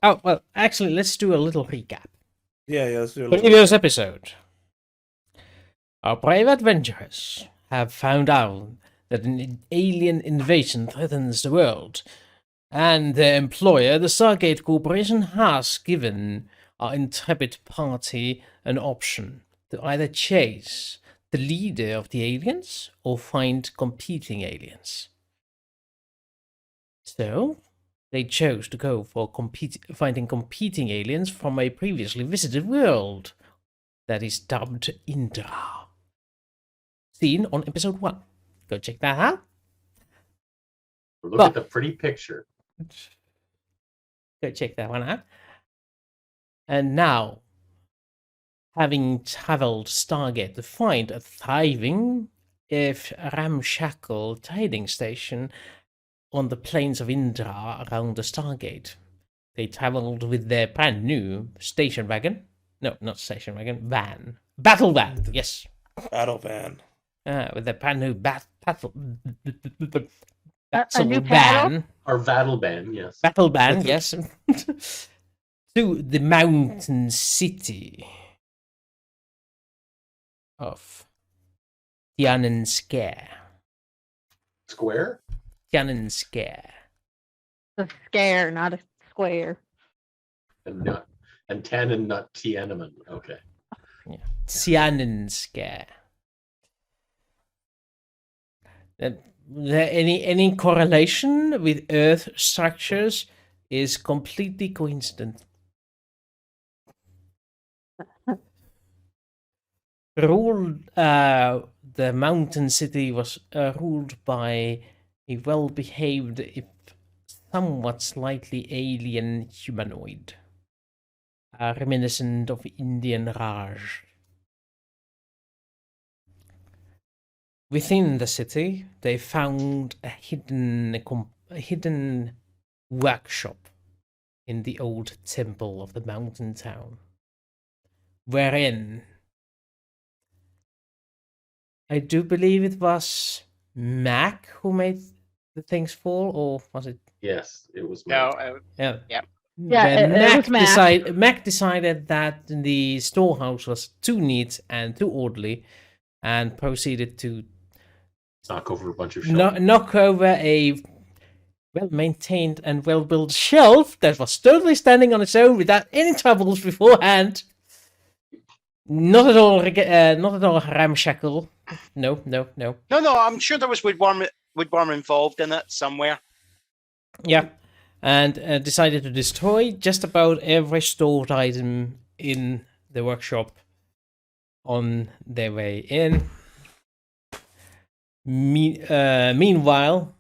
Oh, well, actually, let's do a little recap. Yeah, let's do a little. Previous episode. Our brave adventurers have found out that an alien invasion threatens the world, and their employer, the Stargate Corporation, has given our intrepid party an option to either chase the leader of the aliens or find competing aliens. So, they chose to go for finding competing aliens from a previously visited world that is dubbed Indra. Seen on episode 1. Go check that out. Look at the pretty picture. Go check that one out. And now, having traveled Stargate to find a thriving, if ramshackle trading station on the plains of Indra around the Stargate, they traveled with their brand new station wagon. No, not station wagon, van. Battle van, yes. Battle van. With their brand new battle new van. Our battle band, yes. Battle band, yes. To the mountain city of Tiananmen. Square? Tiananmen. A scare, not a square. And Tannen, not Tiananmen. Okay. Yeah. Tiananmen. Any correlation with Earth structures is completely coincident. The mountain city was ruled by a well-behaved, if somewhat slightly alien humanoid, reminiscent of Indian Raj. Within the city, they found a hidden workshop in the old temple of the mountain town, wherein I do believe it was Mac who made the things fall, or was it? Yes, it was No, Mac. Yeah. Yeah, it was Mac. Mac decided that the storehouse was too neat and too orderly, and proceeded to knock over a bunch of shelves. Knock over a well-maintained and well-built shelf that was totally standing on its own without any troubles beforehand. Not at all ramshackle. No. No, I'm sure there was woodworm involved in it somewhere. Yeah, and decided to destroy just about every stored item in the workshop on their way in. Meanwhile,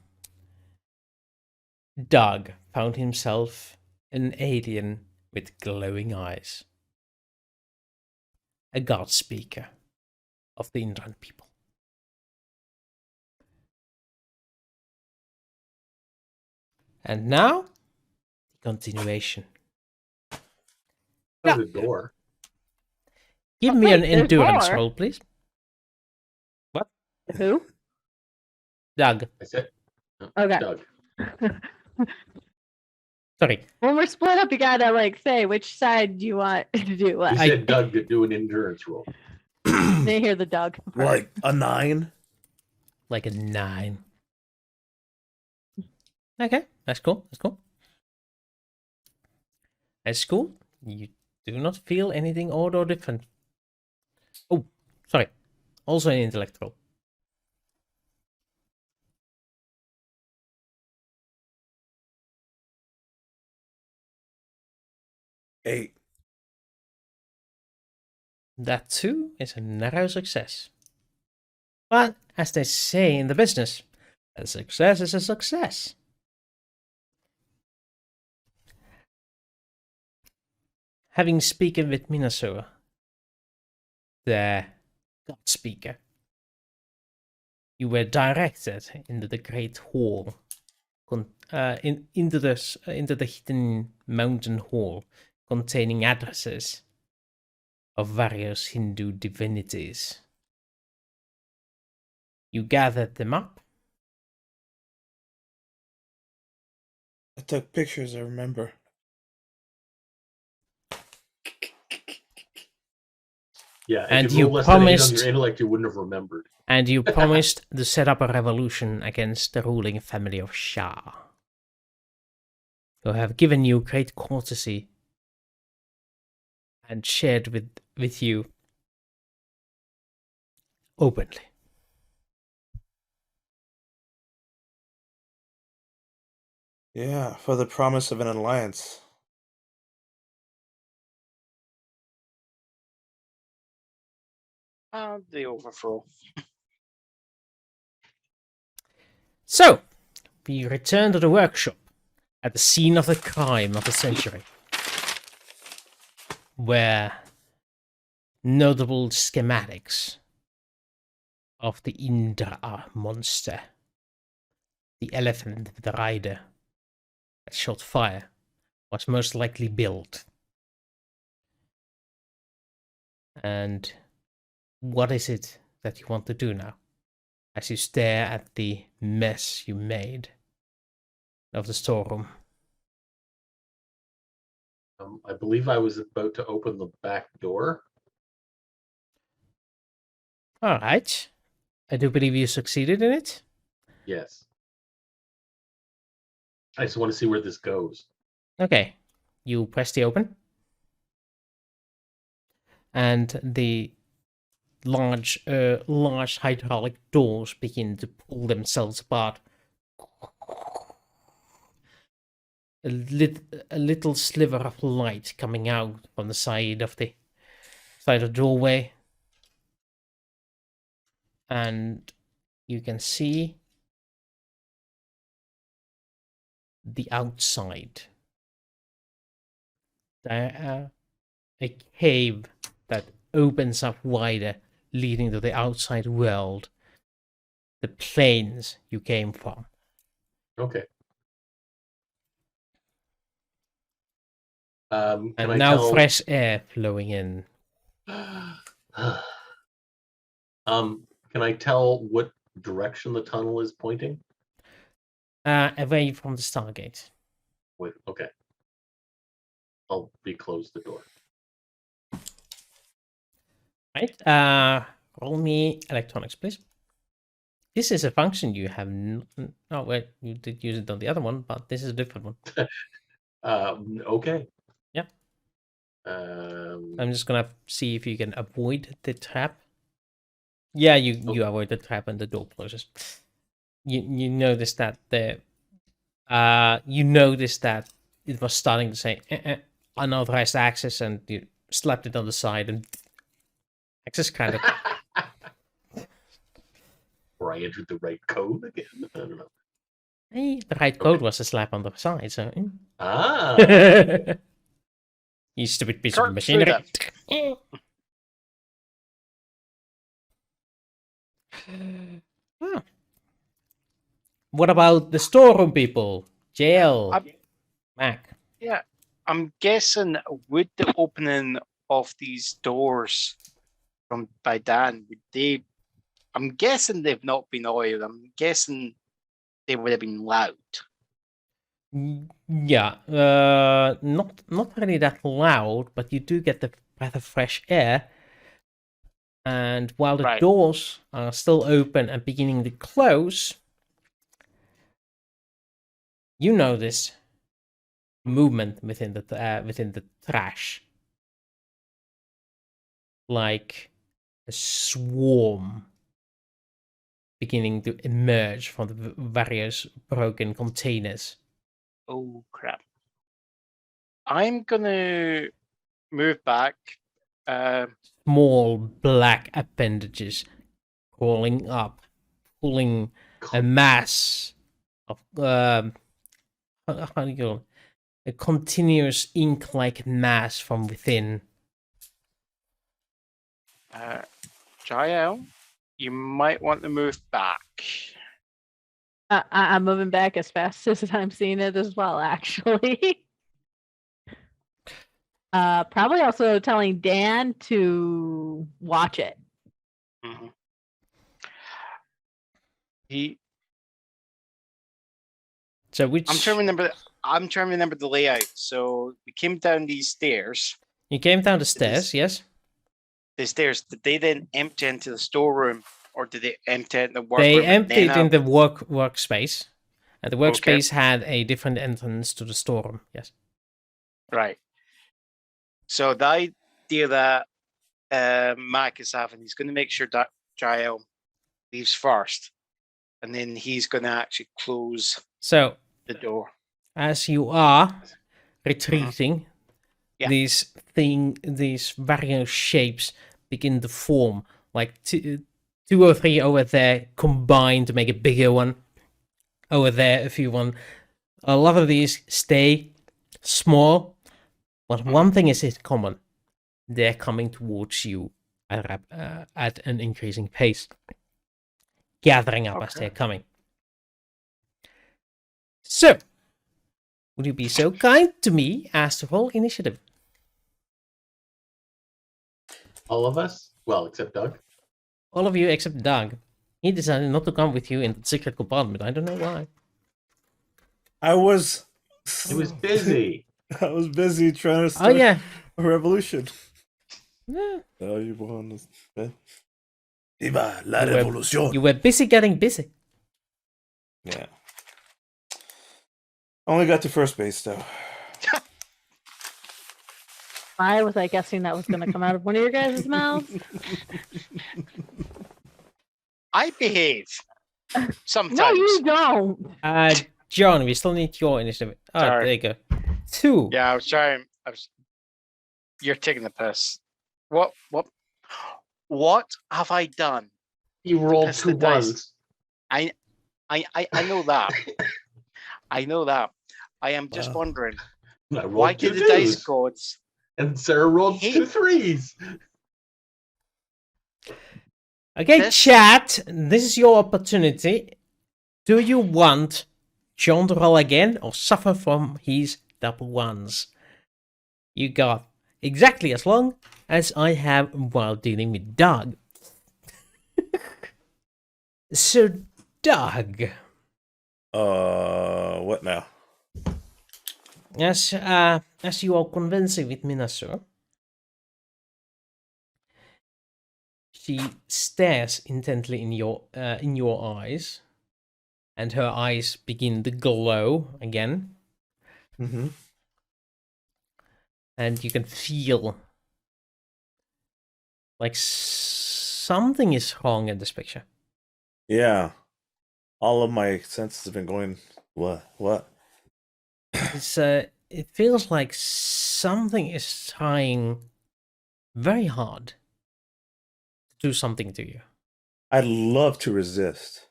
Doug found himself an alien with glowing eyes. A god speaker of the Indran people. And now, the continuation. The door. Give me an endurance roll, please. What? Who? Doug. I said. Okay. Doug. Sorry. When we're split up, you gotta say which side do you want to do what. You said Doug to do an endurance roll. They hear the Doug. Like a 9? Like a 9. Okay, that's cool. That's cool. You do not feel anything odd or different. Oh, sorry. Also an intellect roll. Eight. That too is a narrow success. But as they say in the business, a success is a success. Having spoken with Minnesota, the god speaker, you were directed into the great hall, into the hidden mountain hall containing addresses of various Hindu divinities. You gathered them up. I took pictures, I remember. Yeah, And if you you roll less than 8 on promised- your intellect, you wouldn't have remembered. And you promised to set up a revolution against the ruling family of Shah, who have given you great courtesy and shared with you openly. Yeah, for the promise of an alliance. The overthrow. So, we return to the workshop at the scene of the crime of the century, where notable schematics of the Indra monster, the elephant with the rider that shot fire, was most likely built. And what is it that you want to do now, as you stare at the mess you made of the storeroom? I believe I was about to open the back door. All right. I do believe you succeeded in it. Yes. I just want to see where this goes. Okay. You press the open. And the large hydraulic doors begin to pull themselves apart. A little sliver of light coming out from the side of the doorway. And you can see the outside. There a cave that opens up wider, leading to the outside world. The plains you came from. Okay. Can And I now tell... fresh air flowing in. Can I tell what direction the tunnel is pointing? Away from the Stargate. Wait, okay. I'll close the door. Right. Roll me electronics, please. This is a function you have. Oh, wait, you did use it on the other one, but this is a different one. Okay. Yep. Um, I'm just gonna see if you can avoid the trap. Yeah, you avoid the trap and the door closes. You notice that it was starting to say unauthorized access, and you slapped it on the side, and access granted. or I entered the right code again. I don't know. Hey, the right code was a slap on the side, so. Ah. You stupid piece Kirk of machinery. Huh. What about the storeroom people? Jaelle, Mac. Yeah, I'm guessing would the opening of these doors from by Dan would they? I'm guessing they've not been oiled. I'm guessing they would have been loud. Yeah, not really that loud, but you do get the breath of fresh air. And while the doors are still open and beginning to close, you notice movement within the trash, like a swarm beginning to emerge from the various broken containers. Oh crap! I'm gonna move back. Small black appendages crawling up, pulling a mass of how do you call it? A continuous ink-like mass from within. Jaelle, you might want to move back. I'm moving back as fast as I'm seeing it as well, actually. Probably also telling Dan to watch it. Mm-hmm. I'm trying to remember the layout. So we came down these stairs. You came down the stairs, yes? the stairs, did they then empty into the storeroom, or did they empty into the workroom? They and emptied then in the workspace, and the Okay. workspace had a different entrance to the storeroom. Yes. Right. So the idea that Mac is having, he's going to make sure that Jaelle leaves first, and then he's going to actually close So the door. as you are retreating, Yeah. these various shapes begin to form, like two or three over there combine to make a bigger one. Over there, a few one. A lot of these stay small, but one thing is in common: they're coming towards you at an increasing pace, gathering up as Okay. they're coming. So, would you be so kind to me as to roll initiative? All of us? Well, except Doug. All of you except Doug. He decided not to come with you in the secret compartment. I don't know why. I was. He was busy. I was busy trying to Oh start yeah. a revolution. Yeah. Oh, you won. Viva la You were- revolución. You were busy getting busy. Yeah. Only got to first base though. Why was I guessing that was going to come out of one of your guys' mouths? I behave sometimes. No, you don't. John, we still need your initiative. Oh, Sorry. there you go. 2. Yeah, I was trying. You're taking the piss. What have I done? He rolled Piss 2 the dice. ones. I know that. I know that. I am just Wow. wondering, I rolled why 2 did the dice twos. gods? And Sarah rolled Hey. 2 threes. Okay, This- chat. This is your opportunity. Do you want John to roll again or suffer from his double ones? You got exactly as long as I have while dealing with Doug. So, Doug, What now? as you are conversing with Minaso, she stares intently in your eyes, and her eyes begin to glow again, Mm-hmm. and you can feel like something is wrong in this picture. Yeah. All of my senses have been going. What? It feels like something is trying very hard to do something to you. I'd love to resist.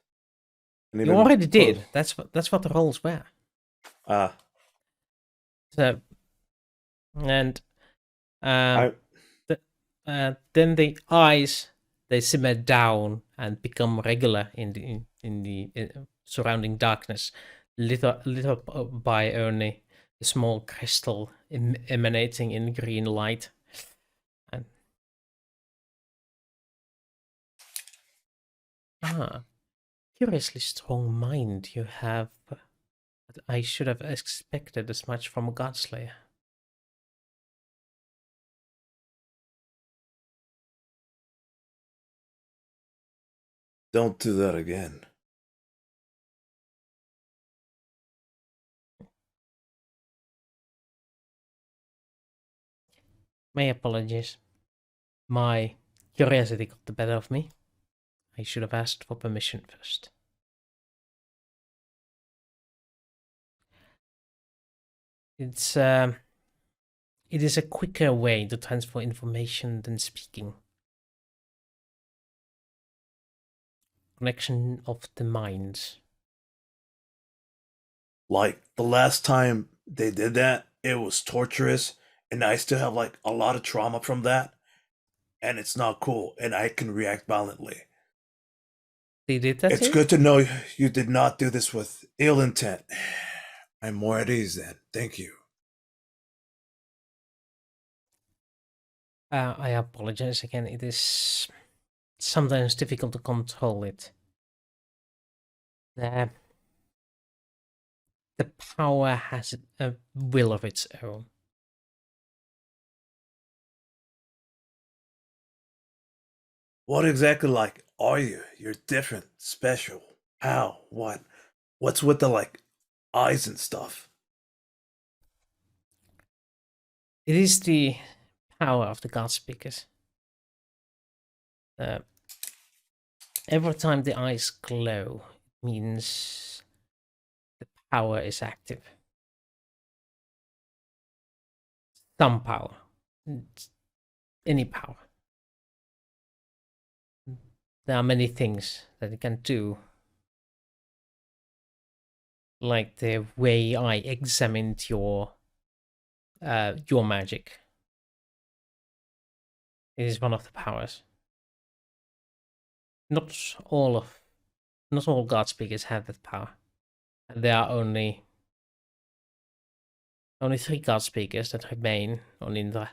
And You even already did. pull- That's what the rolls were. Ah, So, and I then the eyes they simmer down and become regular in the surrounding darkness, lit up by only a small crystal emanating in green light. And curiously strong mind you have. But I should have expected as much from a Godslayer. don't do that again. My apologies. My curiosity got the better of me. I should have asked for permission first. It is a quicker way to transfer information than speaking. Connection of the minds. Like the last time they did that, it was torturous, and I still have like a lot of trauma from that, and it's not cool, and I can react violently. They did that It's to you? good to know you did not do this with ill intent. I'm more at ease then. Thank you. I apologize again. It is sometimes difficult to control it. The power has a will of its own. What exactly like are you? You're different, special. How? What? What's with the like eyes and stuff? It is the power of the God Speakers. Every time the eyes glow, it means the power is active. Some power. Any power. There are many things that it can do. Like the way I examined your magic. It is one of the powers. Not all God Speakers have that power. And there are only 3 God Speakers that remain on Indra.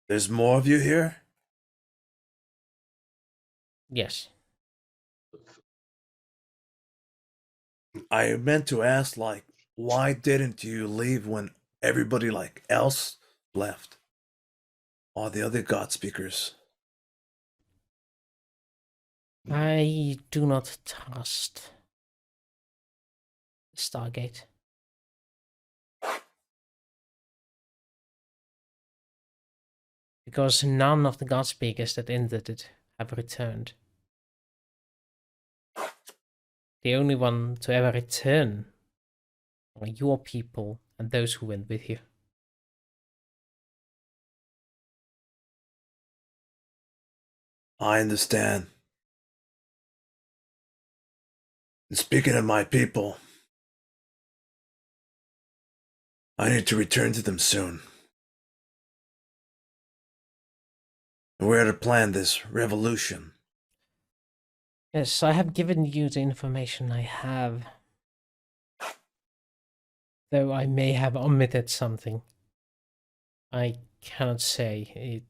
There's more of you here? Yes. I meant to ask, like, why didn't you leave when everybody like else left? All the other God speakers. I do not trust Stargate. Because none of the God Speakers that ended it have returned. The only one to ever return are your people and those who went with you. I understand. And speaking of my people, I need to return to them soon. We're to plan this revolution. Yes, I have given you the information I have. Though I may have omitted something. I cannot say it.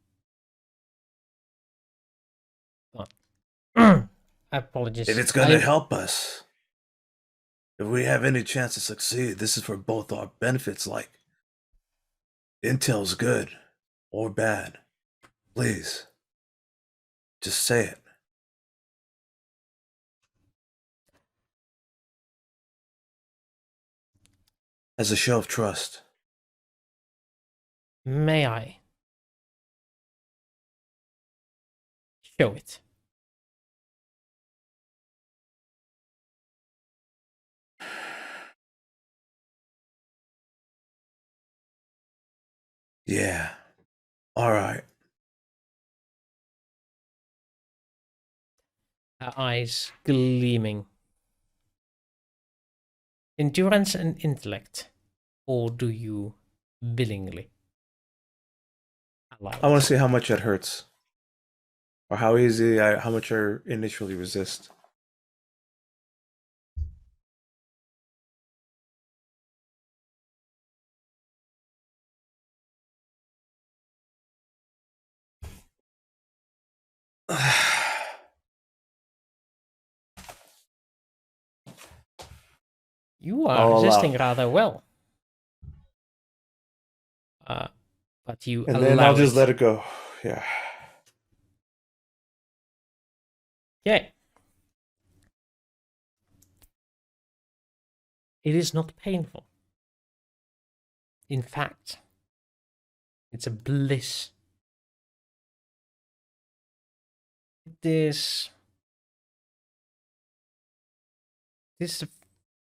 Apologies. If it's gonna help us, if we have any chance to succeed, this is for both our benefits, like intel's good or bad. Please. Just say it. As a show of trust. May I? Show it. Yeah. All right. Her eyes gleaming. Endurance and intellect, or do you willingly allow I want it? to see how much it hurts. Or how easy, how much I initially resist. You are I'll allow. resisting rather well. But you And allow then I'll just it. let it go. Yeah. Okay. It is not painful. In fact, it's a bliss. This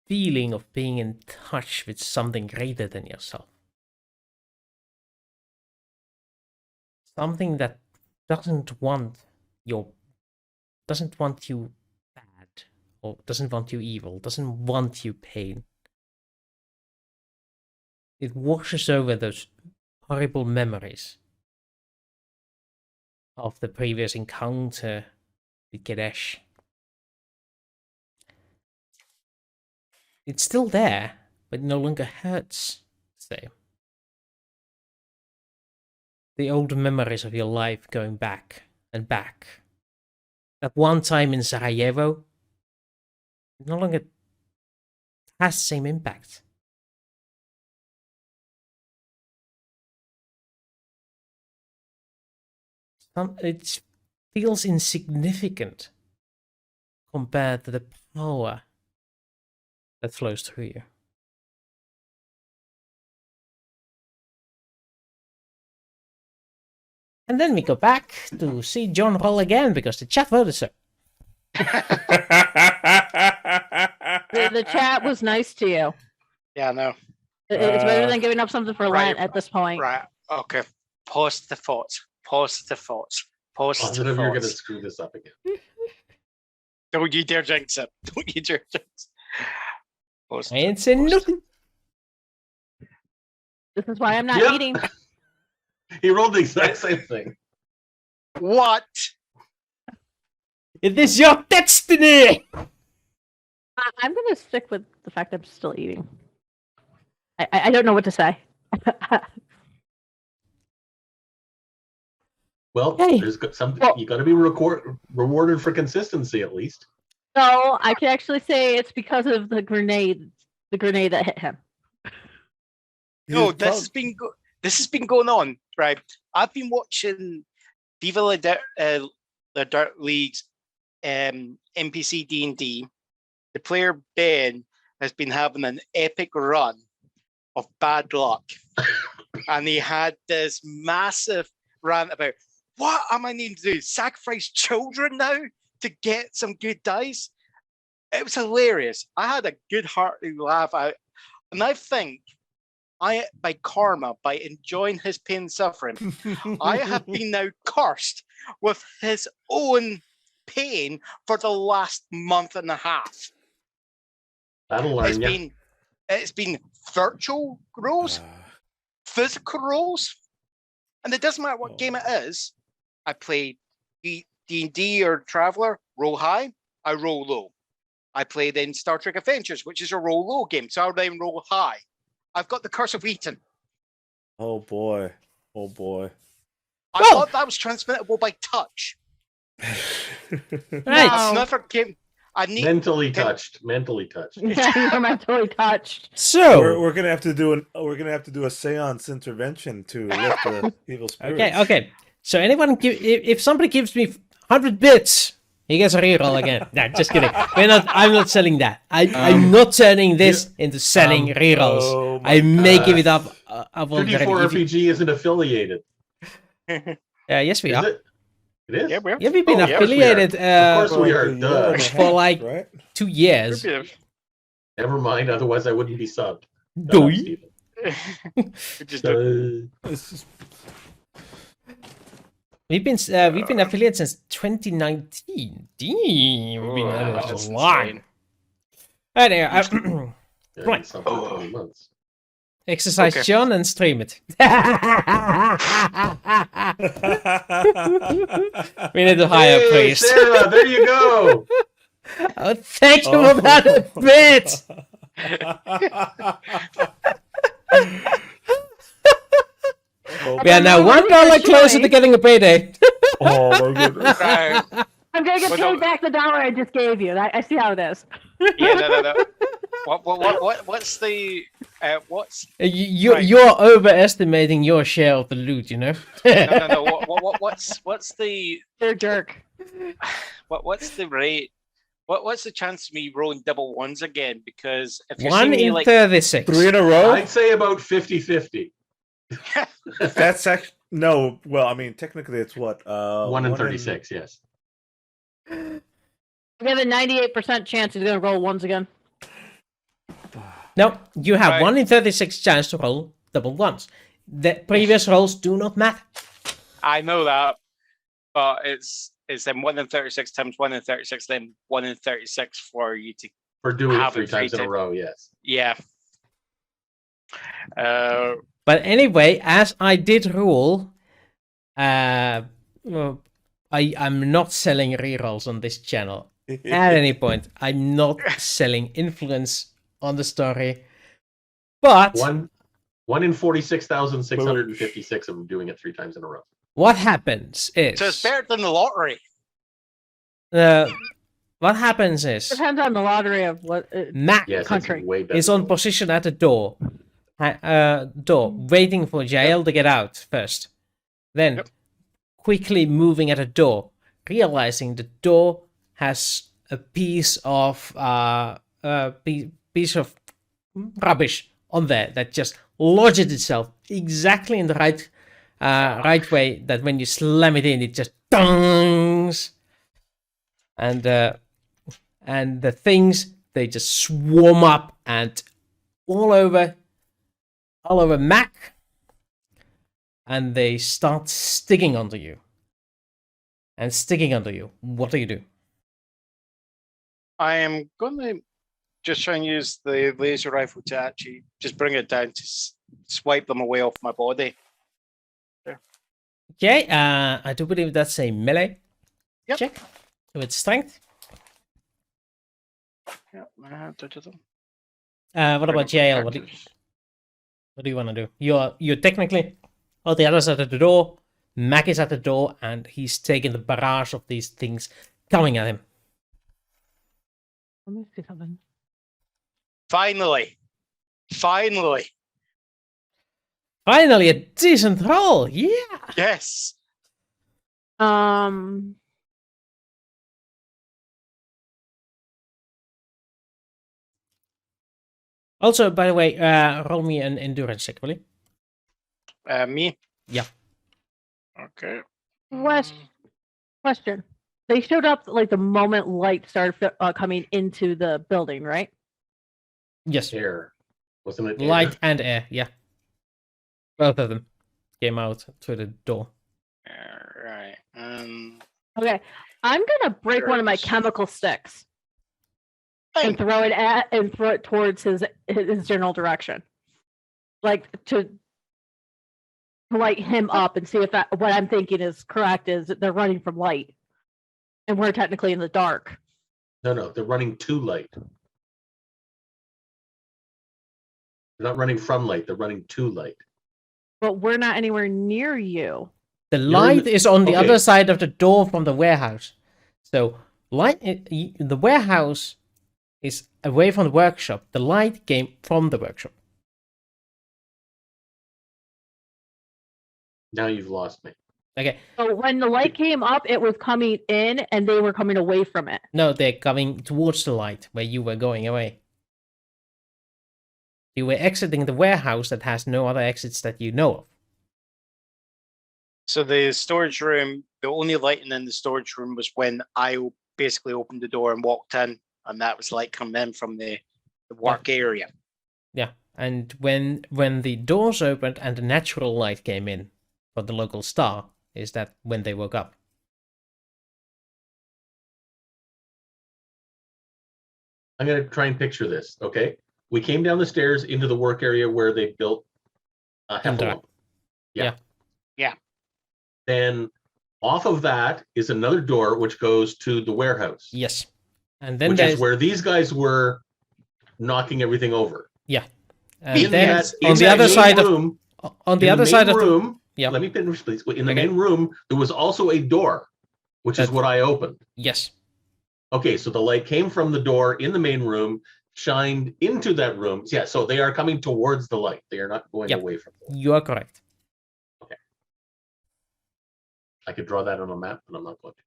feeling of being in touch with something greater than yourself. Something that doesn't want you bad, or doesn't want you evil, doesn't want you pain. It washes over those horrible memories of the previous encounter with Ganesh. It's still there, but it no longer hurts the same. The old memories of your life going back and back. That one time in Sarajevo, it no longer has the same impact. it feels insignificant compared to the power that flows through you. And then we go back to see John roll again because the chat voted so. The chat was nice to you. Yeah, I know. It's better than giving up something for Right. Lent at this point. Right. Okay. Pause the thoughts. Pause the thoughts. Pause the Positive you're going to thoughts. screw this up again. Don't you dare jinx it. Don't you dare jinx it. Pause I ain't saying nothing. This is why I'm not Yep. eating. He rolled the exact same thing. What? It is your destiny! I'm going to stick with the fact I'm still eating. I don't know what to say. Well, Hey. there's some. Well- You got to be rewarded for consistency at least. No, I can actually say it's because of the grenade that hit him. No, this has been going on, right? I've been watching Viva La Dirt League's NPC D&D. The player Ben has been having an epic run of bad luck, and he had this massive rant about what am I needing to do? Sacrifice children now to get some good dice? It was hilarious. I had a good hearty laugh out, and I think by karma, by enjoying his pain and suffering, I have been now cursed with his own pain for the last month and a half. That'll learn you. It's been virtual rolls, physical rolls, and it doesn't matter what game it is. I play D&D or Traveller, roll high, I roll low. I play then Star Trek Adventures, which is a roll low game, so I then roll high. I've got the Curse of Eaton. Oh boy. Oh boy. I thought that was transmittable by touch. Right. I've never came. I need Mentally touched. Mentally touched. Yeah, you're mentally touched. So, We're gonna have to do a seance intervention to lift the evil spirits. okay. So anyone if somebody gives me 100 bits, he gets a reroll again. No, just kidding. I'm not selling that. I'm not turning this into selling rerolls. Oh my I may God. give it up. I will 34 RPG isn't affiliated. yes, we Is are. it? It is? Yeah, we're Yeah, we've been Oh, yeah, of course we are. affiliated Of course we are. Like a Duh. year and a for half, like right? 2 years. Never mind, otherwise I wouldn't be subbed. Shut up, Doi. Steven. just It's just- We've been affiliated since 2019. Damn, we've been at it that's a lot. insane. Anyway, Yeah, Right. subbed for 20 months. exercise Okay. John and stream it. We need to hire a Hey, priest. Sarah, there you go. Oh, thank you for that bit. We are now $1 closer to getting a payday. Oh my goodness. Right. I'm gonna get Well, paid no- back the dollar I just gave you. I see how it is. Yeah, no. What's the what's You're Right. overestimating your share of the loot, you know. no. What's the You're a jerk. what's the rate? What's the chance of me rolling double ones again? Because if you're 1 seeing me in like 36. 3 in a row? I'd say about 50-50. That's actually no. Well, I mean, technically, it's what 1 in 36, yes. We have a 98% chance he's gonna roll ones again. No, you have Right. 1 in 36 chance to roll double ones. The previous rolls do not matter. I know that, but it's then 1 in 36 times 1 in 36, then 1 in 36 for you to For doing it Have 3 it times in a treated. row, yes. yeah. But anyway, as I did rule, well, I'm not selling rerolls on this channel at any point. I'm not selling influence on the story. But 1 in 46,656 of them doing it 3 times in a row. what happens is So it's better than the lottery. what happens is Depends on the lottery of what. Mac Yes, Country. it's way better. is on position at the door, waiting for Jaelle to get out first. Then, Yep. quickly moving at a door, realizing the door has a piece of piece of rubbish on there that just lodges itself exactly in the right way, that when you slam it in, it just dongs. And the things, they just swarm up and all over Mac, and they start sticking onto you. What do you do? I am going to just try and use the laser rifle to actually just bring it down to swipe them away off my body. Okay, I do believe that's a melee check with strength. Yeah, What about Jaelle? What do you want to do? You're technically on the other side of the door. Mac is at the door, and he's taking the barrage of these things coming at him. Let me see something. Finally, Finally, a decent roll. Yeah. yes. Also, by the way, roll me an endurance check, will you? Me. Yeah. Okay. Question. They showed up like the moment light started coming into the building, right? Yes. Air. Wasn't it air? Light and air. Yeah. Both of them came out through the door. All right. Okay. I'm gonna break one of my Sure. chemical sticks Fine. and throw it towards his general direction, like to light him up and see if what I'm thinking is correct. Is that they're running from light, and we're technically in the dark. No, they're running to light. They're not running from light, they're running to light. But we're not anywhere near you. The light is on the okay. other side of the door from the warehouse. So the warehouse is away from the workshop. The light came from the workshop. Now you've lost me. Okay. So when the light came up, it was coming in, and they were coming away from it. No, they're coming towards the light where you were going away. You were exiting the warehouse that has no other exits that you know of. So the storage room, the only lighting in the storage room was when I basically opened the door and walked in, and that was light coming in from the work area. Yeah, and when the doors opened and the natural light came in for the local star, is that when they woke up. I'm going to try and picture this, okay? We came down the stairs into the work area where they built a Indra. heffalump. Yeah. Yeah. Then off of that is another door which goes to the warehouse, Yes. And then which there's is where these guys were knocking everything over. and In then that- on in the that other main side room, of on the in other main side of the room, Yeah. let me finish, please. In the Okay. main room, there was also a door, which is That- what I opened. yes. Okay, so the light came from the door in the main room, shined into that room. Yeah, so they are coming towards the light. They are not going Yep. away from the light. You are correct. I could draw that on a map, but I'm not going to.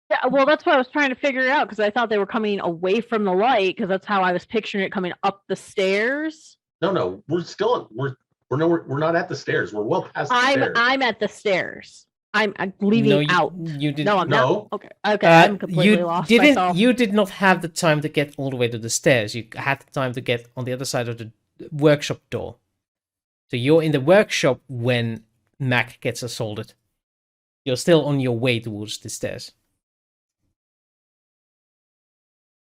Yeah, well, that's what I was trying to figure out, because I thought they were coming away from the light, because that's how I was picturing it coming up the stairs. No, we're still we're not at the stairs. We're well past the stairs. I'm at the stairs. I'm leaving No, you, out. you did No, I'm No. not. Okay, I'm completely you lost didn't. myself. You did not have the time to get all the way to the stairs. You had the time to get on the other side of the workshop door. So you're in the workshop when Mac gets assaulted. You're still on your way towards the stairs.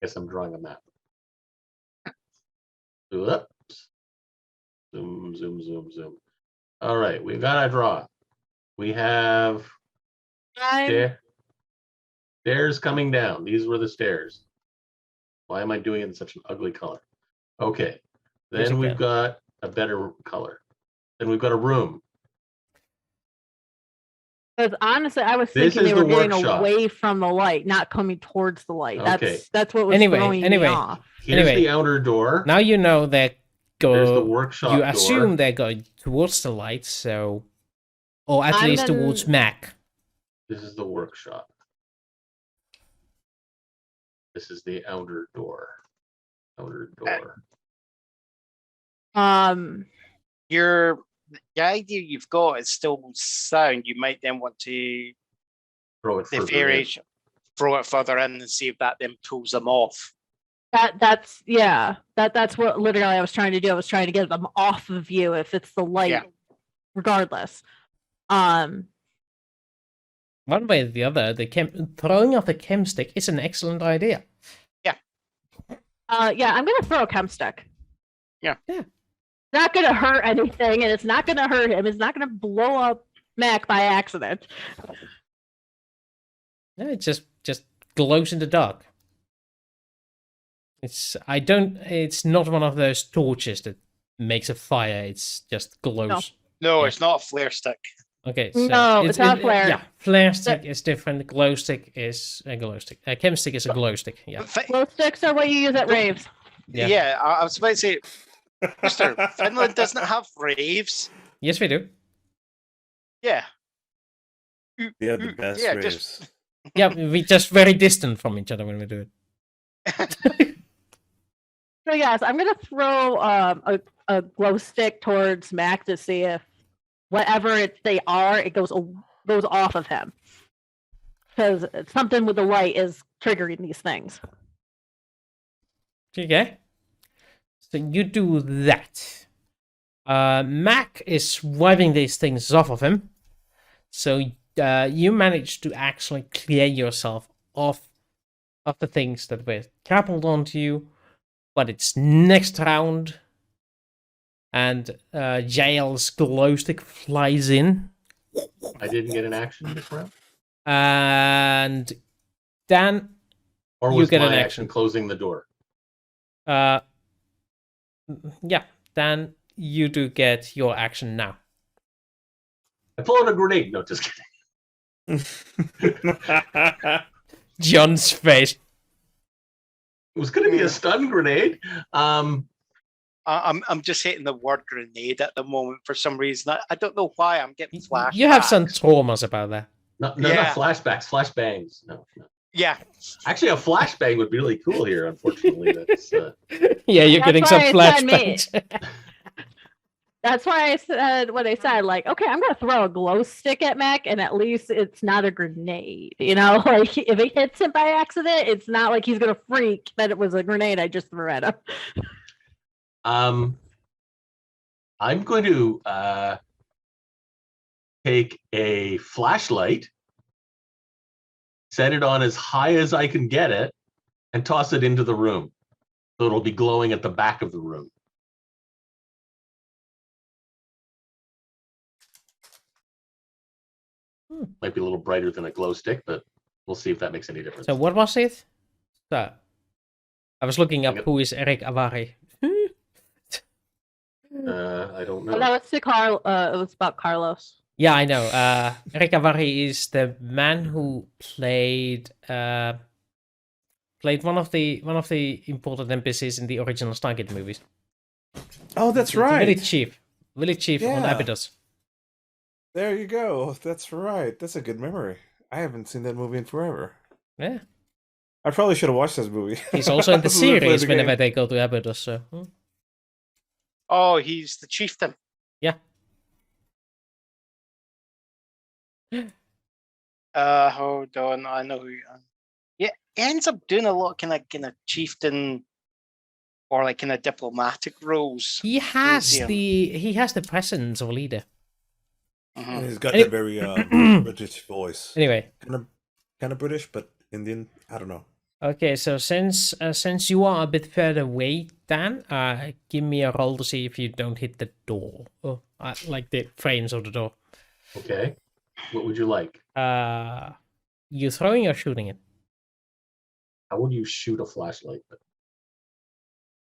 Guess I'm drawing a map. Oops. Zoom. All right, we've got to draw. We have stairs coming down. These were the stairs. Why am I doing it in such an ugly color? Okay. Yes, Then you we've can. got a better color. Then we've got a room. Because honestly, I was This thinking they is were the getting workshop. away from the light, not coming towards the light. Okay. That's what was Anyway, throwing me off. Here's Anyway, the outer door. Now you know they're There's the go. workshop You door. assume they're going towards the light, so, or at I'm least gonna- towards Mac. This is the workshop. This is the outer door. Outer door. Your the idea you've got is still sound. You might then want to Throw it the further in. variation, throw it further in and see if that then pulls them off. That's what literally I was trying to do. I was trying to get them off of you if it's the light, Yeah. regardless. One way or the other, throwing off the chem stick is an excellent idea. Yeah, I'm gonna throw a chem stick. Yeah. Yeah. It's not gonna hurt anything, and it's not gonna hurt him. It's not gonna blow up Mac by accident. No, it just glows in the dark. It's not one of those torches that makes a fire. It's just glows. No, Yeah. it's not a flare stick. Okay. So No, it's not flare. Yeah, flare stick is different. Glow stick is a glow stick. Chem stick is a glow stick. Yeah. Glow sticks are what you use at raves. Yeah. Yeah, I was about to say, Wooster, Finland doesn't have raves. Yes, we do. Yeah. Yeah, the best Yeah, raves. just- Yeah, we just very distant from each other when we do it. So yes, I'm gonna throw a glow stick towards Mac to see if whatever they are, it goes off of him. Because something with the light is triggering these things. Okay. So you do that. Mac is wiping these things off of him. So you manage to actually clear yourself of the things that were grappled onto you. But it's next round. And Jael's glow stick flies in. I didn't get an action this round. And Dan, Or You was get my an action action. closing the door? yeah, Dan, you do get your action now. I pull out a grenade. No, just kidding. John's face. It was going to be a stun grenade. I'm just hitting the word grenade at the moment for some reason. I don't know why I'm getting flashbacks. You have some traumas about that. No, Yeah. not flashbacks, flashbangs. No. Yeah. Actually, a flashbang would be really cool here. Unfortunately, that's Yeah, you're That's getting some why it's not me. flashbacks. That's why I said what I said, like, okay, I'm gonna throw a glow stick at Mac, and at least it's not a grenade. You know, like if it hits him by accident, it's not like he's gonna freak that it was a grenade I just threw at him. I'm going to take a flashlight, set it on as high as I can get it, and toss it into the room. So it'll be glowing at the back of the room. Might be a little brighter than a glow stick, but we'll see if that makes any difference. So what was it? So, I was looking up Yep. who is Eric Avari. I don't know. Oh, that was to Carl. It was about Carlos. Yeah, I know. Eric Avari is the man who played one of the important NPCs in the original Stargate movies. Oh, that's The right. village chief on Yeah. Abydos. There you go. That's right. That's a good memory. I haven't seen that movie in forever. Yeah, I probably should have watched this movie. he's also in the Before we played series the whenever game. they go to Abydos. So Oh, he's the chieftain. Hold on. I know who you are. Yeah, he ends up doing a lot kind of chieftain or like kind of diplomatic roles. he has Yeah. the presence of a leader. Mhm. And he's got Any- that very British voice. Anyway, Kind of British, but Indian. I don't know. okay, so since you are a bit further away, Dan, give me a roll to see if you don't hit the door, like the frames of the door. Okay. What would you like? You throwing or shooting it? How would you shoot a flashlight?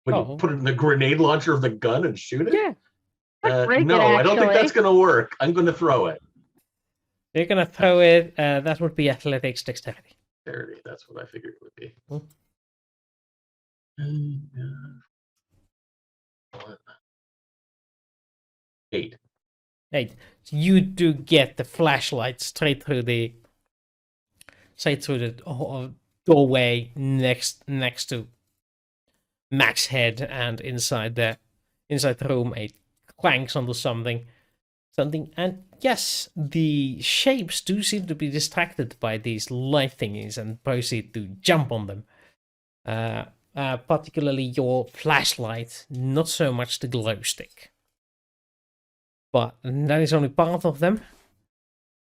Would Oh. you put it in the grenade launcher of the gun and shoot it? Yeah, Break No, it, I don't think actually. that's going to work. I'm going to throw it. you're gonna throw it. That would be athletics dexterity. Charity, that's what I figured it would be. Hmm. Eight. Right, so you do get the flashlight straight through the straight through the doorway next to Mac's head, and inside the room it clanks onto something, and yes, the shapes do seem to be distracted by these light thingies and proceed to jump on them. Particularly your flashlight, not so much the glow stick. But that is only part of them.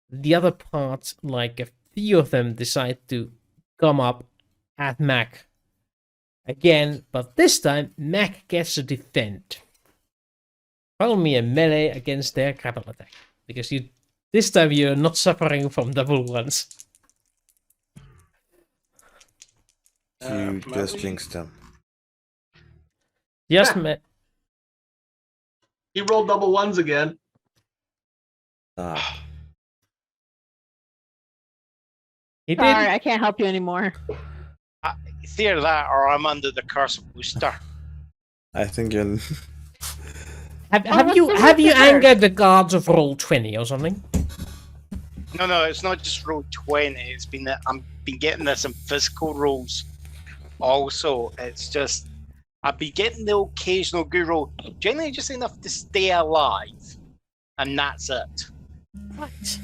The other part, like a few of them, decide to come up at Mac again, but this time Mac gets to defend. Roll me a melee against their grapple attack, because this time you're not suffering from double ones. You just jinxed him. Just He rolled double ones again. he did. Sorry, I can't help you anymore. It's either that or I'm under the curse of Wooster. I think you're. Have you angered the gods of Roll20 or something? No, it's not just roll 20. It's been that I've been getting this in physical rolls. Also, it's just I've been getting the occasional good roll, generally just enough to stay alive, and that's it. What?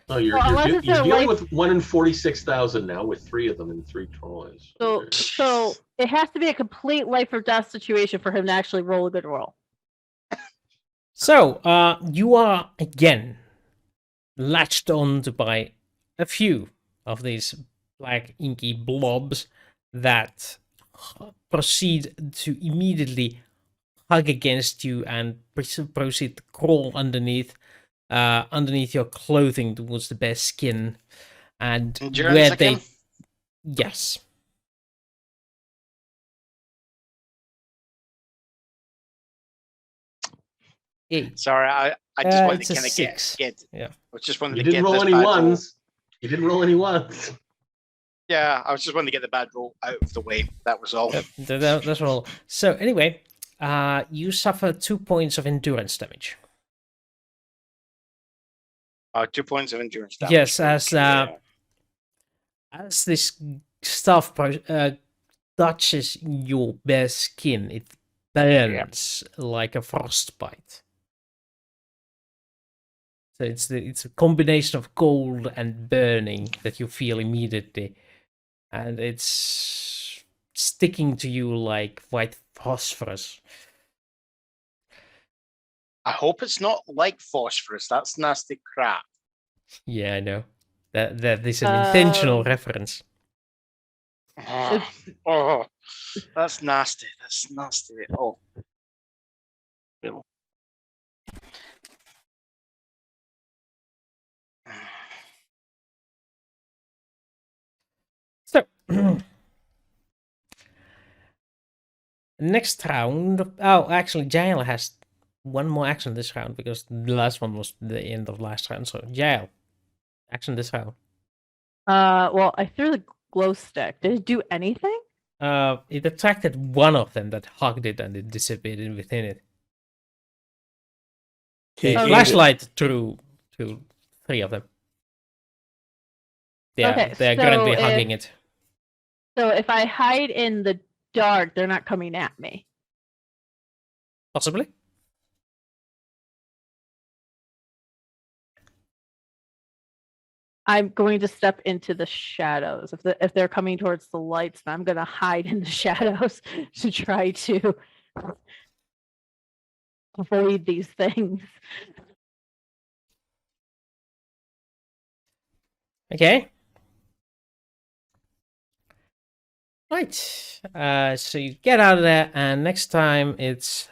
Oh, you're dealing with 1 in 46,000 now, with 3 of them and 3 toys. So it has to be a complete life or death situation for him to actually roll a good roll. So, you are again latched on to by a few of these black inky blobs that proceed to immediately hug against you and proceed to crawl underneath your clothing towards the bare skin, and Endurance where again? yes. Eight. Sorry, I just wanted it's to a kind of six. get. Yeah. I just wanted You to didn't get roll this any bad roll. ones. You didn't roll any ones. Yeah, I was just wanting to get the bad roll out of the way. That was all. Yep, that's all. So anyway, you suffer 2 points of endurance damage. 2 points of endurance damage. Yes, Okay. as this stuff touches your bare skin, it burns like a frostbite. So it's a combination of cold and burning that you feel immediately, and it's sticking to you like white phosphorus. I hope it's not like phosphorus. That's nasty crap. Yeah, I know. That is an intentional reference. Oh, that's nasty. That's nasty. Oh. Bill. So, next round. Oh, actually, Jaelle has one more action this round because the last one was the end of last round. So, Jaelle, action this round. Well, I threw the glow stick. Did it do anything? It attracted one of them that hugged it and it disappeared within it. He A ate it. flashlight through 3 of them. Yeah, Okay, they're so currently hugging it. So if I hide in the dark, they're not coming at me. Possibly. I'm going to step into the shadows. If they're coming towards the lights, then I'm going to hide in the shadows to try to avoid these things. Okay. Right. So you get out of there, and next turn it's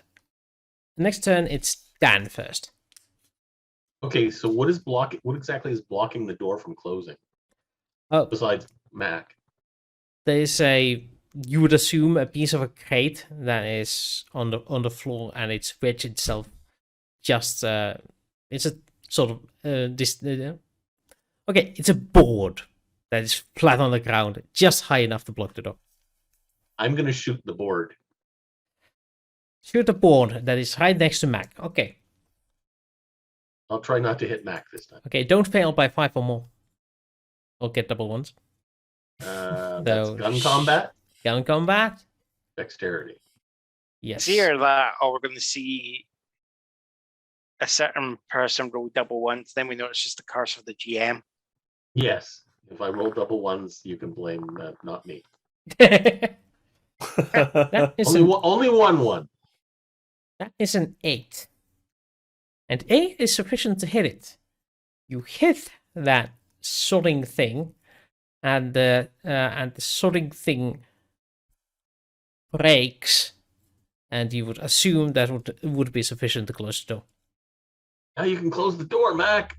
Dan first. Okay, so what exactly is blocking the door from closing? Oh, Besides Mac. there's you would assume a piece of a crate that is on the floor, and it's wedged itself. Just it's a sort of okay, it's a board that is flat on the ground, just high enough to block the door. I'm gonna shoot the board. Shoot the board that is right next to Mac. Okay. I'll try not to hit Mac this time. Okay, don't fail by 5 or more. or get double ones. That's So, gun combat, Gun combat. dexterity. Yes. It's either that, or we're going to see a certain person roll double ones. Then we know it's just the curse of the GM. Yes. If I roll double ones, you can blame not me. that is Only one. That is an 8. And 8 is sufficient to hit it. You hit that sodding thing, and the sodding thing breaks, and you would assume that would be sufficient to close the door. Now you can close the door, Mac.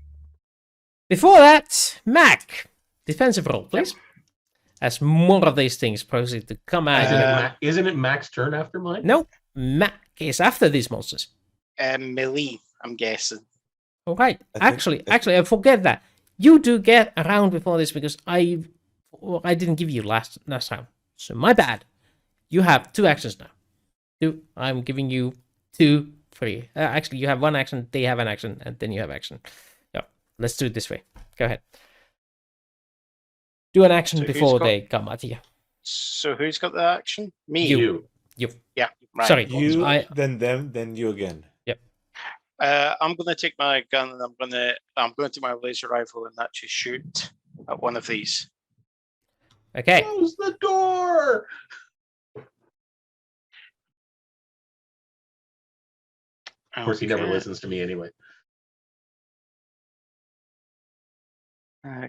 Before that, Mac, defensive roll, please. As more of these things proceed to come at you. Isn't it Mac's turn after mine? No, Mac is after these monsters. Melee, I'm guessing. All right. I think- Actually, I forget that. You do get around before this because I didn't give you last time. So my bad. You have 2 actions now. 2. I'm giving you 2 free. Actually, you have 1 action, they have an action, and then you have action. Yeah. Let's do it this way. Go ahead. Do an action So who's before got- they come at you. So who's got the action? Me. You. You. Yeah. Right. Sorry. You, I- then them, then you again. I'm gonna take my gun and I'm going to take my laser rifle and actually shoot at one of these. Okay. Close the door. Of course, he never Okay. listens to me anyway.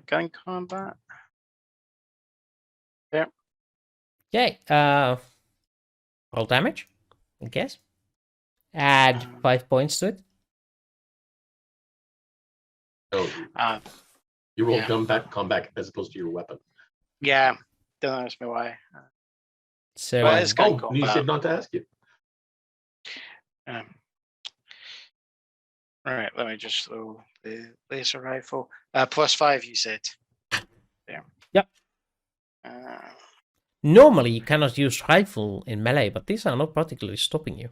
Gun combat. Okay. Roll damage, I guess. Add 5 points to it. Oh, Uh, you roll yeah. combat as opposed to your weapon. yeah. Don't ask me why. So Well, it's gun Oh, you combat. said not to ask you. All right. Let me just throw the laser rifle. +5, you said. There. Yep. normally you cannot use rifle in melee, but these are not particularly stopping you.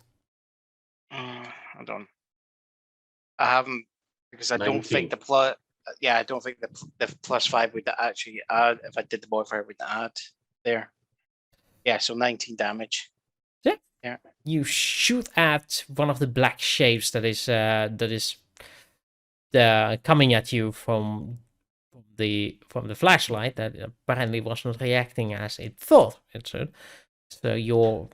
Hold on. I haven't, because I don't 19. think the plus. Yeah, I don't think the +5 would actually add. If I did the modifier, it would add there. Yeah, so 19 damage. You shoot at one of the black shapes that is coming at you from the flashlight that apparently was not reacting as it thought it should. So your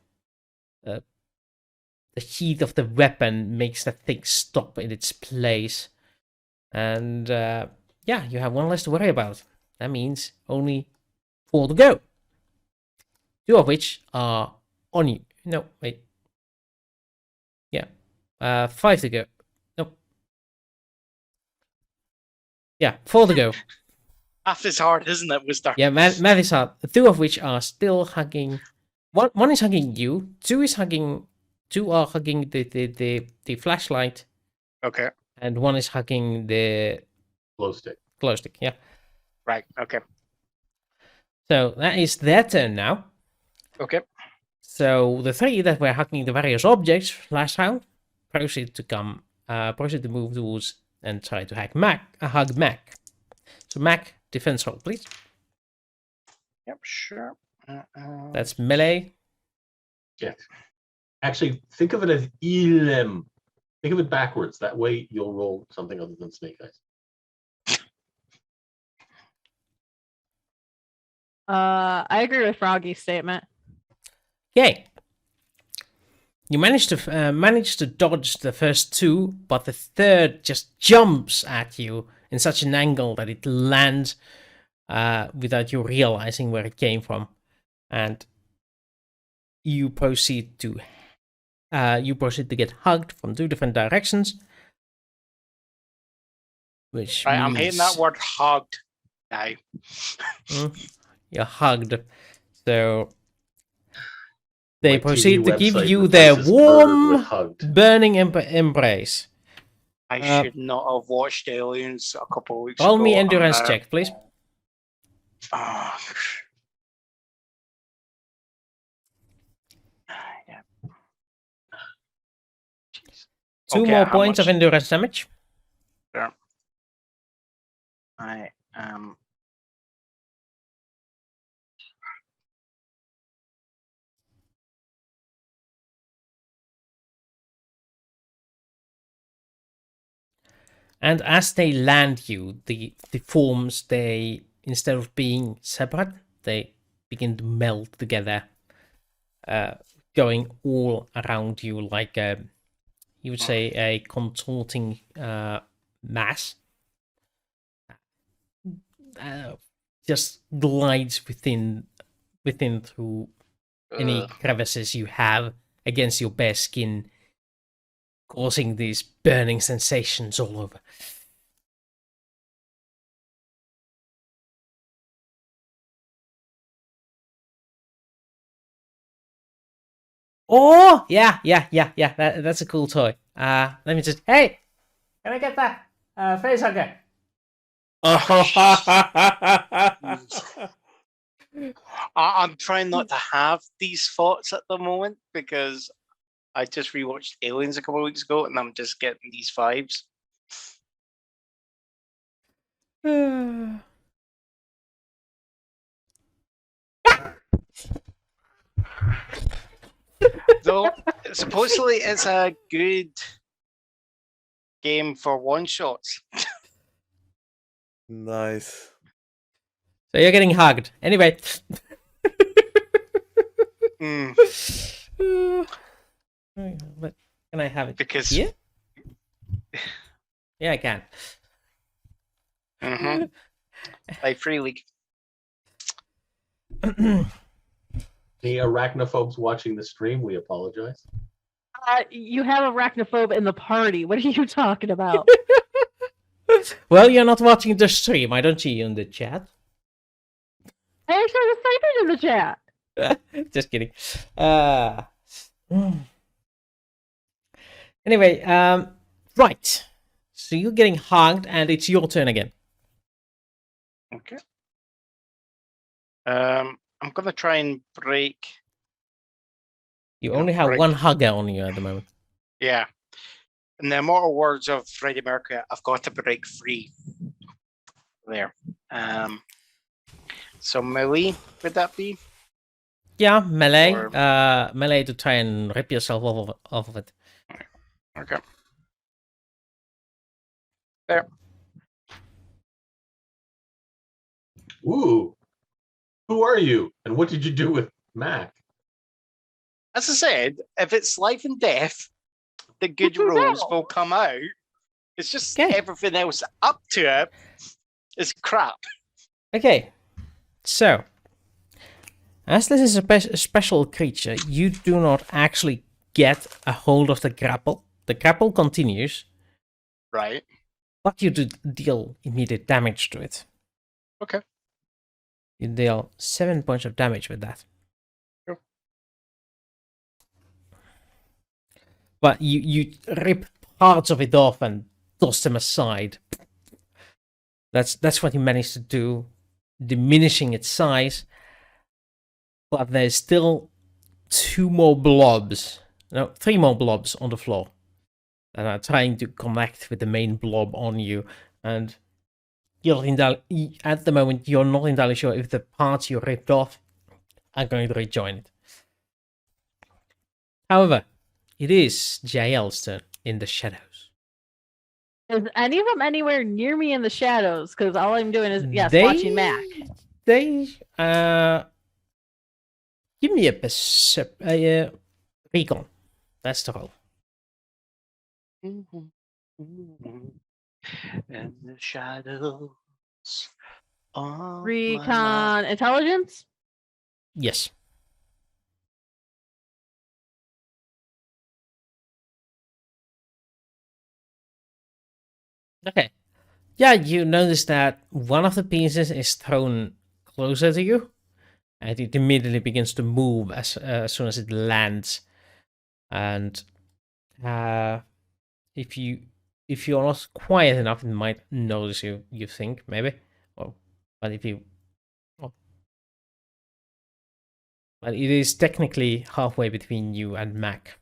the heat of the weapon makes that thing stop in its place, and yeah, you have 1 less to worry about. That means only 4 to go. 2 of which are on you. No, wait. Yeah. 5 to go. Nope. Yeah, 4 to go. Half is hard, isn't it, Wooster? Yeah, math is hard. 2 of which are still hugging. One is hugging you. 2 are hugging the flashlight, Okay. and 1 is hugging the Glow stick. glow stick. Yeah. Right. Okay. So that is their turn now. Okay. So the 3 that were hugging the various objects last round proceed to move towards and try to hug Mac. So Mac, defense roll, please. Yep. Sure. That's melee. Yes. Actually, think of it as ilem. Think of it backwards. That way you'll roll something other than snake eyes. I agree with Froggy's statement. Yay. You manage to dodge the first 2, but the 3rd just jumps at you in such an angle that it lands without you realizing where it came from, and you proceed to get hugged from 2 different directions. Which Right. I'm hitting that means- word hugged now. You're hugged. So they My proceed TV to give website you their replaces murdered with warm, hugged. burning embrace. I should not have watched Aliens a couple of weeks Roll ago. me I'm endurance now- check, please. Ah. Yeah. 2 Okay, more how points of much- endurance damage. I am And as they land you, the forms, they, instead of being separate, they begin to meld together, going all around you like you would say a contorting mass. Just glides within through any Ugh. crevices you have against your bare skin, causing these burning sensations all over. Oh, yeah. That's a cool toy. Let me just. Hey, can I get that face hugger? I'm trying not to have these thoughts at the moment because I just rewatched Aliens a couple of weeks ago and I'm just getting these vibes. Though supposedly it's a good game for one shots. Nice. So you're getting hugged. Anyway. But can I have it? Because here? Yeah, I can. By Free League. The arachnophobes watching the stream, we apologize. You have arachnophobe in the party. What are you talking about? Well, you're not watching the stream. I don't see you in the chat. I actually was typing in the chat. Just kidding. Anyway, right. So you're getting hugged, and it's your turn again. Okay. I'm gonna try and break. You only have break. one hugger on you at the moment. Yeah. In the immortal words of Freddie Mercury, I've got to break free. There. So melee, would that be? Yeah, melee. Or- Melee to try and rip yourself off of it. Okay. There. Ooh. Who are you? And what did you do with Mac? As I said, if it's life and death, the good rolls will come out. It's just Okay. everything else up to it is crap. Okay. So, as this is a special creature, you do not actually get a hold of the grapple. The grapple continues, Right. but you do deal immediate damage to it. Okay. You deal 7 points of damage with that. Sure. But you rip parts of it off and toss them aside. That's what you managed to do, diminishing its size. But there's still 3 more blobs on the floor that are trying to connect with the main blob on you. And at the moment, you're not entirely sure if the parts you ripped off are going to rejoin it. However, it is Jael's turn in the shadows. Is any of them anywhere near me in the shadows? Because all I'm doing is, They- watching Mac. They give me a recon. That's the roll. In the shadows. of my mind. Recon intelligence? Yes. Okay. Yeah, you notice that one of the pieces is thrown closer to you, and it immediately begins to move as soon as it lands. And if you're not quiet enough, it might notice you. You think maybe, but if you, but it is technically halfway between you and Mac.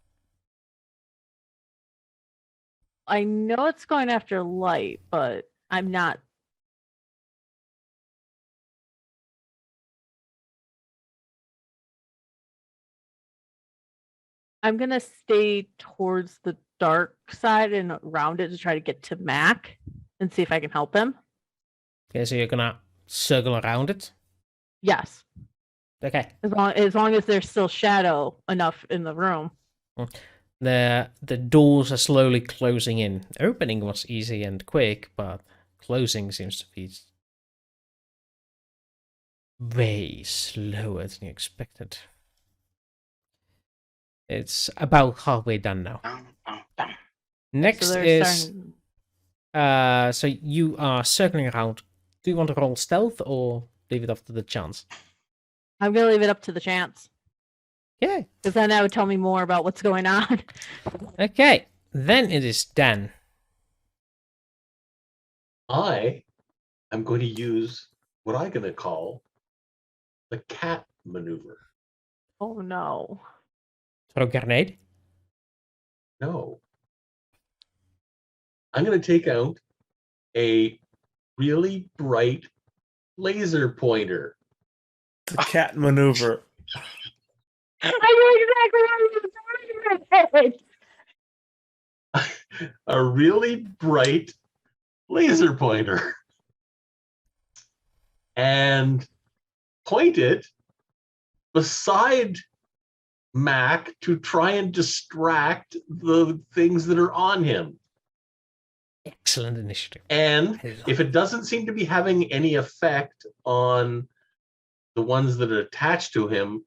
I know it's going after light, but I'm not. I'm gonna stay towards the dark side and around it to try to get to Mac and see if I can help him. Okay, so you're gonna circle around it. Yes, Okay. as long as there's still shadow enough in the room. The doors are slowly closing in. Opening was easy and quick, but closing seems to be way slower than you expected. It's about halfway done now. Next So they're is starting. so you are circling around. Do you want to roll stealth or leave it up to the chance? I'm gonna leave it up to the chance Yeah. because then that would tell me more about what's going on. Okay. Then it is Dan. I am going to use what I'm going to call the cat maneuver. Oh no! Throw grenade. No. I'm going to take out a really bright laser pointer. The cat maneuver. I knew exactly what you were saying. A really bright laser pointer. And point it beside Mac to try and distract the things that are on him. Excellent initiative. And I love if it doesn't seem to be having any effect on the ones that are attached to him,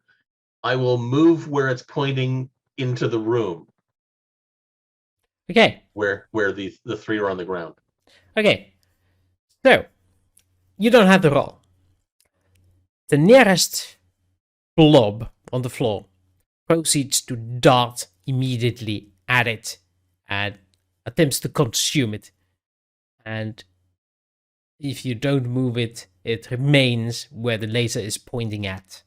I will move where it's pointing into the room Okay. where the three are on the ground. Okay. So you don't have the roll. The nearest blob on the floor proceeds to dart immediately at it and attempts to consume it. And if you don't move it, it remains where the laser is pointing at.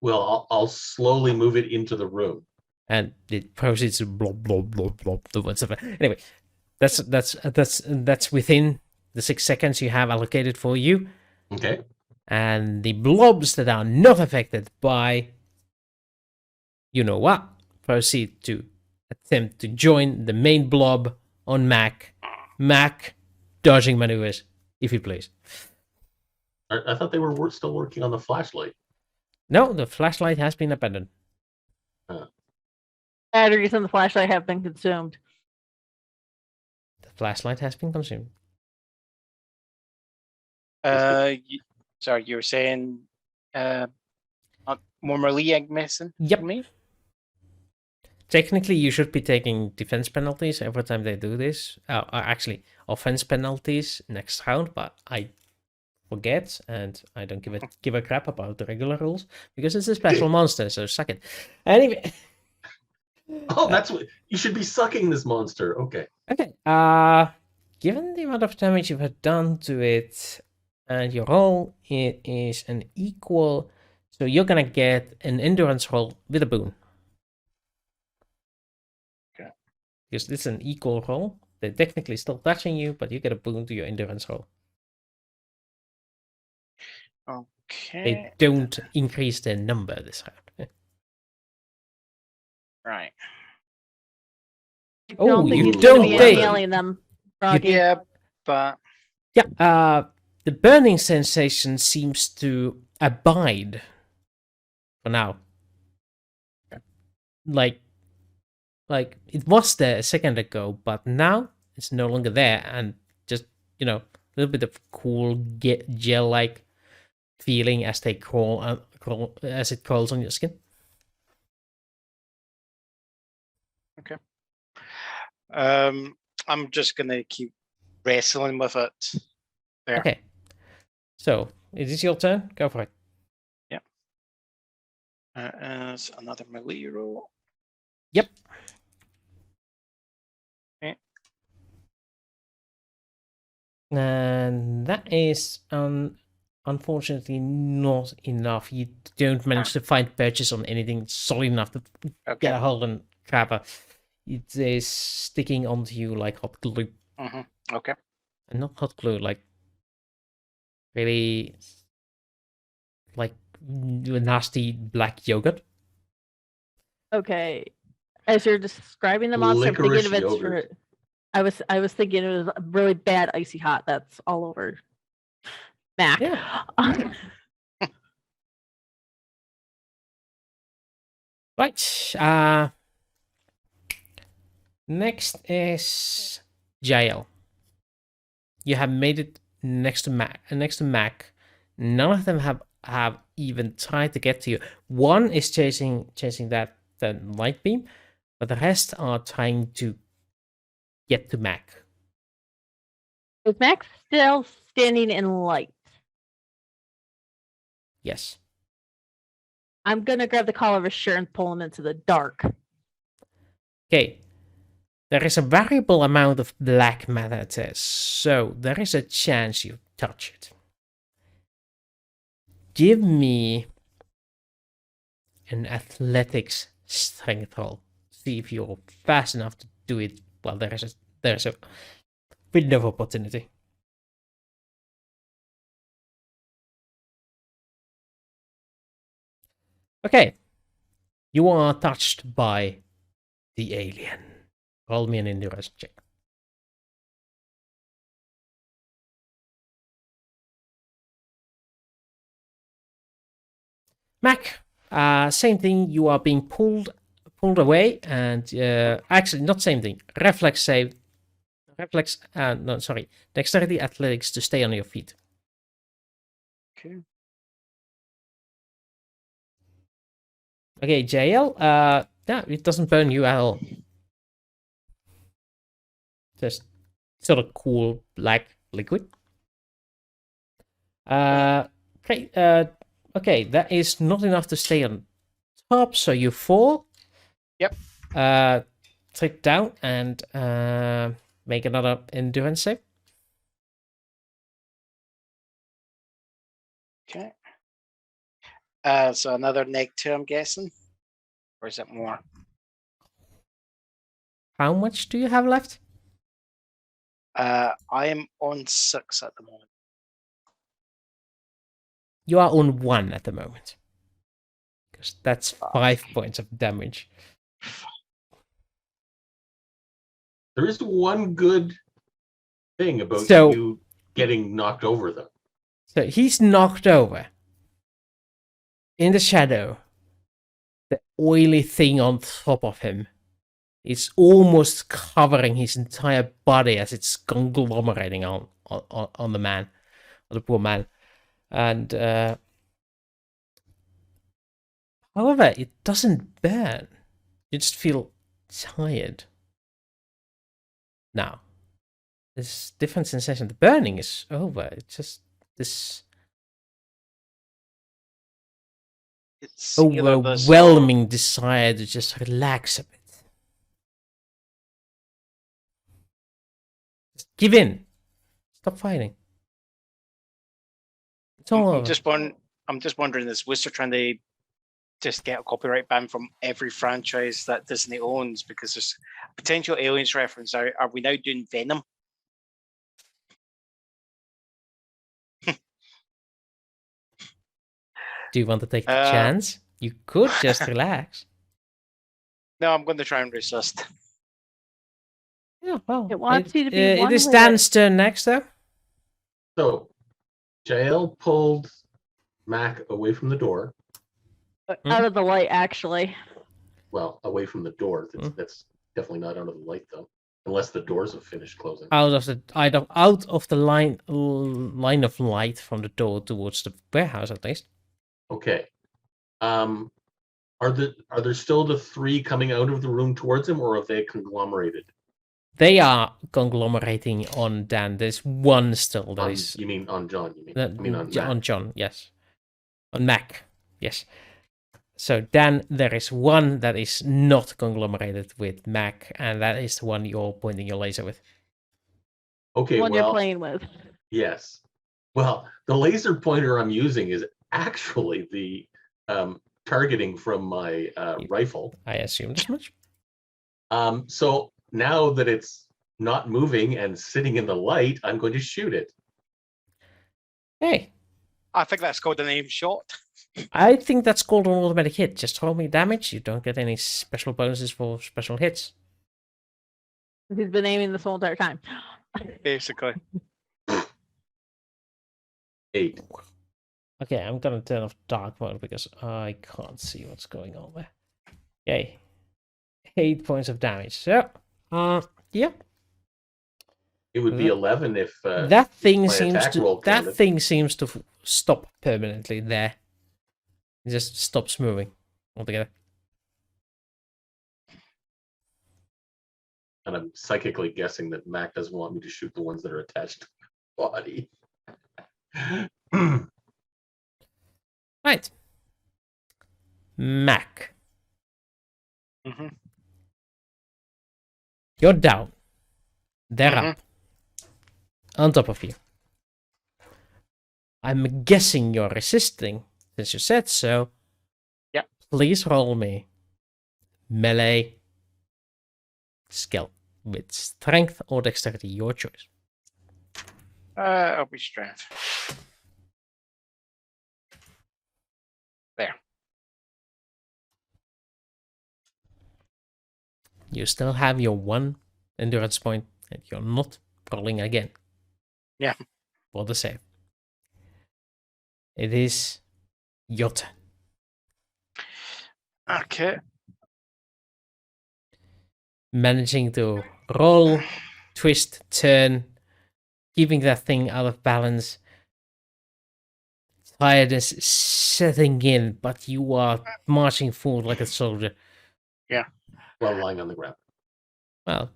Well, I'll slowly move it into the room. And it proceeds to blob, blob, blob, blob. Anyway, that's within the 6 seconds you have allocated for you. Okay. And the blobs that are not affected by you know what proceed to attempt to join the main blob on Mac. Mac, dodging maneuvers, if you please. I thought they were still working on the flashlight. No, the flashlight has been abandoned. Batteries in the flashlight have been consumed. The flashlight has been consumed. Sorry, you were saying more melee, I'm missing? Yep. Me? Technically, you should be taking defense penalties every time they do this. Actually, offense penalties next round, but I forget and I don't give a crap about the regular rules because it's a special monster, so suck it. Anyway. Oh, that's what you should be sucking this monster. Okay. Okay. Given the amount of damage you have done to it and your roll, it is an equal. So you're gonna get an endurance roll with a boon. Okay. Because this is an equal roll. They're technically still touching you, but you get a boon to your endurance roll. Okay. They don't increase their number this round. Right. I Oh, don't think you he's gonna don't be take- inhaling them. Froggy. Yeah, but Yeah, the burning sensation seems to abide for now. Like it was there a second ago, but now it's no longer there, and just a little bit of cool gel-like feeling as they crawl as it crawls on your skin. I'm just gonna keep wrestling with it. There. Okay, so it is your turn. Go for it. As another melee roll. Yep. Okay. And that is unfortunately not enough. You don't manage to find patches on anything solid enough to Okay. get a hold on Trapper. It is sticking onto you like hot glue. Okay. And not hot glue, like really like nasty black yogurt. Okay. As you're describing the monster, I'm thinking Licorice of it's yogurt. for. I was thinking it was a really bad icy hot that's all over Mac. Yeah. Right. Next is Jaelle. You have made it next to Mac. None of them have even tried to get to you. One is chasing that light beam, but the rest are trying to get to Mac. Is Mac still standing in light? Yes. I'm gonna grab the collar of his shirt and pull him into the dark. Okay. There is a variable amount of black matter, it says, so there is a chance you touch it. Give me an athletics strength roll. See if you're fast enough to do it. Well, there's a window of opportunity. Okay. You are touched by the alien. Roll me an endurance check. Mac, same thing. You are being pulled away, and actually not same thing. Reflex save. Reflex. No, sorry. Dexterity athletics to stay on your feet. Okay. Okay, Jaelle. Yeah, it doesn't burn you at all. Just sort of cool black liquid. Okay. Okay, that is not enough to stay on top, so you fall. Yep. Trip down and make another endurance save. Okay. So another -2, I'm guessing, or is it more? How much do you have left? I am on 6 at the moment. You are on 1 at the moment. Because that's 5 points of damage. There is one good thing about So- you getting knocked over, though. So he's knocked over. In the shadow, the oily thing on top of him is almost covering his entire body as it's conglomerating on the man, on the poor man. And however, it doesn't burn. You just feel tired. Now, this different sensation. The burning is over. It's just this It's either this or- overwhelming desire to just relax a bit. Just give in. Stop fighting. It's all I'm over. just wondering, is Wooster trying to just get a copyright ban from every franchise that Disney owns because there's a potential aliens reference? Are we now doing Venom? Do you want to take the Uh, chance? You could just relax. No, I'm going to try and resist. Yeah, well, It wants you to be it one is with Dan's turn next, though. So, Jaelle pulled Mac away from the door. Out of the light, actually. Well, away from the door. That's definitely not out of the light, though, unless the doors have finished closing. Out of the line of light from the door towards the warehouse, at least. Okay. Are there still the 3 coming out of the room towards him, or have they conglomerated? They are conglomerating on Dan. There's one still that is. You mean on John? You mean? I I mean on Mac. John, yes. On Mac, yes. So Dan, there is one that is not conglomerated with Mac, and that is the one you're pointing your laser with. Okay, One you're well, playing with. yes. Well, the laser pointer I'm using is actually the targeting from my rifle. I assumed as much. So now that it's not moving and sitting in the light, I'm going to shoot it. Hey, I think that's called an aim shot. I think that's called an automatic hit. Just roll me damage. You don't get any special bonuses for special hits. He's been aiming this whole entire time. Basically. 8. Okay, I'm gonna turn off dark mode because I can't see what's going on there. Okay, 8 points of damage. So, yeah, It would be 11 if that thing my seems attack to roll counted. stop permanently there. It just stops moving altogether. And I'm psychically guessing that Mac doesn't want me to shoot the ones that are attached to my body. Right, Mac, hmm you're down. They're Mhm. up on top of you. I'm guessing you're resisting since you said so. Yep. Please roll me melee skill with strength or dexterity, your choice. I'll be strength. There. You still have your 1 endurance point, and you're not rolling again. Yeah. For the save. It is your turn. Okay. Managing to roll, twist, turn, keeping that thing out of balance. Tiredness setting in, but you are marching forward like a soldier. While lying on the ground. Well,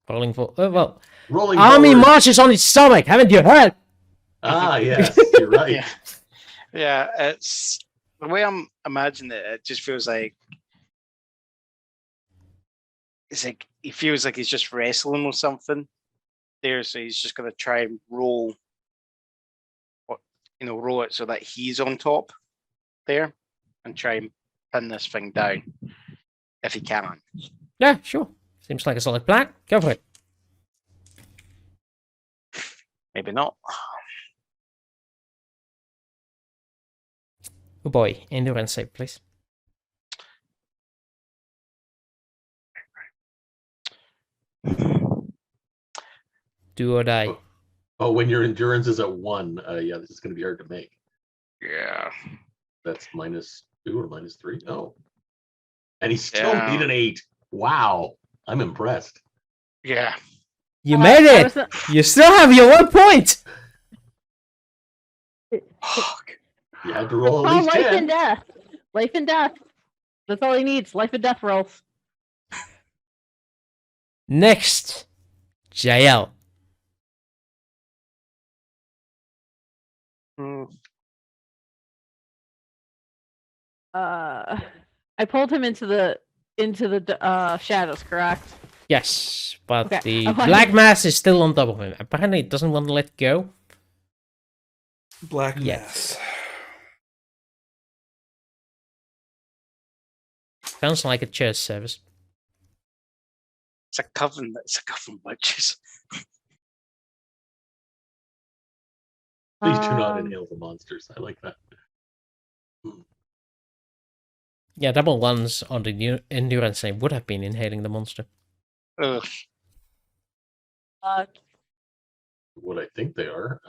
rolling for Rolling army forward. marches on its stomach. Haven't you heard? Ah, yes, you're right. Yeah. Yeah, it's the way I'm imagining it. It just feels like it's like he feels like he's just wrestling with something there, so he's just gonna try and roll, roll it so that he's on top there, and try and pin this thing down if he can. Yeah, sure. Seems like a solid plan. Go for it. Maybe not. Oh boy, endurance save, please. Do or die. Oh, when your endurance is at 1, yeah, this is going to be hard to make. Yeah. That's -2 or -3. Oh. And he still Yeah. made an 8. Wow. I'm impressed. Yeah. You made I it! was- You still have your 1 point! Fuck. You had to roll It's at all least life 10. and death. Life and death. That's all he needs. Life and death rolls. Next, Jaelle. Mm, I pulled him into the shadows, correct? Yes, but Okay, the I wanted- black mass is still on top of him. Apparently, it doesn't want to let go. Black Yes. mass. Sounds like a church service. it's a coven. It's a coven witches. Please do not Um, inhale the monsters. I like that. Yeah, double ones on the endurance save would have been inhaling the monster. Ugh. What I think they are.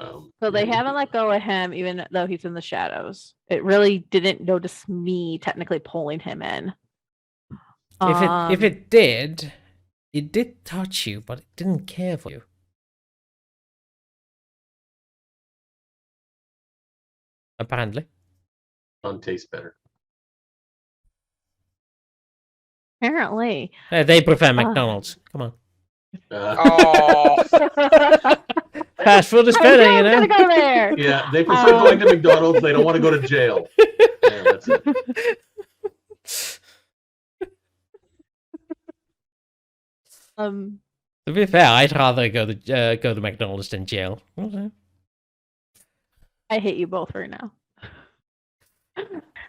So they yeah, haven't let go of him, even though he's in the shadows. It really didn't notice me technically pulling him in. If it did touch you, but it didn't care for you. Apparently. None taste better. Apparently. They prefer McDonald's. Come on. Oh. Fast food is I better, you was know? gonna go there. Yeah, they prefer going to McDonald's. They don't want to go to jail. Yeah, that's it. To be fair, I'd rather go to McDonald's than jail. Okay. I hate you both right now.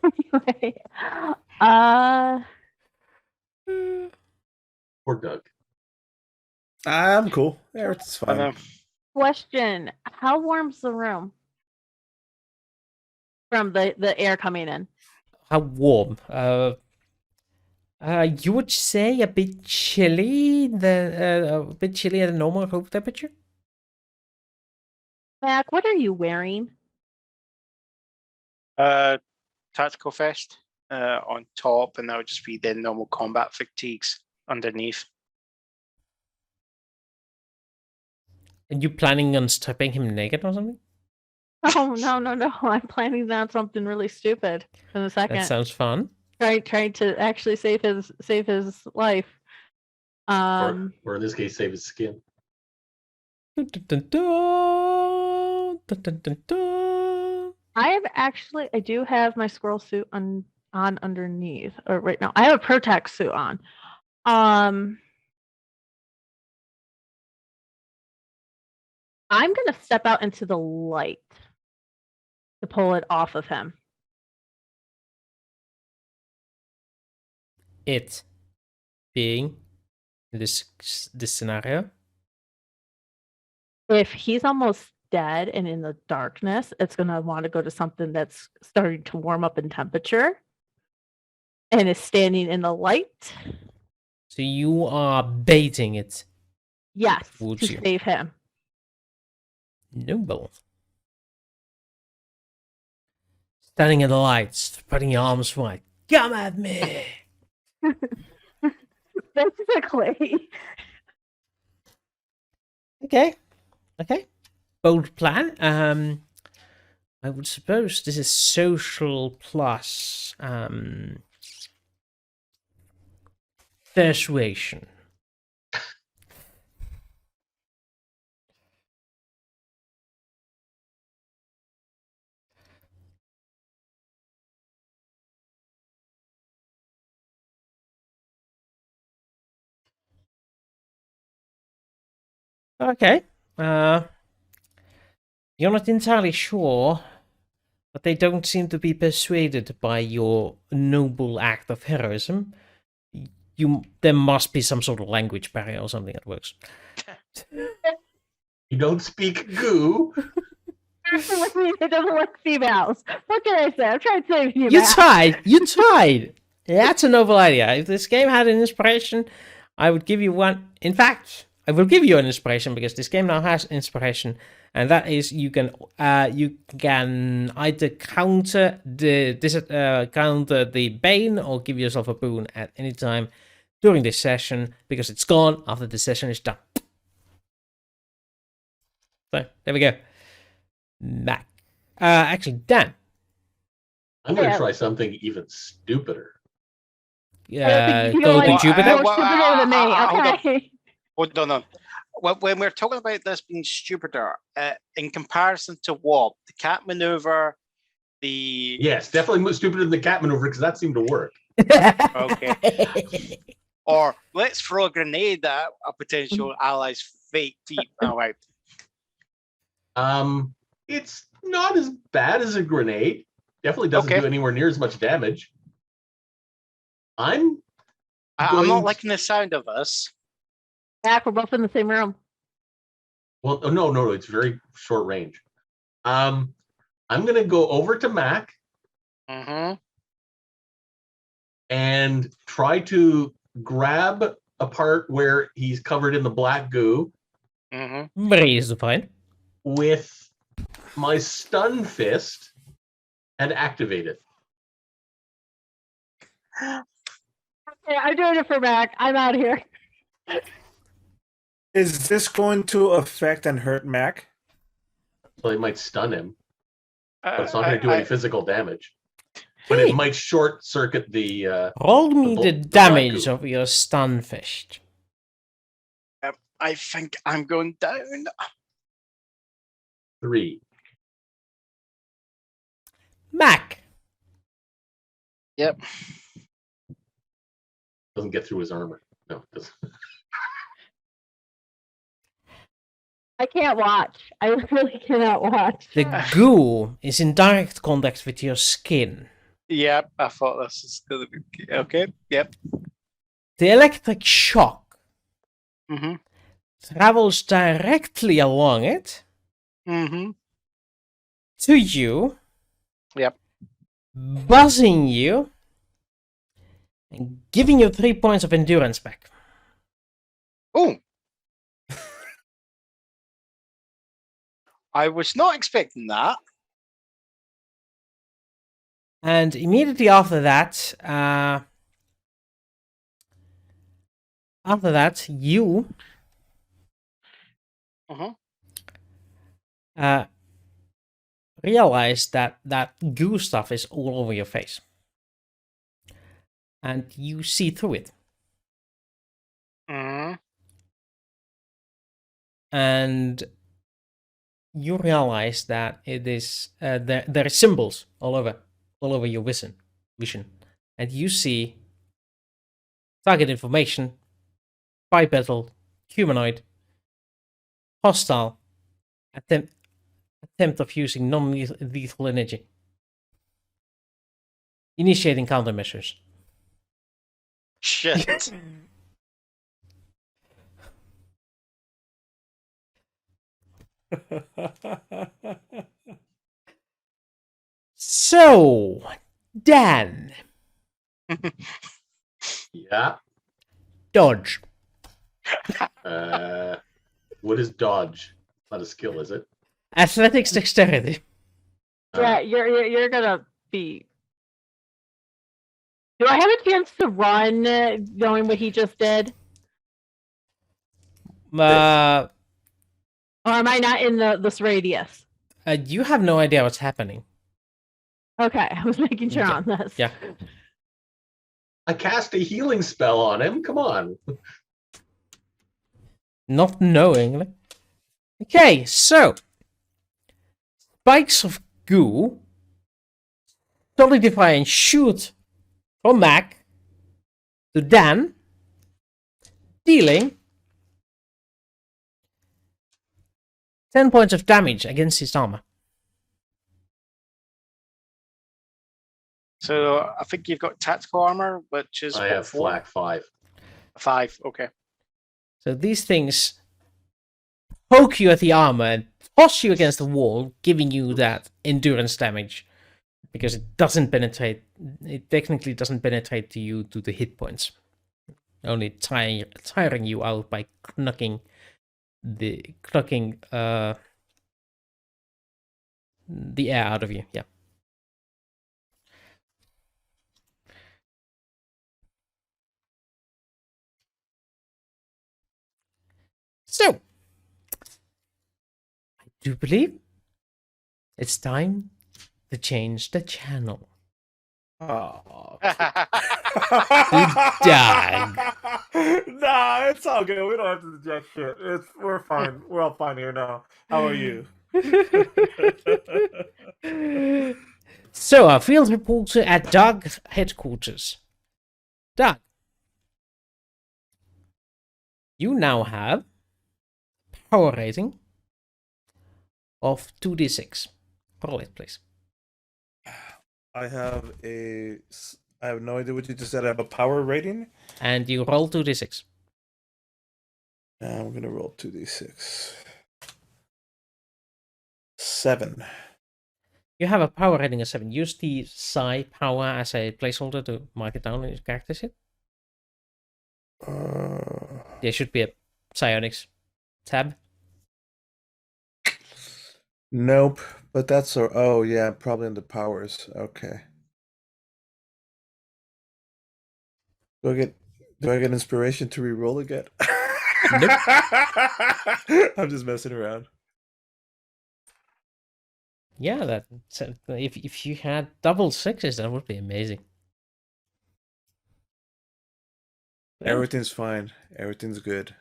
Anyway, Poor Doug. I'm cool. Yeah, it's I fine. know. question: how warm's the room? from the air coming in. How warm? You would say a bit chilly, a bit chilly at the normal room temperature. Mac, what are you wearing? Tactical vest on top, and that would just be the normal combat fatigues underneath. And you planning on stripping him naked or something? Oh no! I'm planning on something really stupid in a second. That sounds fun. Trying to actually save his life. Or in this case, save his skin. Dun, dun, dun, dun, dun, dun, dun, dun. I do have my squirrel suit on underneath, or right now I have a Protect suit on. I'm gonna step out into the light to pull it off of him. It being this scenario. If he's almost dead and in the darkness, it's gonna want to go to something that's starting to warm up in temperature and is standing in the light. So you are baiting it. Yes, Would to you? save him. Noble. Standing in the lights, spreading your arms wide. Come at me! Basically. Okay. Bold plan. I would suppose this is social plus persuasion. Okay. You're not entirely sure, but they don't seem to be persuaded by your noble act of heroism. There must be some sort of language barrier or something that works. You don't speak goo. It doesn't like females. What can I say? I'm trying to save you. You tried! That's a noble idea. If this game had an inspiration, I would give you one. In fact, I will give you an inspiration because this game now has inspiration, and that is you can either counter the bane or give yourself a boon at any time during this session because it's gone after the session is done. So there we go. Mac. Actually, Dan. I'm going to try something even stupider. You Go to like Jupiter. more stupider than me. Okay. Hold on. When we're talking about this being stupider, in comparison to what? The cat maneuver, the... Yes, definitely stupider than the cat maneuver because that seemed to work. Okay. Or let's throw a grenade at a potential ally's feet. All right. It's not as bad as a grenade. Definitely doesn't do anywhere near as much damage. I'm not liking the sound of this. Yeah, we're both in the same room. Well, no, it's very short range. I'm gonna go over to Mac and try to grab a part where he's covered in the black goo Raise the point. with my stun fist and activate it. Okay, I'm doing it for Mac. I'm out of here. Is this going to affect and hurt Mac? Well, it might stun him, but it's not going to do any physical damage. But it might short circuit the. Roll me the black damage goo. of your stun fist. I think I'm going down. 3. Mac. Yep. Doesn't get through his armor. No, it doesn't. I can't watch. I really cannot watch. The goo is in direct contact with your skin. Yep, I thought this was going to be okay. Yep. The electric shock Mm-hmm. travels directly along it Mm-hmm. to you. Yep. buzzing you and giving you 3 points of endurance back. Oh. I was not expecting that. And immediately after that, you Uh-huh. realize that goo stuff is all over your face. And you see through it. Mm. And you realize that it is there are symbols all over your vision. And you see target information, bipedal, humanoid, hostile, attempt of using non-lethal energy. Initiating countermeasures. Shit. So, Dan, Yeah. dodge. What is dodge? Not a skill, is it? Athletics dexterity. Yeah, you're gonna be. Do I have a chance to run, knowing what he just did, or am I not in this radius? You have no idea what's happening. Okay, I was making sure Yeah. on this. Yeah. I cast a healing spell on him. Come on. Not knowingly. Okay, so spikes of goo solidify and shoot from Mac to Dan, dealing 10 points of damage against his armor. So I think you've got tactical armor, which is I what, have 4? flak 5. 5. Okay. So these things poke you at the armor and toss you against the wall, giving you that endurance damage. Because it doesn't penetrate, it technically doesn't penetrate to you to the hit points. Only tiring you out by knocking the air out of you. Yeah. So, I do believe it's time to change the channel. Oh. Dag. Nah, it's all good. We don't have to eject shit. We're fine. We're all fine here now. How are you? So, our field reporter at Doug headquarters. Doug, you now have power rating of 2d6. Roll it, please. I have no idea what you just said. I have a power rating. And you roll 2d6. And we're gonna roll 2d6. 7. You have a power rating of 7. Use the psi power as a placeholder to mark it down in your character sheet. There should be a psionics tab. Nope. But that's oh yeah, probably in the powers. Okay. Do I get inspiration to re-roll again? I'm just messing around. Yeah, that if you had double 6s, that would be amazing. Everything's fine. Everything's good.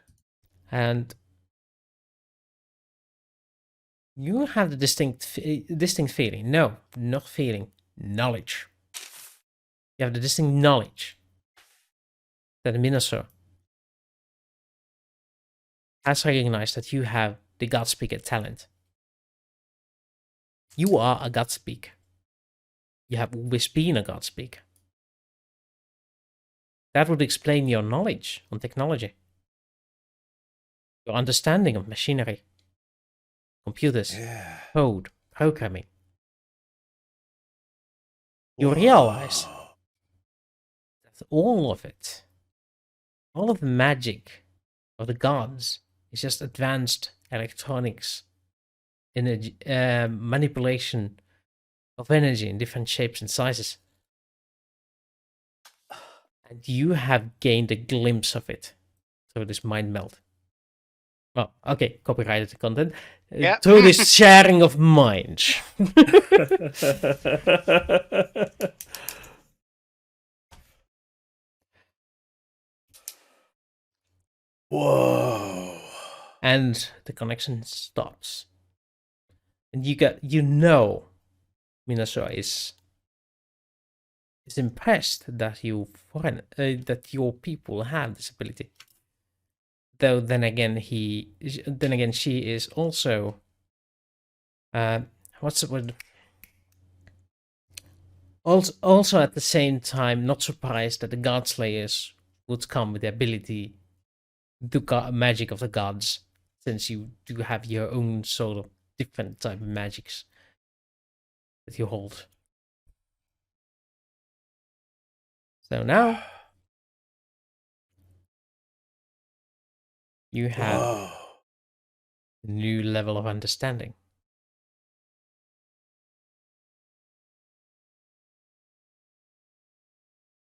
And you have the distinct feeling. No, not feeling. Knowledge. You have the distinct knowledge that Minosaur has recognized that you have the Godspeaker talent. You are a Godspeaker. You have always been a Godspeaker. That would explain your knowledge on technology. Your understanding of machinery. Computers. Yeah. Code. Programming. you realize that all of it, all of the magic of the gods, is just advanced electronics, energy, manipulation of energy in different shapes and sizes. And you have gained a glimpse of it through this mind meld. Oh, okay, copyrighted content. Yep. Through this sharing of minds. Whoa. And the connection stops. And you know Minasua is impressed that that your people have this ability. Though then again she is also what's the word? Also at the same time not surprised that the God Slayers would come with the ability to magic of the gods, since you do have your own sort of different type of magics that you hold. So now you have Whoa. a new level of understanding.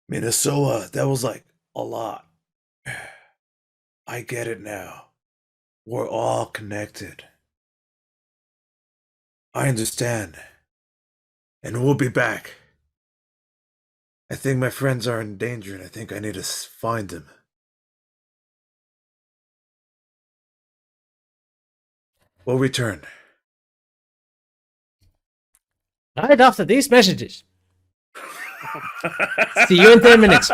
Minnesota, that was like a lot. I get it now. We're all connected. I understand. And we'll be back. I think my friends are in danger and I think I need to find them. We'll return. Right after these messages. See you in 10 minutes.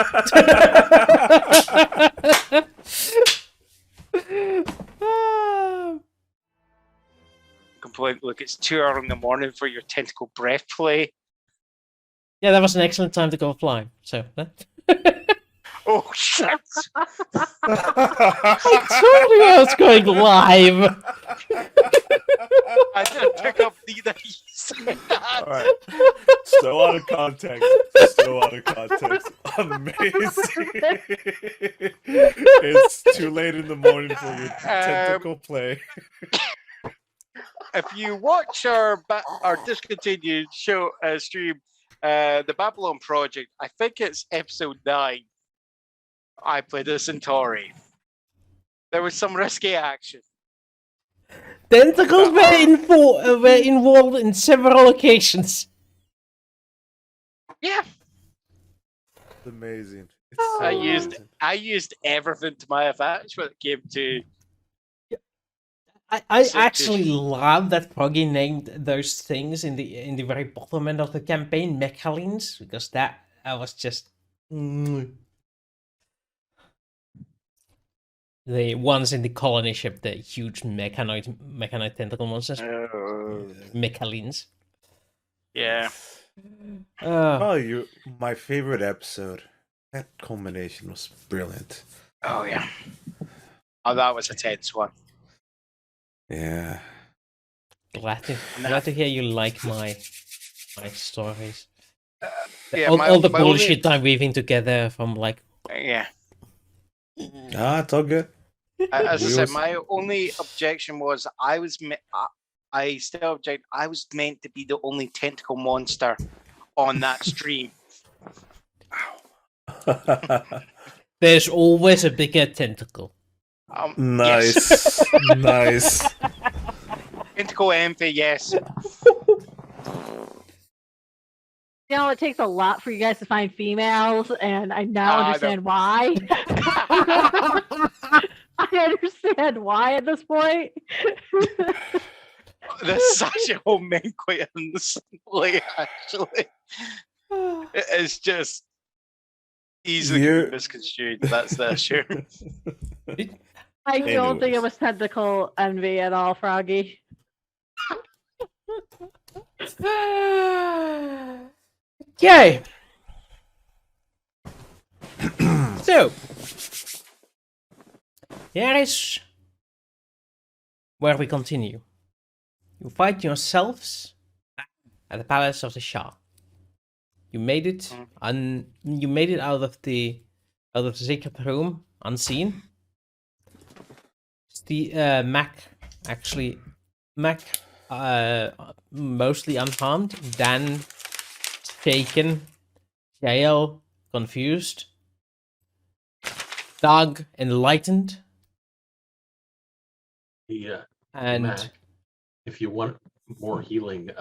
Complete. Look, it's 2 hours in the morning for your tentacle breath play. Yeah, that was an excellent time to go flying. So, Oh shit! I told you I was going live. I didn't pick up that you said that. Alright. So out of context. So out of context. Amazing. It's too late in the morning for your tentacle play. If you watch our discontinued show stream, the Babylon Project, I think it's episode 9. I played a Centauri. There was some risky action. Tentacles were involved in several occasions. Yeah, It's amazing. It's so amazing. I used everything to my advantage when it came to. I So actually love that Poggy named those things in the very bottom end of the campaign mechalines, because that was just the ones in the colony ship, the huge mechanoid tentacle monsters, mechalines. Yeah. Oh, my favorite episode. That culmination was brilliant. Oh yeah. Oh, that was a tense one. Yeah. Glad to hear you like my stories. Yeah, all the my bullshit I'm weaving together from like. Yeah. It's all good. As I said, my only objection was I still object. I was meant to be the only tentacle monster on that stream. There's always a bigger tentacle. Nice. Yes. Nice. Tentacle envy, yes. You know, it takes a lot for you guys to find females, and I now understand why. I understand why at this point. There's such a whole men quite instantly, actually. It's just easily misconstrued. That's the issue. I don't think it was tentacle envy at all, Froggy. Okay. So, here is where we continue. You fight yourselves at the palace of the Shah. You made it, Mm. and you made it out of the secret room unseen. Mac, mostly unharmed. Dan, shaken. Jaelle, confused. Doug, enlightened. Yeah. And Mac, if you want more healing,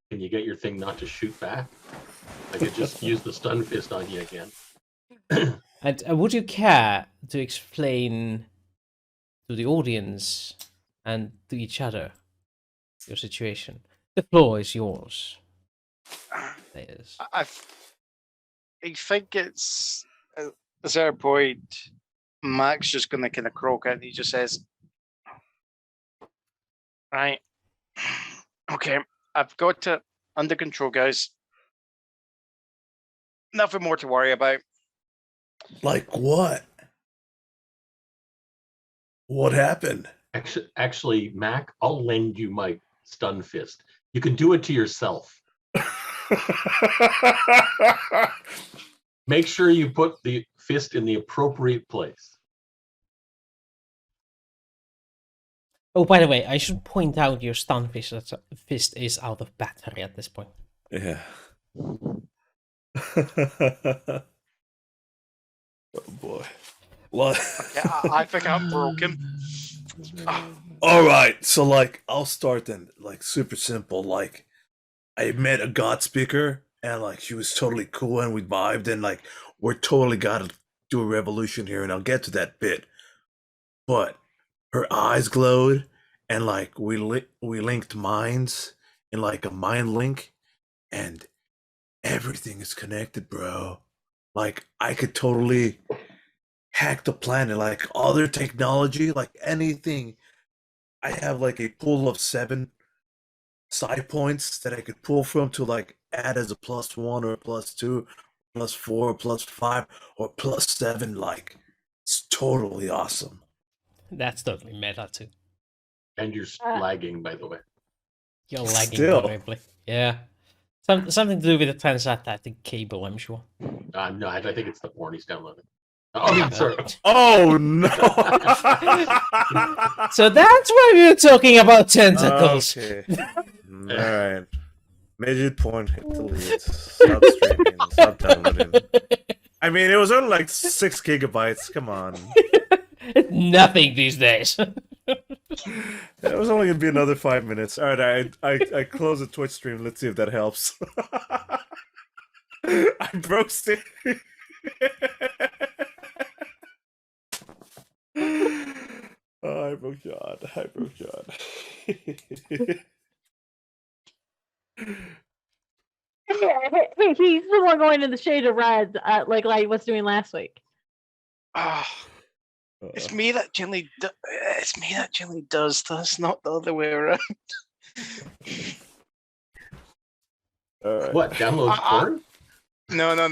can you get your thing not to shoot back? I could just use the stun fist on you again. and would you care to explain to the audience and to each other your situation? The floor is yours. Players. I think it's at a certain point, Mac's just going to kind of croak it, and he just says, "Right, okay, I've got it under control, guys. Nothing more to worry about." Like what? What happened? Actually, Mac, I'll lend you my stun fist. You can do it to yourself. Make sure you put the fist in the appropriate place. Oh, by the way, I should point out your stun fist is out of battery at this point. Yeah. Oh boy. What? Okay, I think I'm broken. All right, so like I'll start then, like super simple. Like I met a God speaker, and like she was totally cool, and we vibed, and like we're totally gotta do a revolution here, and I'll get to that bit. But her eyes glowed, and like we linked minds in like a mind link, and everything is connected, bro. Like I could totally hack the planet, like other technology, like anything. I have like a pool of 7 side points that I could pull from to like add as a +1 or +2, +4, +5, or +7. Like it's totally awesome. That's totally meta too. And you're lagging, by the way. You're lagging Still. horribly. Yeah. Something to do with the transatlantic cable, I'm sure. No, I think it's the porn he's downloading. I mean, sorry. Oh no! So that's why we were talking about tentacles. Okay. All right. Midget porn. Hit delete. Stop streaming. Stop downloading. I mean, it was only like 6 gigabytes. Come on. Nothing these days. It was only gonna be another 5 minutes. All right, I close the Twitch stream. Let's see if that helps. I broke stick. Oh, I broke John. Hey, he's the one going in the shade of red, like Light was doing last week. It's me that generally does this, not the other way around. All right. What? Download porn? No. No,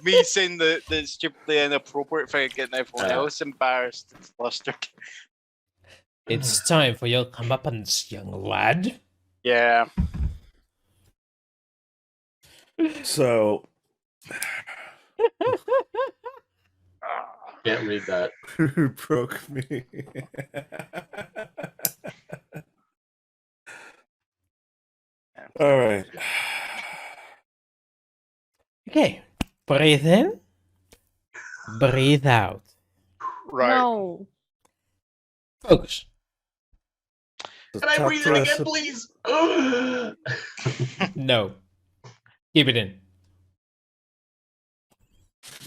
me saying the stupidly inappropriate thing getting everyone else embarrassed and flustered. It's time for your comeuppance, young lad. Yeah. So, Can't read that. who broke me? All right. Okay. Breathe in. Breathe out. Right. No. Focus. Can I breathe it again, please? No. Keep it in.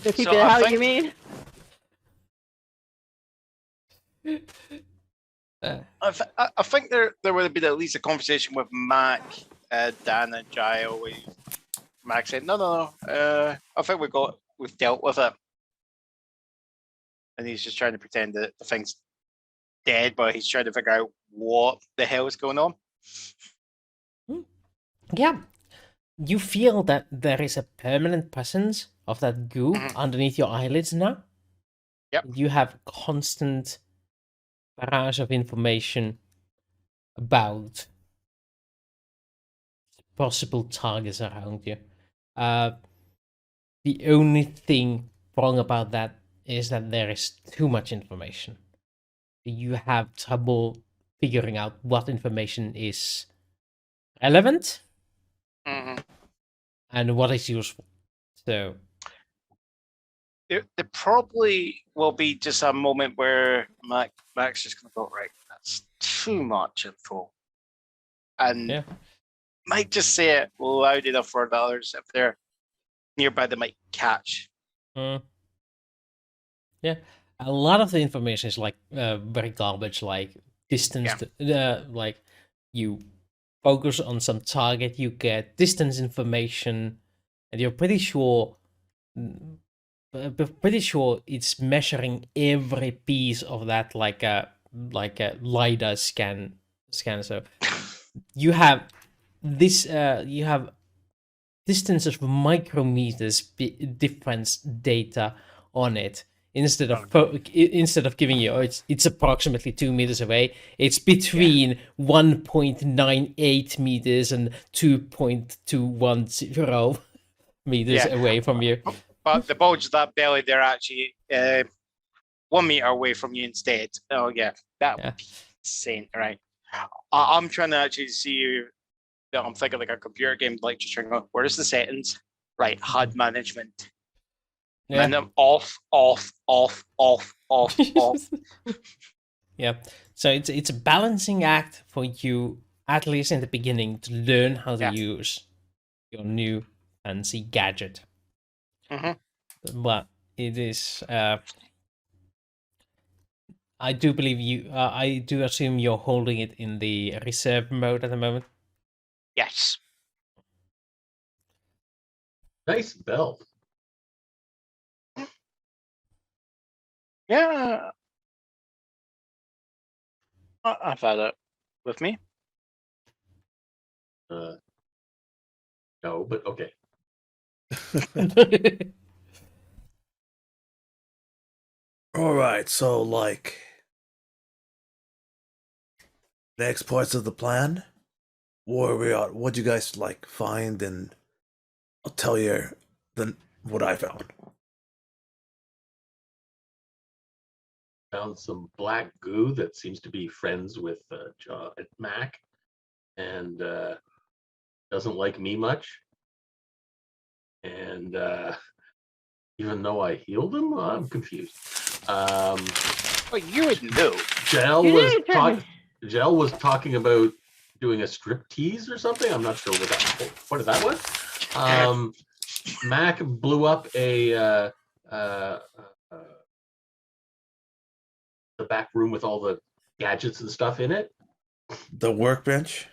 To keep So it I out, think- you mean? I think there would have been at least a conversation with Mac, Dan, and Jaelle. Where Mac said, "No. I think we've dealt with it," and he's just trying to pretend that the thing's dead, but he's trying to figure out what the hell is going on. Yeah. You feel that there is a permanent presence of that goo underneath your eyelids now? Yep. You have constant barrage of information about possible targets around you. The only thing wrong about that is that there is too much information. You have trouble figuring out what information is relevant Mhm. and what is useful. So There probably will be just a moment where Mac's just going to go, right, that's too much info. And yeah, might just say it loud enough for the others if they're nearby, they might catch. yeah. A lot of the information is like very garbage, like distance. Like you focus on some target, you get distance information, and you're pretty sure. Pretty sure it's measuring every piece of that like a lidar scan. So you have this. You have distance of micrometers difference data on it. Instead of giving you, it's approximately 2 meters away. It's between 1.98 meters and 2.210 meters away from you. But the bulge of that belly, they're actually 1 meter away from you instead. Oh yeah, that would be insane, right? I'm trying to actually see you. I'm thinking like a computer game, like just trying to go, where's the settings? Right, HUD management. Yeah. And I'm off. Yeah. So it's a balancing act for you, at least in the beginning, to learn how to use your new fancy gadget. But it is. I do believe you. I do assume you're holding it in the reserve mode at the moment. Yes. Nice belt. Yeah. I've had it with me. No, but okay. All right, so like next parts of the plan, where we are, what you guys like find, and I'll tell you what I found. Found some black goo that seems to be friends with Mac, and doesn't like me much. And even though I healed him, I'm confused. Well, you would know. Jaelle was talking about doing a strip tease or something. I'm not sure what that was. Mac blew up the back room with all the gadgets and stuff in it. The workbench.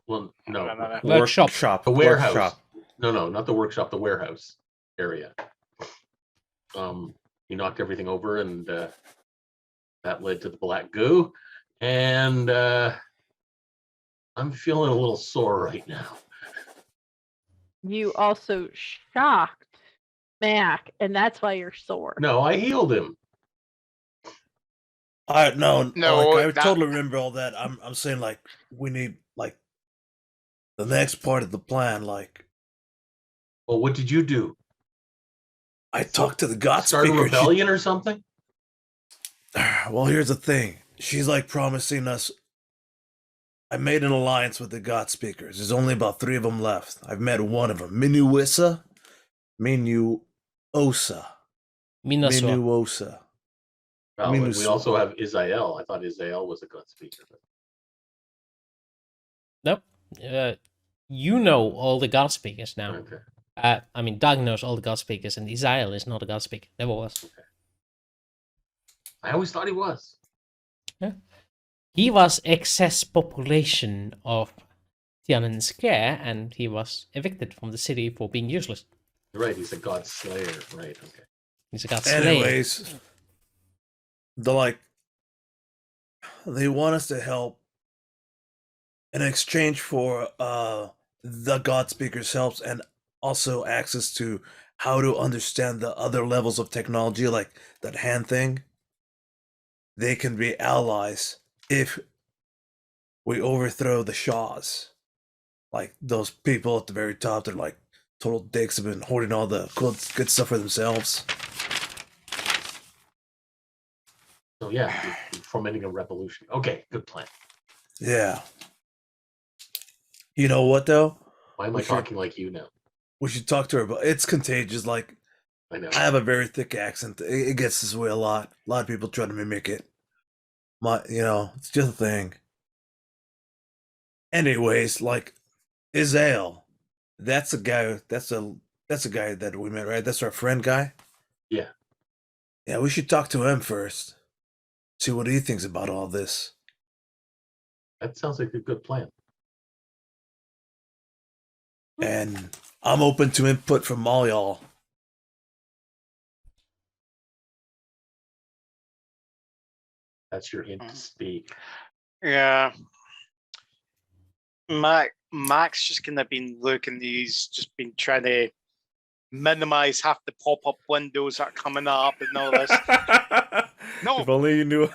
Well, no, workshop. The warehouse. Workshop. No, not the workshop. The warehouse area. He knocked everything over, and that led to the black goo. And I'm feeling a little sore right now. You also shocked Mac, and that's why you're sore. No, I healed him. No, I totally remember all that. I'm saying like we need like the next part of the plan. Like, well, what did you do? I talked to the God Start speaker. a rebellion or something? Well, here's the thing. She's like promising us. I made an alliance with the God speakers. There's only about 3 of them left. I've met one of them. Minuosa. Well, we also have Isael. I thought Isael was a God speaker. Nope. You know all the God speakers now. Okay. I mean, Doug knows all the God speakers, and Isael is not a God speaker. Never was. Okay. I always thought he was. Yeah. He was excess population of Tiananmen Square, and he was evicted from the city for being useless. You're right, he's a God slayer. Right, okay. He's a God slayer. Anyways, they want us to help in exchange for the God speakers' helps and also access to how to understand the other levels of technology, like that hand thing. They can be allies if we overthrow the Shahs. Like those people at the very top, they're like total dicks, have been hoarding all the good stuff for themselves. So yeah, you're fomenting a revolution. Okay, good plan. Yeah. You know what though? Why am I talking like you now? We should talk to her, but it's contagious. Like I know. I have a very thick accent. It gets this way a lot. A lot of people try to mimic it. It's just a thing. Anyways, like Jaelle, that's a guy. That's a guy that we met, right? That's our friend guy. Yeah. Yeah, we should talk to him first. See what he thinks about all this. That sounds like a good plan. And I'm open to input from all y'all. That's your hint to speak. Yeah. Mac's just kind of been looking. He's just been trying to minimize half the pop-up windows that are coming up and all this. No. If only you knew.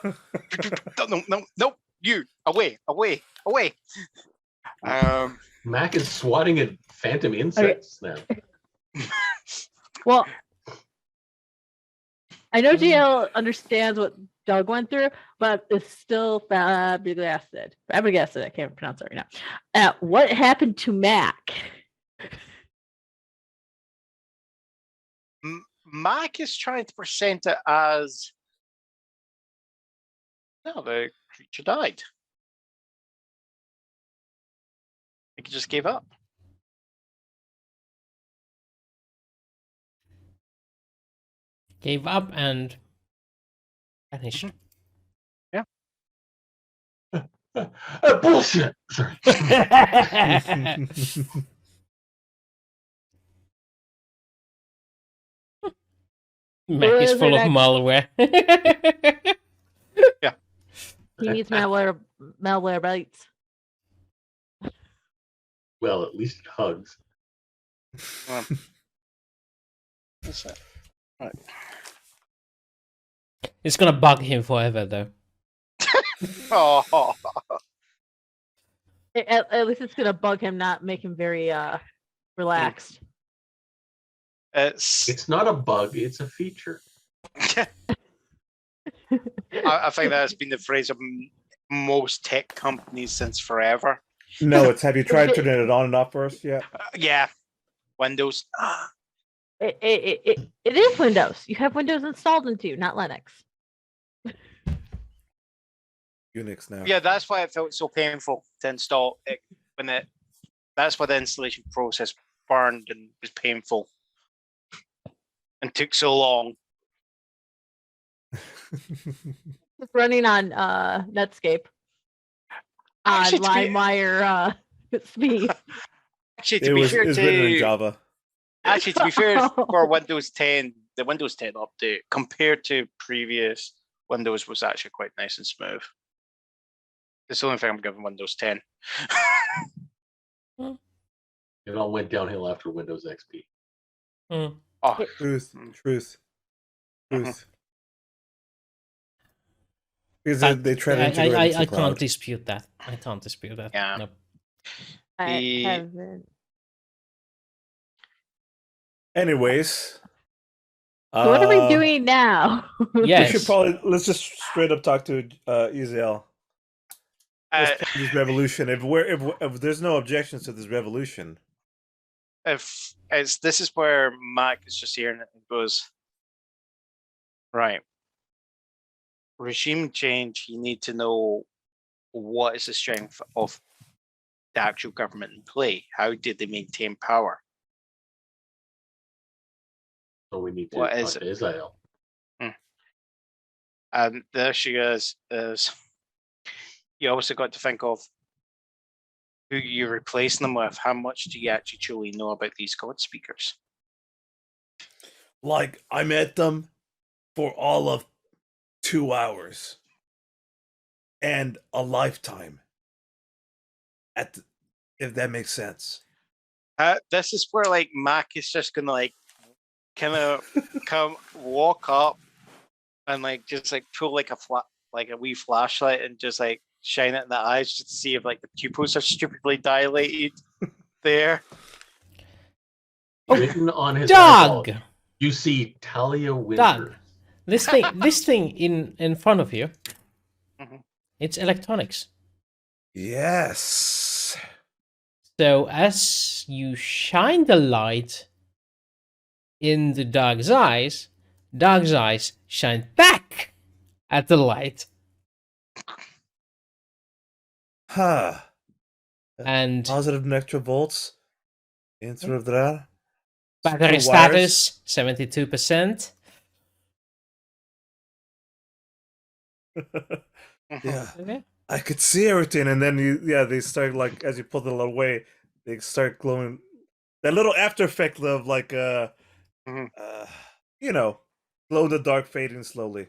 No, you away. Mac is swatting at phantom insects now. Well, I know GL understands what Doug went through, but it's still flabbergasted. I can't pronounce it right now. What happened to Mac? Mac is trying to present it as no, the creature died. It just gave up. Gave up and vanished. Yeah. Bullshit. Mac is full of malware. Yeah. He needs malware bites. Well, at least it hugs. That's it. Right. It's gonna bug him forever, though. Oh. At least it's gonna bug him, not make him very relaxed. It's not a bug, it's a feature. I think that's been the phrase of most tech companies since forever. No, it's have you tried turning it on and off first? Yeah. Yeah. Windows. It is Windows. You have Windows installed into you, not Linux. Unix now. Yeah, that's why it felt so painful to install it that's why the installation process burned and was painful and took so long. It's running on Netscape. On Actually, LimeWire speed. Actually, It to be was fair written in Java. Actually, to be fair, for Windows 10, the Windows 10 update compared to previous Windows was actually quite nice and smooth. It's the only thing I'm giving Windows 10. It all went downhill after Windows XP. Mm. Oh, Truth. Mhm. Because they try to integrate it into I the cloud. can't dispute that. Yeah. Nope. I The- haven't. Anyways. So what are we doing now? Yes. We should probably let's just straight up talk to Jaelle. Let's plan this revolution. If there's no objections to this revolution. if this is where Mac is just here and goes, right. Regime change, you need to know what is the strength of the actual government in play. How did they maintain power? So we need to What talk is to Israel. And the issue is you also got to think of who you're replacing them with. How much do you actually truly know about these God speakers? Like I met them for all of 2 hours and a lifetime. If that makes sense. This is where like Mac is just gonna like kind of come walk up and like just like pull like a wee flashlight and just like shine it in the eyes just to see if like the pupils are stupidly dilated. there. Oh, Written on his Doug! eyeball, you see Talia Doug, Winter. this thing in front of you, Mhm. it's electronics. Yes. So as you shine the light into Doug's eyes shine back at the light, Huh. and Positive negative volts. Instead of that. battery Two wires. status 72%. Yeah. Okay. I could see everything, and then they start like as you pull it away, they start glowing. That little after effect of like Mhm. glow in the dark fading slowly.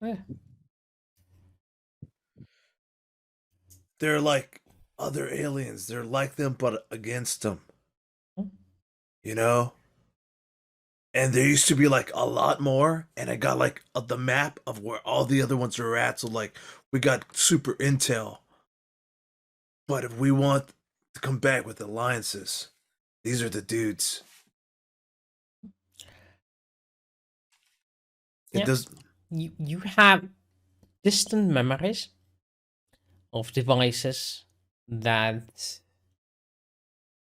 Yeah. They're like other aliens. They're like them, but against them. You know? And there used to be like a lot more, and I got like the map of where all the other ones are at. So like we got super intel. But if we want to come back with alliances, these are the dudes. It Yeah. does. You have distant memories of devices that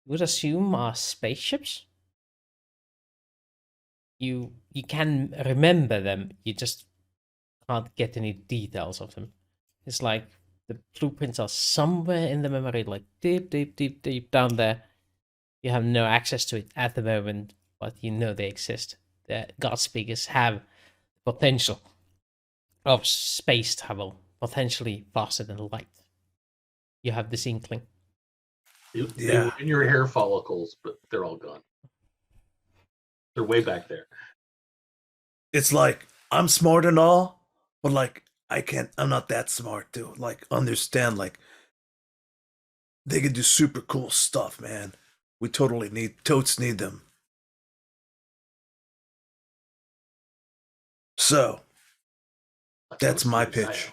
you would assume are spaceships. You can remember them, you just can't get any details of them. It's like the blueprints are somewhere in the memory, like deep down there. You have no access to it at the moment, but you know they exist. The God speakers have potential of space travel, potentially faster than light. You have this inkling. They were in your hair follicles, but they're all gone. They're way back there. It's like I'm smart and all, but like I'm not that smart to like understand like they can do super cool stuff, man. We totally totes need them. So that's my pitch.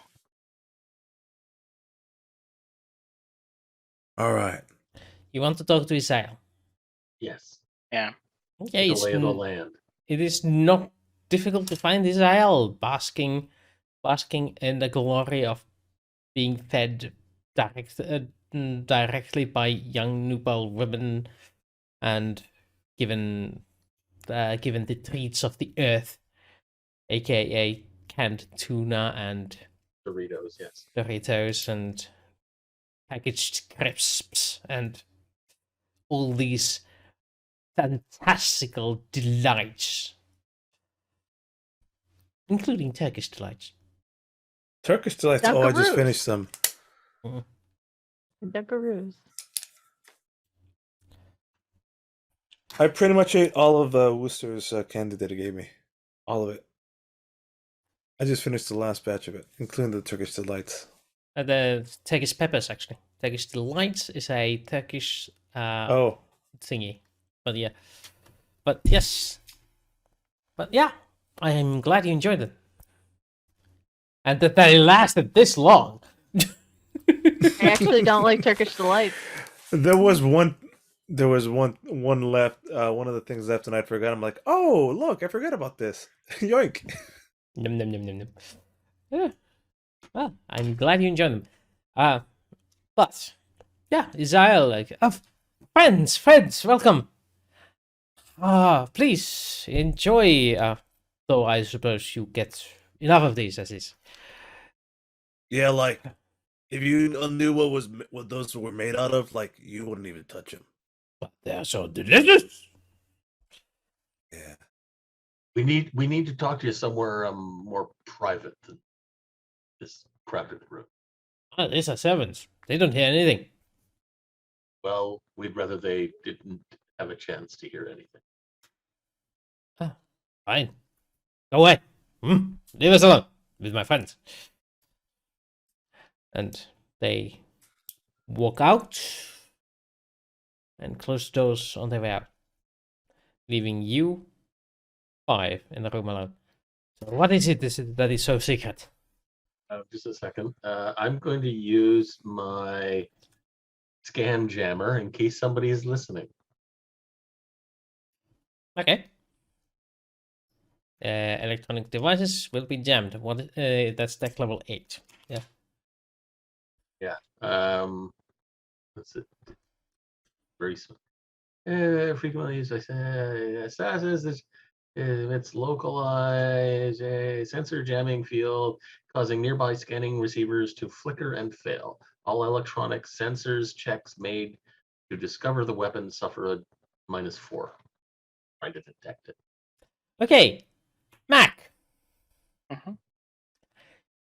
All right. You want to talk to Israel? Yes. Yeah. Okay, The lay of the land. it is not difficult to find Israel basking in the glory of being fed directly by young nubile women and given the treats of the earth, aka canned tuna and Doritos, yes. Doritos and packaged crisps and all these fantastical delights, including Turkish delights. Turkish delights. Oh, I just Dunkaroos. finished them. Dunkaroos. I pretty much ate all of Wooster's candy that he gave me. All of it. I just finished the last batch of it, including the Turkish delights. The Turkish peppers, actually. Turkish delights is a Turkish thingy. But yeah. But yes. But yeah, I am glad you enjoyed it. And that they lasted this long. I actually don't like Turkish delights. There was one left. One of the things left, and I forgot. I'm like, oh look, I forgot about this. Yoink! Num num num num num. Yeah. Well, I'm glad you enjoyed them. But yeah, Israel, like, friends, welcome. Please enjoy. Though I suppose you get enough of these as is. Yeah, like if you knew what those were made out of, like you wouldn't even touch them. But they're so delicious. Yeah. We need to talk to you somewhere more private than this crowded room. These are servants. They don't hear anything. Well, we'd rather they didn't have a chance to hear anything. Fine. Go away. Leave us alone with my friends. And they walk out and close the doors on their way out, leaving you 5 in the room alone. So what is it that is so secret? Just a second. I'm going to use my scan jammer in case somebody is listening. Okay. Electronic devices will be jammed. What? That's deck level 8. Yeah. That's it. Very simple. Frequently used, I say, assassins. It's localized a sensor jamming field, causing nearby scanning receivers to flicker and fail. All electronic sensors checks made to discover the weapon suffer a -4. Trying to detect it. Okay. Mac, Mhm.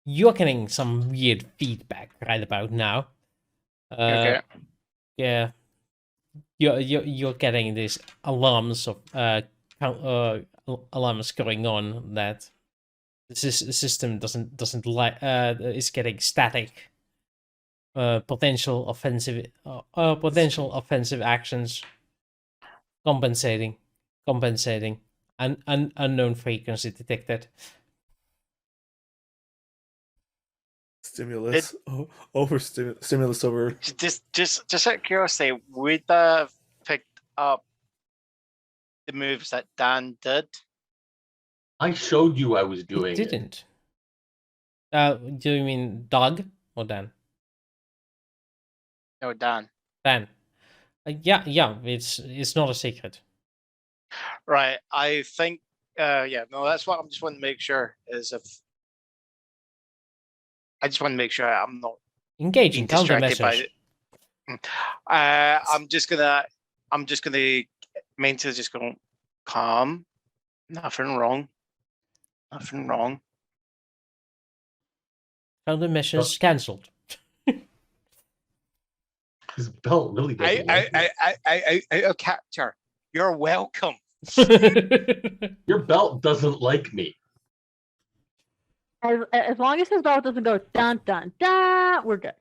you're getting some weird feedback right about now. Okay. Yeah. You're getting these alarms of alarms going on that the system doesn't like is getting static. Potential offensive actions compensating unknown frequency detected. Stimulus. Stimulus over. Just out of curiosity, would that have picked up the moves that Dan did? I showed you I was It doing it. didn't. Do you mean Doug or Dan? No, Dan. Dan. Yeah. It's not a secret. Right. I think. Yeah. No, that's what I'm just wanting to make sure is if. I just want to make sure I'm not Engaging being distracted by countermeasures. it. I'm just gonna mentally just go calm. Nothing wrong. Nothing wrong. Countermeasures cancelled. His belt really doesn't like me. I capture. You're welcome. Your belt doesn't like me. As long as his belt doesn't go dun dun dun, we're good.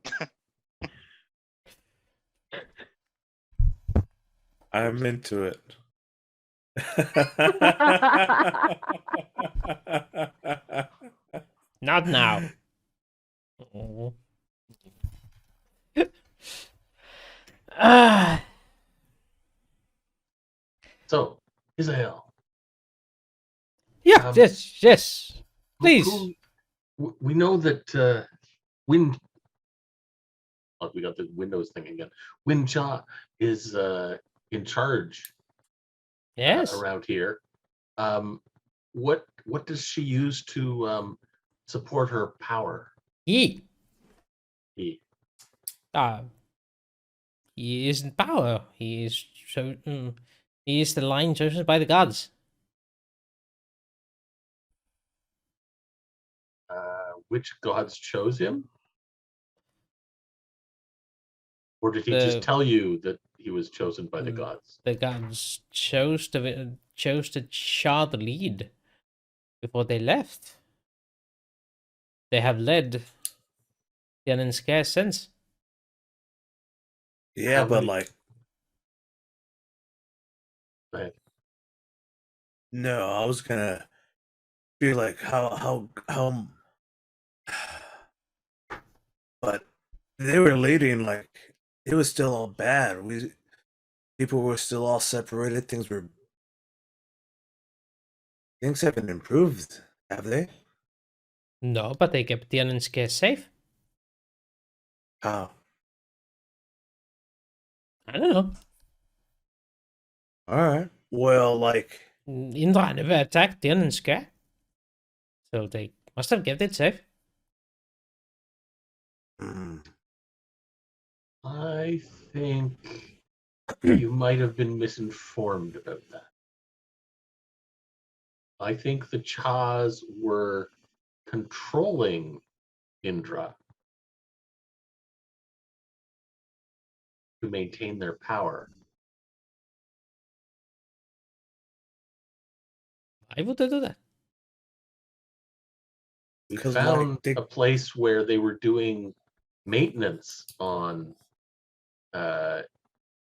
I'm into it. Not now. Oh. So, Jaelle. Yeah, yes. Please. We know that Wind. Oh, we got the Windows thing again. Windjaw is in charge Yes. around here. What does she use to support her power? He He. He is in power. He is he is the line chosen by the gods. Which gods chose him? Or did he just tell you that he was chosen by the gods? The gods chose to char the lead before they left. They have led the unscarce since. Yeah, How but many- like, Go ahead. no, I was gonna be like, how, but they were leading like it was still all bad. People were still all separated. Things haven't improved, have they? No, but they kept the unscarce safe. How? I don't know. All right. Well, like, Indra never attacked the unscarce, so they must have kept it safe. mm, I think you might have been misinformed about that. I think the Chas were controlling Indra to maintain their power. Why would they do that? We because found like a place where they were doing maintenance on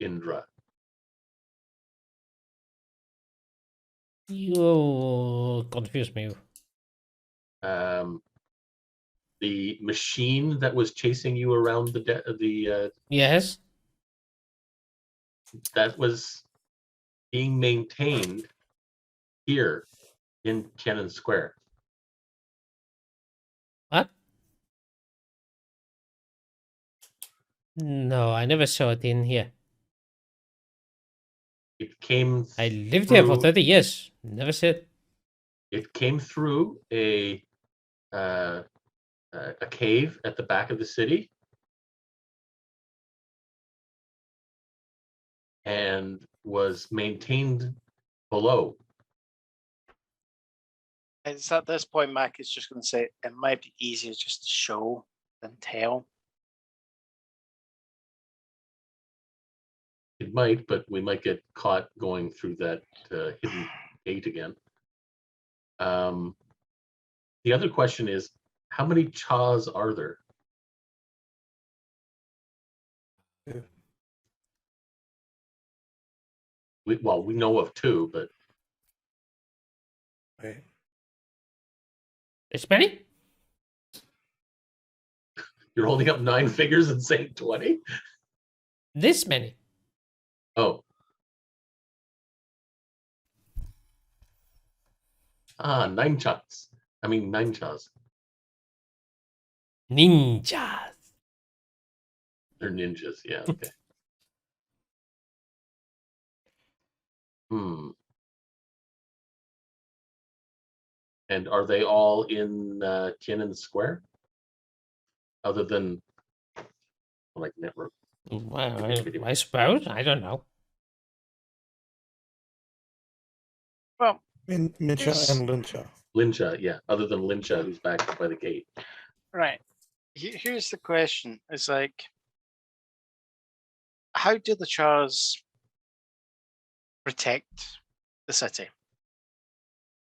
Indra. You confuse me. Um, the machine that was chasing you around the Yes. that was being maintained here in Tiananmen Square. What? No, I never saw it in here. It came. I lived here for through- 30 years. Never said. It came through a cave at the back of the city, and was maintained below. It's at this point, Mac is just going to say it might be easier just to show than tell. It might, but we might get caught going through that hidden gate again. The other question is, how many Chas are there? We know of 2, but Wait. This many? you're holding up 9 figures and saying 20? This many? Oh. 9 Chas. I mean 9 Chas. Ninjas. They're ninjas, yeah, okay. And are they all in Tiananmen Square? Other than like network? Well, I suppose. I don't know. Well, Mincha Yes. and Luncha. Lincha, yeah. Other than Lincha, who's back by the gate. right. Here's the question: it's like, how do the Chars protect the city?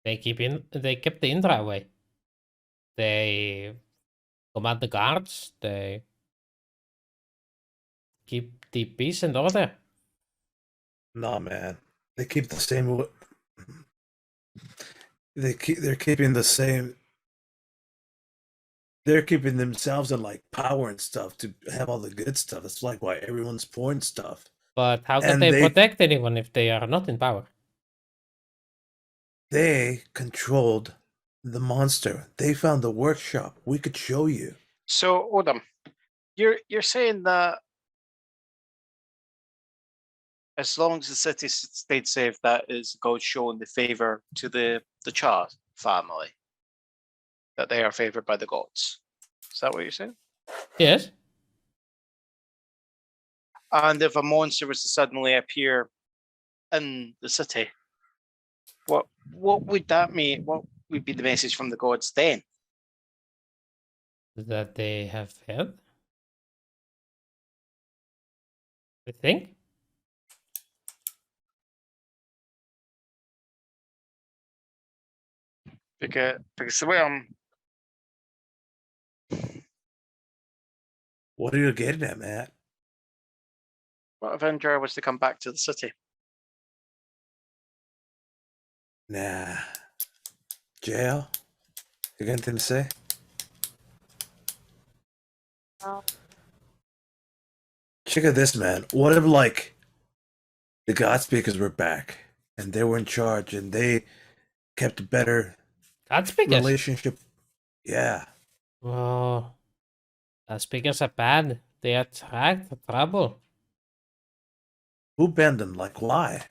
They kept the Indra away. They command the guards. They keep the peace and order. Nah, man. They keep the same. They're keeping the same. They're keeping themselves in like power and stuff to have all the good stuff. That's like why everyone's poor and stuff. But how can And they they- protect anyone if they are not in power? They controlled the monster. They found the workshop. We could show you. So, Odom, you're saying that as long as the city stayed safe, that is God showing the favor to the Char family, that they are favored by the gods. Is that what you're saying? Yes. And if a monster was to suddenly appear in the city, what would that mean? What would be the message from the gods then? That they have help. I think. Because the way What are you getting at, Matt? what if Indra was to come back to the city? Nah. Jaelle? You got anything to say? Check out this, man. What if, like, the God Speakers were back and they were in charge and they kept a better God speakers. relationship? Yeah. Oh, God speakers are bad. They attract trouble. Who banned them? Like, why?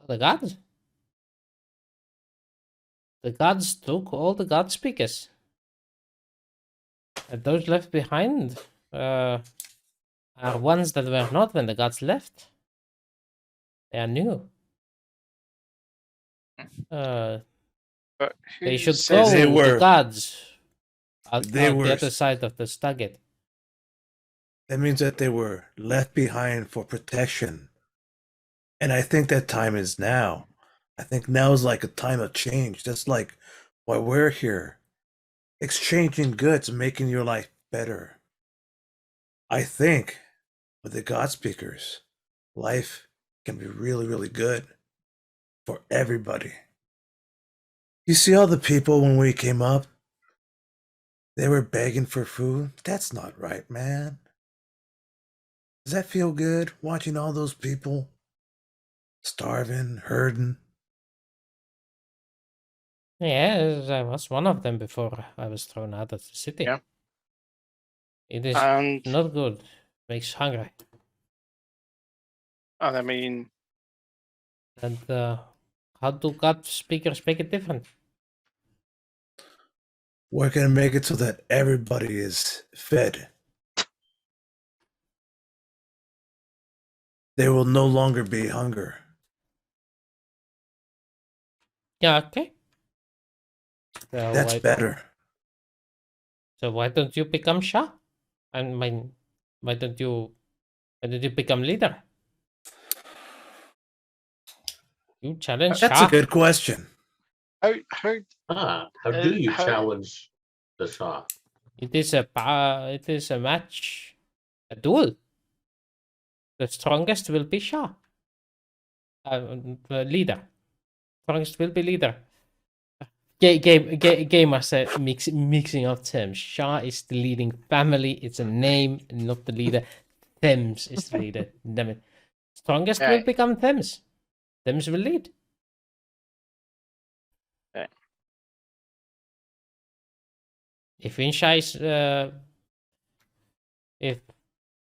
The gods. The gods took all the God speakers. And those left behind are ones that were not when the gods left. They are new. But They who should says go They the were- gods out they on were- the other side of the Stargate. That means that they were left behind for protection. And I think that time is now. I think now is like a time of change. That's like why we're here. Exchanging goods, making your life better. I think with the God Speakers, life can be really, really good for everybody. You see all the people when we came up? They were begging for food. That's not right, man. Does that feel good, watching all those people starving, hurting? Yes, I was one of them before I was thrown out of the city. Yeah. It is And not good. Makes hungry. I mean, And how do God speakers make it different? We're gonna make it so that everybody is fed. There will no longer be hunger. Yeah, okay. So That's why, better. so why don't you become Shah? I mean, why don't you become leader? You challenge That's a Shah. good question. how How do you how- challenge the Shah? It is a match, a duel. The strongest will be Shah. The leader. Strongest will be leader. Game master mixing up terms. Shah is the leading family. It's a name, not the leader. Thames is the leader. Damn it. Strongest will Right. become Thames. Thames will lead. Right. If Winsha is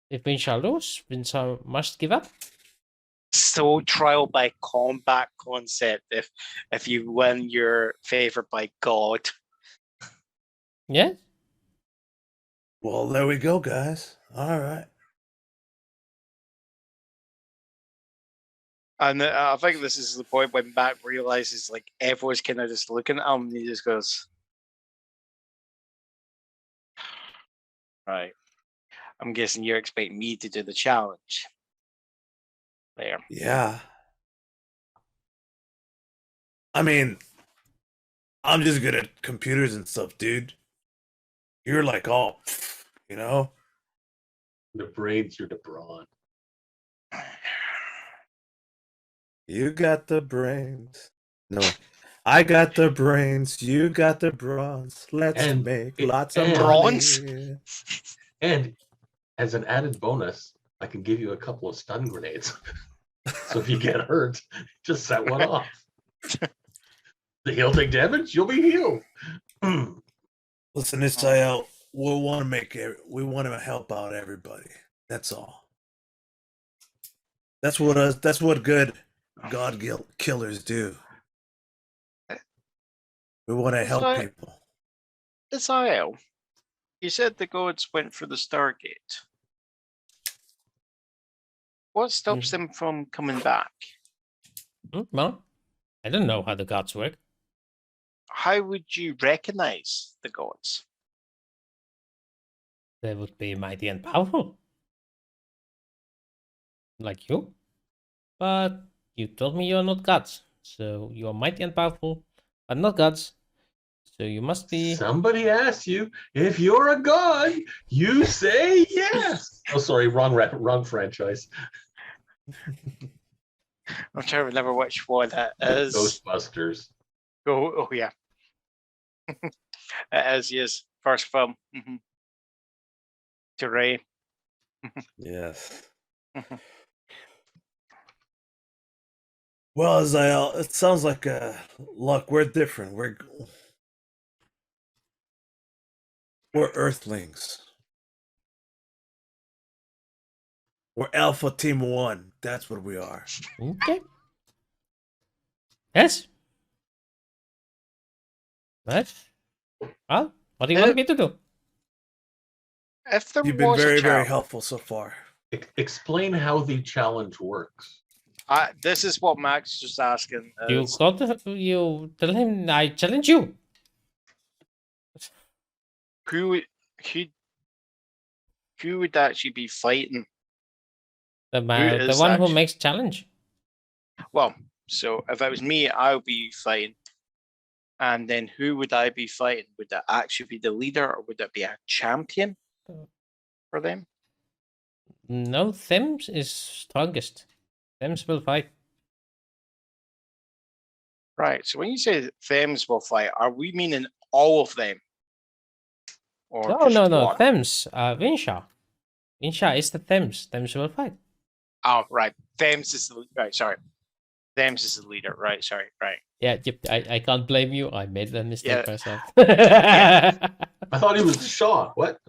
if Winsha lose, Winsha must give up. so trial by combat concept. If you win, you're favored by God. Yeah. Well, there we go, guys. All right. And I think this is the point when Mac realizes like everyone's kind of just looking at him, and he just goes, "Right, I'm guessing you're expecting me to do the challenge." There. Yeah. I mean, I'm just good at computers and stuff, dude. You're like all, you know? The brains, you're the brawn. You got the brains. No, I got the brains. You got the bronze. Let's And make it- lots of and- Bronze? money. And as an added bonus, I can give you a couple of stun grenades. So if you get hurt, just set one off. He'll take damage, you'll be healed. Listen, this Jaelle, we want to help out everybody. That's all. That's what good God killers do. We want to help So- people. Israel, you said the gods went for the Stargate. What stops them from coming back? Well, I don't know how the gods work. How would you recognize the gods? They would be mighty and powerful. Like you. But you told me you're not gods. So you're mighty and powerful, but not gods. So you must be. Somebody asks you if you're a god, you say yes. Oh, sorry, wrong franchise. I'm trying to remember which one that is. Ghostbusters. Oh yeah. It is, yes. First film. To Ray. Yes. Well, Zael, it sounds like luck. We're different. We're Earthlings. We're Alpha Team 1. That's what we are. Okay. Yes. Right. Well, what do you want me to do? If there You've been was very, a very challenge, helpful so far. Explain how the challenge works. this is what Max just asking. You Is, go to you tell him I challenge you. who would actually be fighting? The is one who actually- makes challenge. Well, so if it was me, I would be fighting. And then who would I be fighting? Would that actually be the leader, or would that be a champion for them? No, Thames is strongest. Thames will fight. Right. So when you say Thames will fight, are we meaning all of them? Or No, just no, no. one? Thames. Winshaw. Winshaw is the Thames. Thames will fight. Oh, right. Thames is the right. Sorry, Thames is the leader. Right. Sorry. Right. Yeah, yep, I can't blame you. I made that mistake Yeah. myself. I thought he was Shaw. What?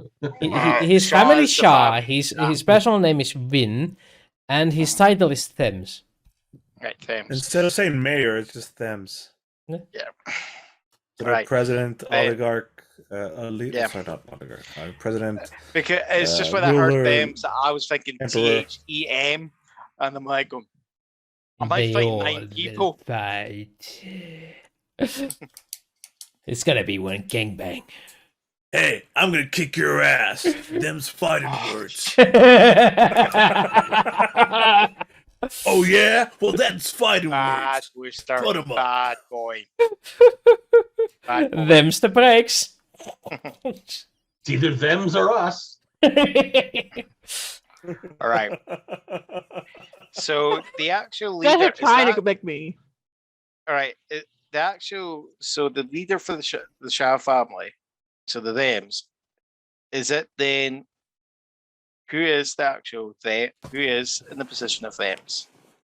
His Shaw family is the Shah. family. His personal name is Win, and his title is Thames. Right. Thames. Instead of saying mayor, it's just Thames. Yeah. So Right. president, oligarch, Yeah. sorry, not oligarch. President. Because it's just when I heard ruler, Thames, I was thinking emperor. THEM, and I'm like, going, am I They fighting all 9 will people? fight. It's gonna be one gangbang. Hey, I'm gonna kick your ass. Them's fighting words. Oh yeah? Well, that's fighting Bad words. Wooster. Put 'em up. Bad boy. Bad boy. Them's the breaks. It's either thems or us. All right. So the actual You guys leader are trying is to that, make me. all right. The leader for the Shah family, so the thems, is it then? Who is the actual they? Who is in the position of thems?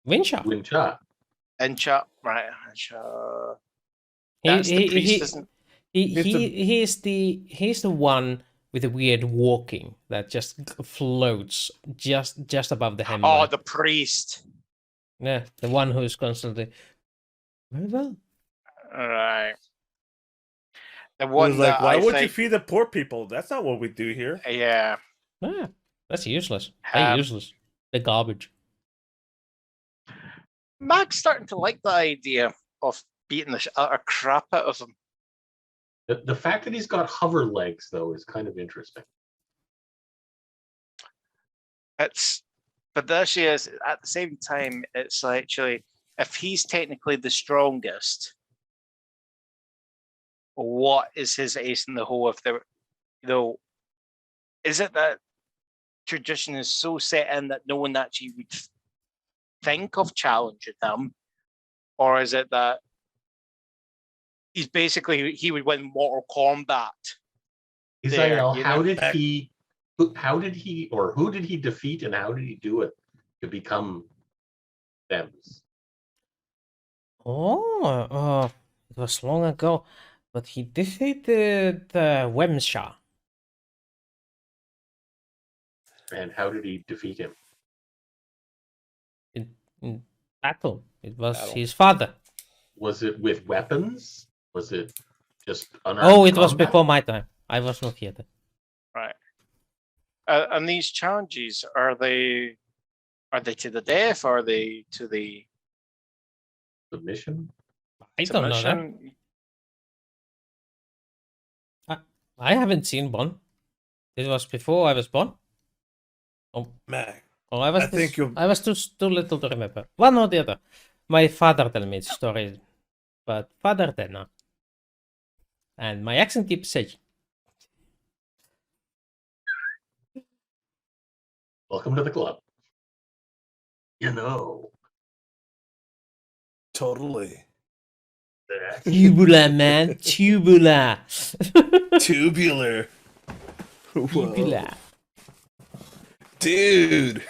Winshaw. Win shot. And Shah, right? Shah. He, That's the he, priest, he, isn't? he's the one with the weird walking that just floats just above the Oh, hemline. the priest. Yeah, the one who's constantly very well. All right. The He one was like, that why I would you think, feed the poor people? That's not what we do here. yeah. Yeah, that's useless. They're useless. They're garbage. Mac's starting to like the idea of beating the utter crap out of him. The fact that he's got hover legs, though, is kind of interesting. But there she is. At the same time, it's actually, if he's technically the strongest, what is his ace in the hole? If there, is it that tradition is so set in that no one actually would think of challenging him, or is it that he's basically he would win Mortal Kombat? Jaelle, you how know? did he, or who did he defeat, and how did he do it to become thems? Oh, it was long ago, but he defeated Wemshaw. And how did he defeat him? In battle. It was Battle. his father. Was it with weapons? Was it just unarmed Oh, it was combat? before my time. I was not here then. Right. And these challenges, are they to the death? Or are they to the Submission? I don't know that. submission? I haven't seen one. It was before I was born. Mac. Oh, I was. I think you'll- I was too little to remember. One or the other. My father told me the story, but father did not. And my accent keeps changing. Welcome to the club. You know. Totally. Tubular, man. Tubular. Tubular. Whoa. Tubular. Dude.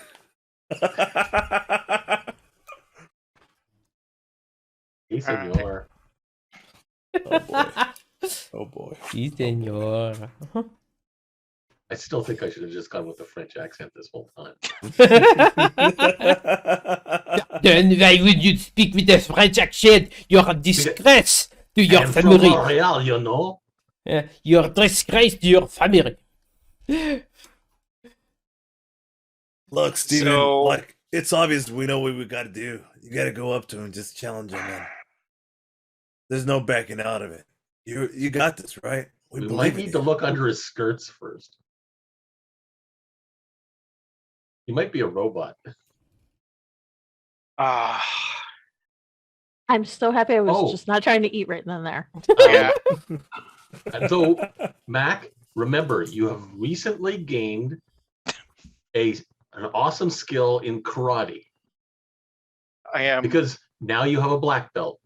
Hey, senor. Oh boy. Oh boy. Sí, señor. I still think I should have just gone with the French accent this whole time. Then why would you speak with a French accent? You're a disgrace to your I'm from family. Montreal, you know. You're a disgrace to your family. Look, Steven, So- like, it's obvious we know what we gotta do. You gotta go up to him and just challenge him, man. There's no backing out of it. You got this, right? We believe might in need you. to look under his skirts first. He might be a robot. Ah, I'm so happy I was Oh. just not trying to eat right then and there. yeah. So, Mac, remember, you have recently gained an awesome skill in karate I am. because now you have a black belt.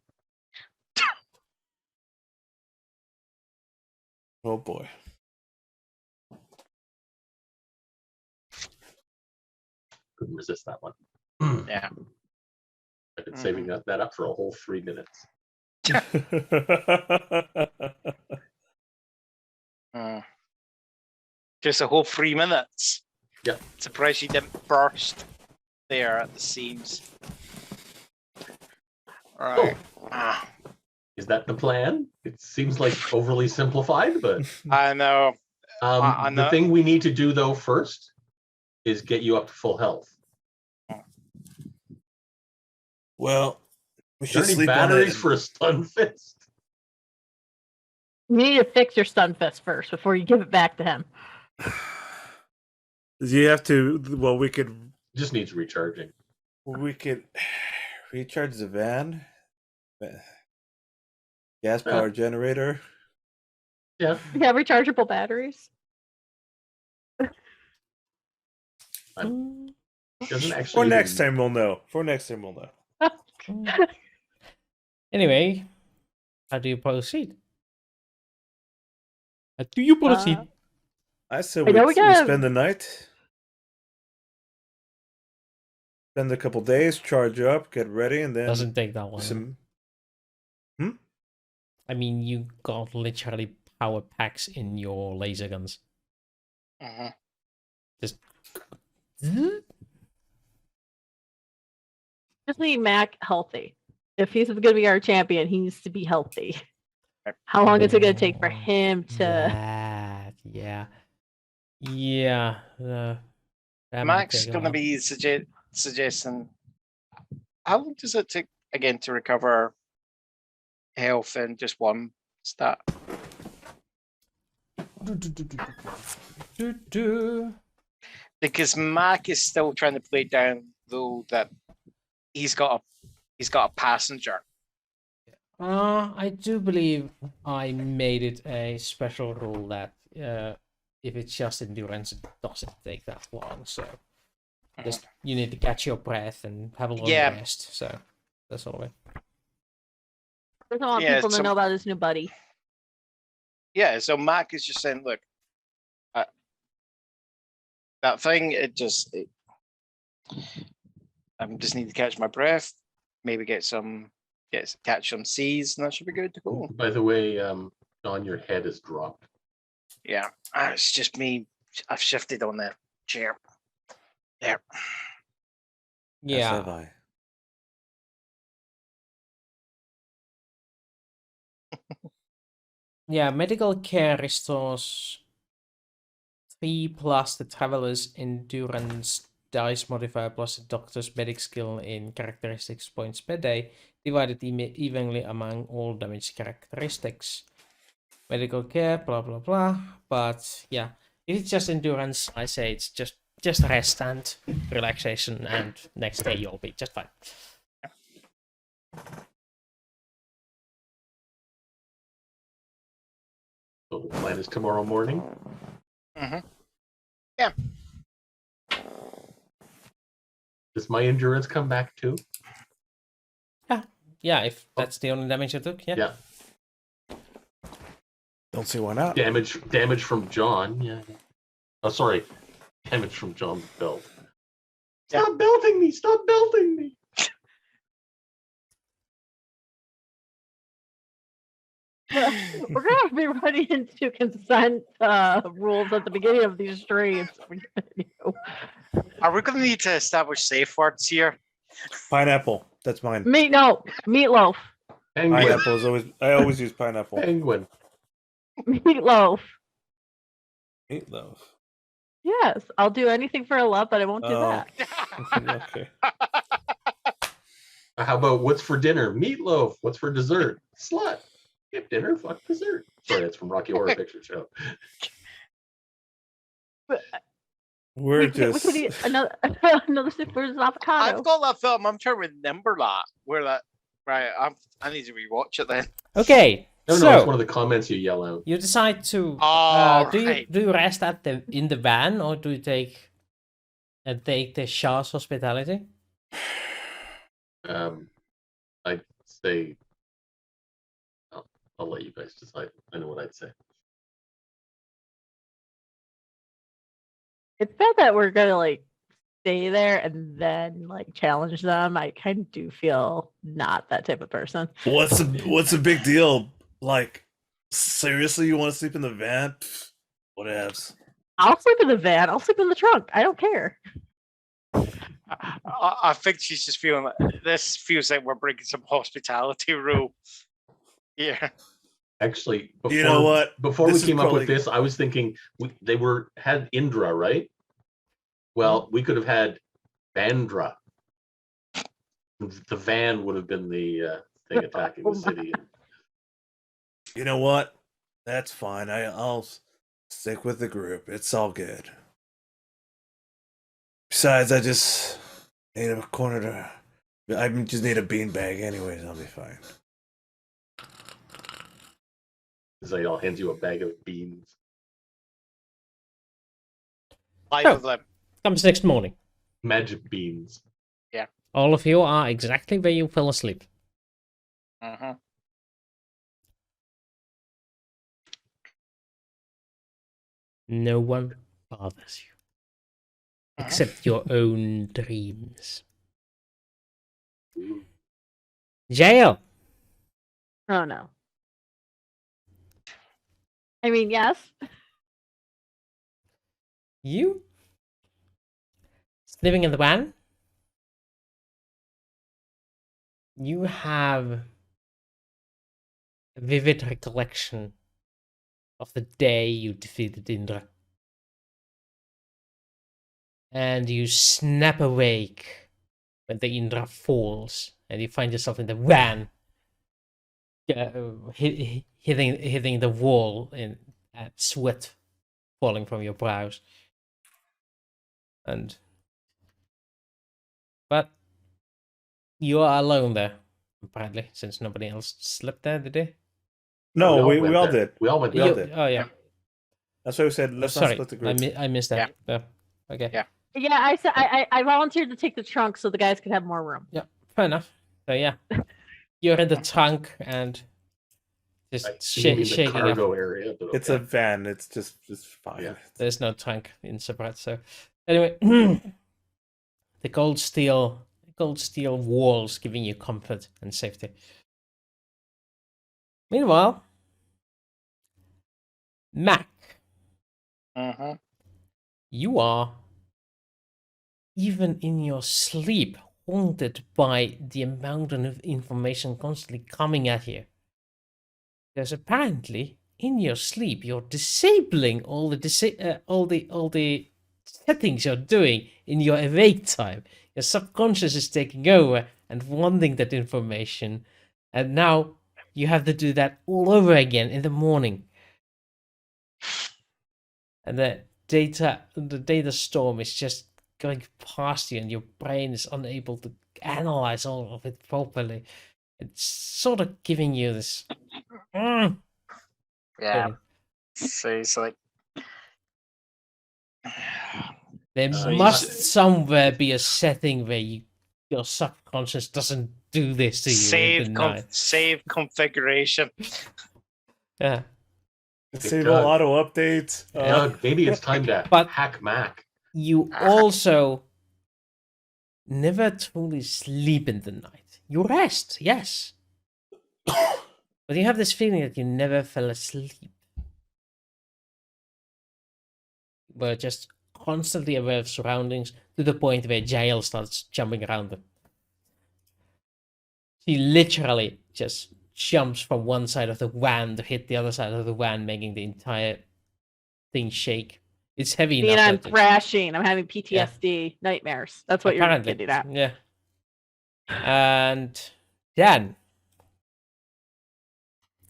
Oh boy. couldn't resist that one. Yeah. I've been saving that up for a whole 3 minutes. Just a whole 3 minutes. Yeah. Surprised you didn't burst there at the seams. Right. Is that the plan? It seems like overly simplified, but I know. I know. the thing we need to do though first is get you up to full health. Well, we Is there should any sleep on batteries it. for a stun fist? You need to fix your stun fist first before you give it back to him. You have to. Well, we could Just needs recharging. recharge the van, gas power generator. Yeah. You have rechargeable batteries. Doesn't actually. For next time we'll know. Anyway, how do you proceed? I said I we know we gotta- spend the night, spend a couple days, charge up, get ready, and then Doesn't take that long. some. I mean, you got literally power packs in your laser guns. Just. Just need Mac healthy. If he's going to be our champion, he needs to be healthy. How long is it going to take for him to? Yeah. That might Mac's take a going to while. be suggesting. How long does it take again to recover health in just one stat? Because Mac is still trying to play down though that he's got a passenger. I do believe I made it a special rule that if it's just endurance, it doesn't take that long. So just you need to catch your breath and have a long rest. So that's all of it. I just want people to know about his new buddy. Yeah, so Mac is just saying, look, that thing, I just need to catch my breath, maybe catch some C's, and that should be good to go. By the way, Don, your head is dropped. Yeah, it's just me. I've shifted on the chair. There. As have I. Yeah, medical care restores 3 plus the traveler's endurance dice modifier plus the doctor's medic skill in characteristics points per day, divided evenly among all damage characteristics. Medical care, blah blah blah. But yeah, if it's just endurance, I say it's just rest and relaxation, and next day you'll be just fine. So the plan is tomorrow morning. Yeah. Does my endurance come back too? Yeah, if that's the only damage you took, yeah. Yeah. Don't see why not. Damage from John. Yeah. Oh, sorry. Damage from John's belt. Stop belting me! Stop belting me! We're going to be running into consent rules at the beginning of these streams. Are we going to need to establish safe words here? Pineapple. That's mine. Meatloaf. Penguin. Pineapple is always. I always use pineapple. Penguin. Meatloaf. Meatloaf. Yes, I'll do anything for a love, but I won't do that. Okay. How about what's for dinner? Meatloaf. What's for dessert? Slut. Skip dinner, fuck dessert. Sorry, that's from Rocky Horror Picture Show. We're We just. could eat another soup for his avocado. I've got that film. I'm trying to remember that. Where that? Right. I need to rewatch it then. Okay. No, so it's one of the comments you yell out. you decide to Right. do you rest in the van, or do you take the Shah's hospitality? I'd say I'll let you guys decide. I know what I'd say. It's bad that we're gonna stay there and then like challenge them, I kind of do feel not that type of person. What's the big deal? Like, seriously, you want to sleep in the van? Pfft, whatevs. I'll sleep in the van. I'll sleep in the trunk. I don't care. I think she's just feeling like this feels like we're bringing some hospitality rule. Yeah. Actually, before, You know what? Before This we is came up probably- with this, I was thinking they had Indra, right? Well, we could have had Bandra. The van would have been the thing attacking the city. You know what? That's fine. I'll stick with the group. It's all good. Besides, I just need a corner to. I just need a beanbag, anyways. I'll be fine. So I'll hand you a bag of beans. 5 So- of them. Comes next morning. Magic beans. All of you are exactly where you fell asleep. Uh-huh. No one bothers you. Except your own dreams. Jaelle! Oh no. I mean, yes. You? Living in the van? You have a vivid recollection of the day you defeated Indra. And you snap awake when the Indra falls, and you find yourself in the van, hitting the wall in sweat falling from your brows. But you are alone there, apparently, since nobody else slept there, did they? No, we went all there. did. We all went We all there. did. Oh yeah. That's why we said let's not Sorry, split the group. I missed that. Yeah. Okay. Yeah. Yeah, I said I volunteered to take the trunk so the guys could have more room. Yeah, fair enough. So yeah, you're in the trunk and just I see him in the shaking up. cargo area. But It's okay. a van. It's just fine. Yeah. There's no trunk in Sabrat. So anyway, the cold steel walls giving you comfort and safety. Meanwhile, Mac, Uh-huh. you are, even in your sleep, haunted by the amount of information constantly coming at you. Because apparently, in your sleep, you're disabling all the settings you're doing in your awake time. Your subconscious is taking over and wanting that information, and now you have to do that all over again in the morning. And the data storm is just going past you, and your brain is unable to analyze all of it properly. It's sort of giving you this. Yeah. feeling. So it's like There So must somewhere be a setting where your subconscious doesn't do this to you in the night. save configuration. Yeah. Disable Doug. auto updates. Doug, maybe it's time to But- hack Mac. You also never truly sleep in the night. You rest, yes. But you have this feeling that you never fell asleep. We're just constantly aware of surroundings to the point where Jaelle starts jumping around them. She literally just jumps from one side of the van to hit the other side of the van, making the entire thing shake. It's heavy Me and enough. I'm that it- thrashing. I'm having PTSD nightmares. That's what Apparently, you're getting at. yeah. And Dan,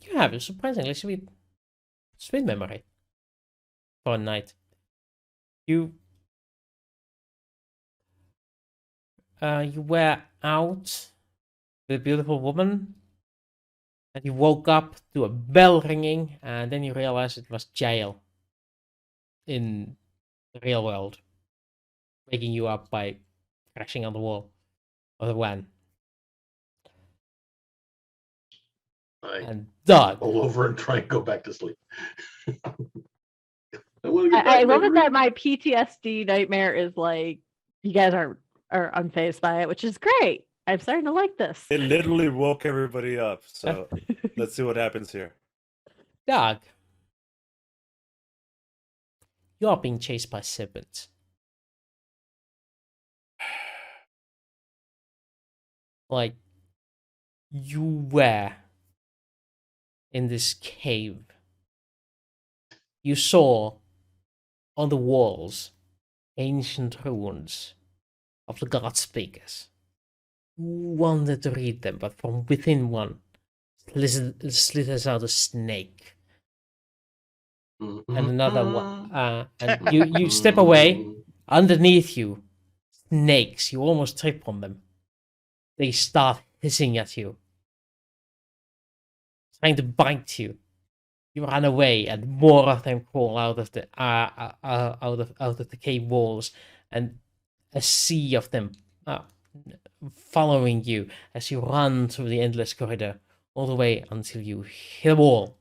you have a surprisingly sweet memory for a night. You were out with a beautiful woman, and you woke up to a bell ringing, and then you realized it was Jaelle in the real world, waking you up by crashing on the wall of the van. I And Doug, roll over and try and go back to sleep. I, wanna get back I to my love it that room. my PTSD nightmare is like You guys are unfazed by it, which is great. I'm starting to like this. It literally woke everybody up. So let's see what happens here. Doug, you are being chased by serpents. Like, you were in this cave. You saw on the walls ancient runes of the god speakers. You wanted to read them, but from within one slithers out a snake. And another one. And you step away. Underneath you, snakes. You almost trip on them. They start hissing at you, trying to bite you. You run away, and more of them crawl out of the cave walls, and a sea of them following you as you run through the endless corridor all the way until you hit a wall.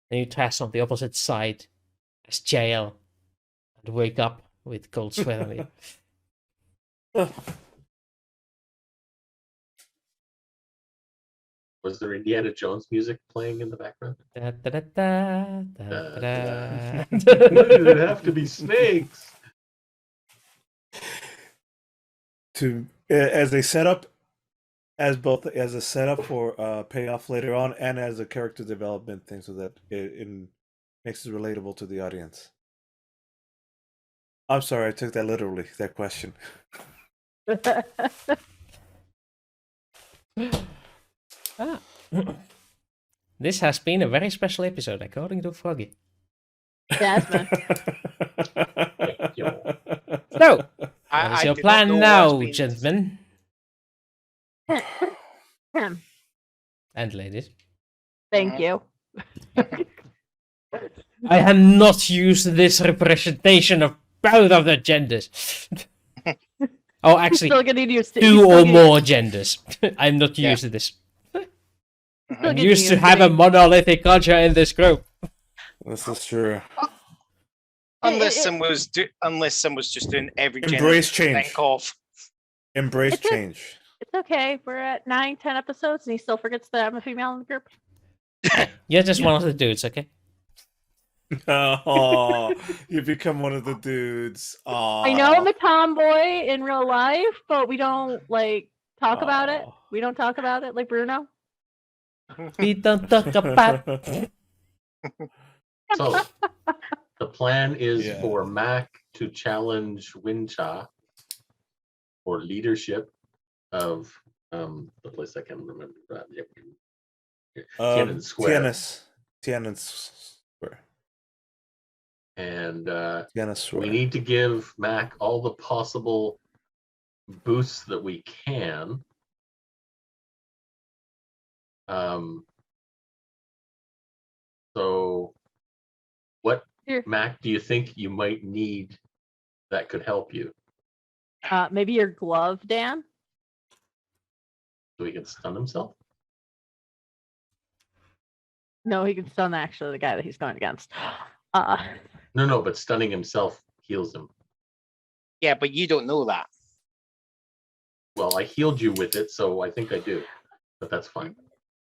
Then you trash on the opposite side as Jaelle and wake up with cold sweat on you. Was there Indiana Jones music playing in the background? Da, da, da, da, da, da. It'd have to be snakes. As a setup, as a setup for payoff later on, and as a character development thing, so that it makes it relatable to the audience. I'm sorry, I took that literally. That question. This has been a very special episode, according to Froggy. Jasmine. So, what is I your do not plan know now, what's been- gentlemen and ladies? Thank you. I have not used this representation of both of the genders. Oh, actually, Still gonna use two or more genders. I'm not used to this. I'm used to have a monolithic culture in this group. This is true. Unless someone was just doing every gender Embrace they could change. think of. Embrace It's a- change. It's okay. We're at 9-10 episodes, and he still forgets that I'm a female in the group. You're just one of the dudes, okay? Oh, you become one of the dudes. Aw. I know I'm a tomboy in real life, but we don't talk about it. Aw. We don't talk about it like Bruno. We don't talk about. So the plan is Yeah. for Mac to challenge Wincha for leadership of the place I can't remember. Tiananmen Square. Tiananmen Square. And Tiananmen Square. we need to give Mac all the possible boosts that we can. So what, Here. Mac, do you think you might need that could help you? Maybe your glove, Dan. So he can stun himself? No, he can stun actually the guy that he's going against. No, but stunning himself heals him. Yeah, but you don't know that. Well, I healed you with it, so I think I do. But that's fine.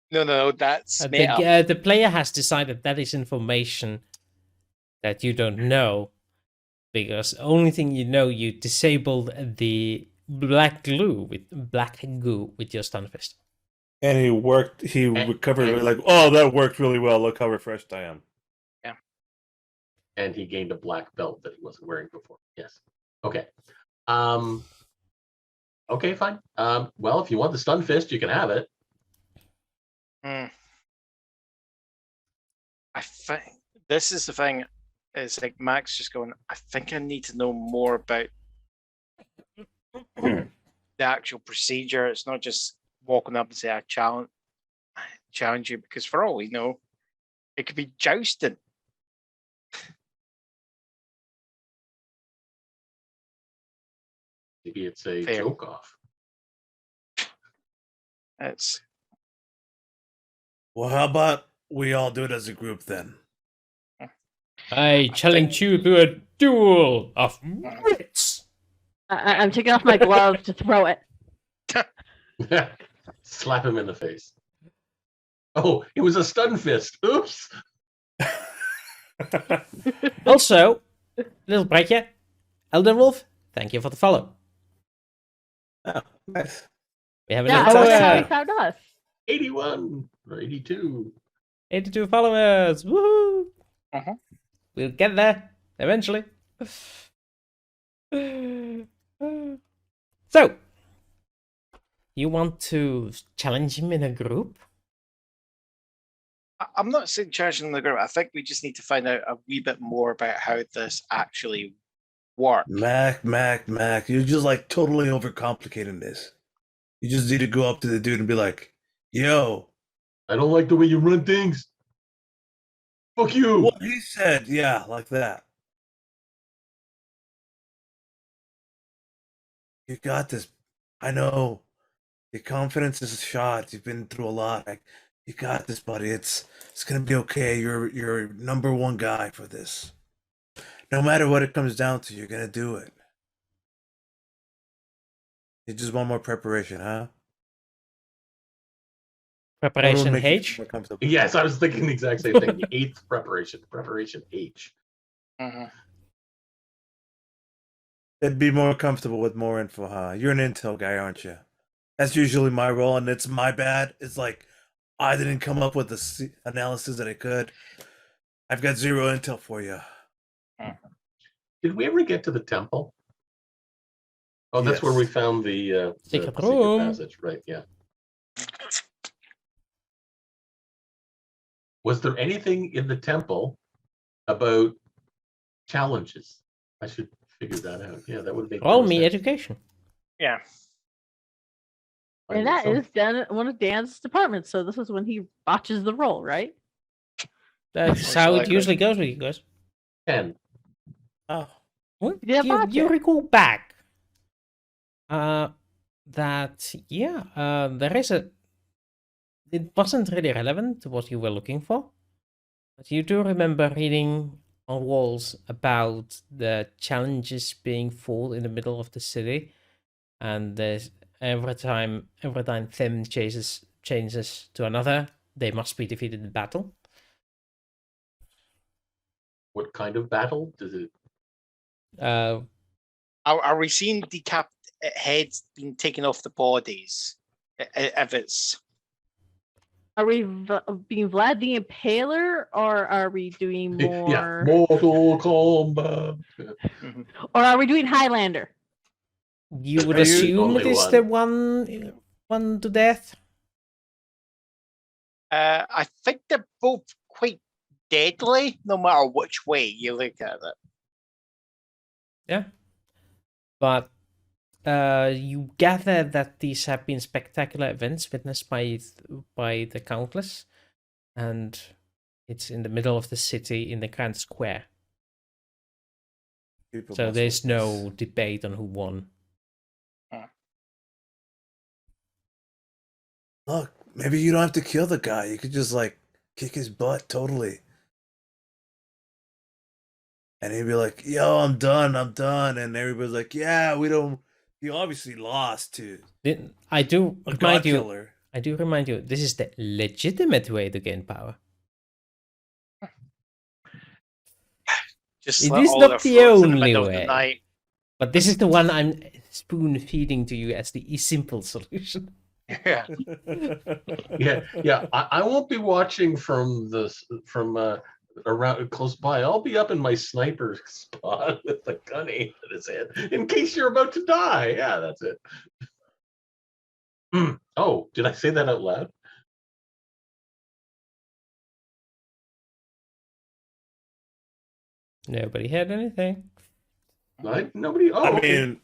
No, that's meta. The player has decided that is information that you don't know, because the only thing you know, you disabled the black goo with your stun fist. And he recovered like, oh, that worked really well. Look how refreshed I am. Yeah. And he gained a black belt that he wasn't wearing before. Yes. Okay. Okay, fine. Well, if you want the stun fist, you can have it. I think this is the thing. It's like Mac's just going, I think I need to know more about the actual procedure. It's not just walking up and say, I challenge you, because for all we know, it could be jousting. Maybe it's a Fair. joke off. It's Well, how about we all do it as a group then? I challenge you to a duel of wits. I'm taking off my glove to throw it. Slap him in the face. Oh, it was a stun fist. Oops. Also, little break here. Elder Wolf, thank you for the follow. Oh, nice. We have a Yeah, new I wonder how he follower. found us. 81 or 82. 82 followers. Woohoo! Uh-huh. We'll get there eventually. So, you want to challenge him in a group? I'm not saying challenging the group. I think we just need to find out a wee bit more about how this actually works. Mac, you're just like totally overcomplicating this. You just need to go up to the dude and be like, yo, I don't like the way you run things. Fuck you. what he said. Yeah, like that. You got this. I know. Your confidence is shot. You've been through a lot. You got this, buddy. It's gonna be okay. You're number one guy for this. No matter what it comes down to, you're gonna do it. You just want more preparation, huh? Preparation Make you H? feel more comfortable. Yes, I was thinking the exact same thing. The 8th preparation. Preparation H. Mhm. It'd be more comfortable with more info, huh? You're an intel guy, aren't you? That's usually my role, and it's my bad. It's like I didn't come up with the analysis that I could. I've got zero intel for you. Did we ever get to the temple? Oh, that's where Yes. we found the Secret secret room. passage, right? Yeah. Was there anything in the temple about challenges? I should figure that out. Yeah, that would make Roll more me sense. education. Yeah. I And think that so. is Dan, one of Dan's departments. So this is when he botches the roll, right? That's Most how it likely. usually goes with you guys. 10. Oh, What? Yeah, You gotcha. recall back that there is a. It wasn't really relevant to what you were looking for, but you do remember reading on walls about the challenges being fought in the middle of the city, and there's every time them changes to another, they must be defeated in battle. What kind of battle does it? Uh, Are we seeing heads being taken off the bodies? If it's Are we being Vlad the Impaler, or are we doing more? Yeah, Mortal Kombat. Or are we doing Highlander? you would Are you- assume Only it is the one to death. I think they're both quite deadly, no matter which way you look at it. Yeah. But you gather that these have been spectacular events witnessed by the countless, and it's in the middle of the city in the grand square. people So must there's witness. no debate on who won. Look, maybe you don't have to kill the guy. You could just like kick his butt totally. And he'd be like, yo, I'm done. And everybody's like, yeah, we don't. He obviously lost to I do a remind god you. killer. I do remind you. This is the legitimate way to gain power. Just It let is all not their the floats in the only middle of way. the night. But this is the one I'm spoon feeding to you as the simple solution. Yeah. Yeah. I won't be watching from around close by. I'll be up in my sniper spot with the gun aimed at his head in case you're about to die. Yeah, that's it. Oh, did I say that out loud? Nobody had anything. Nobody. Oh, I okay. mean,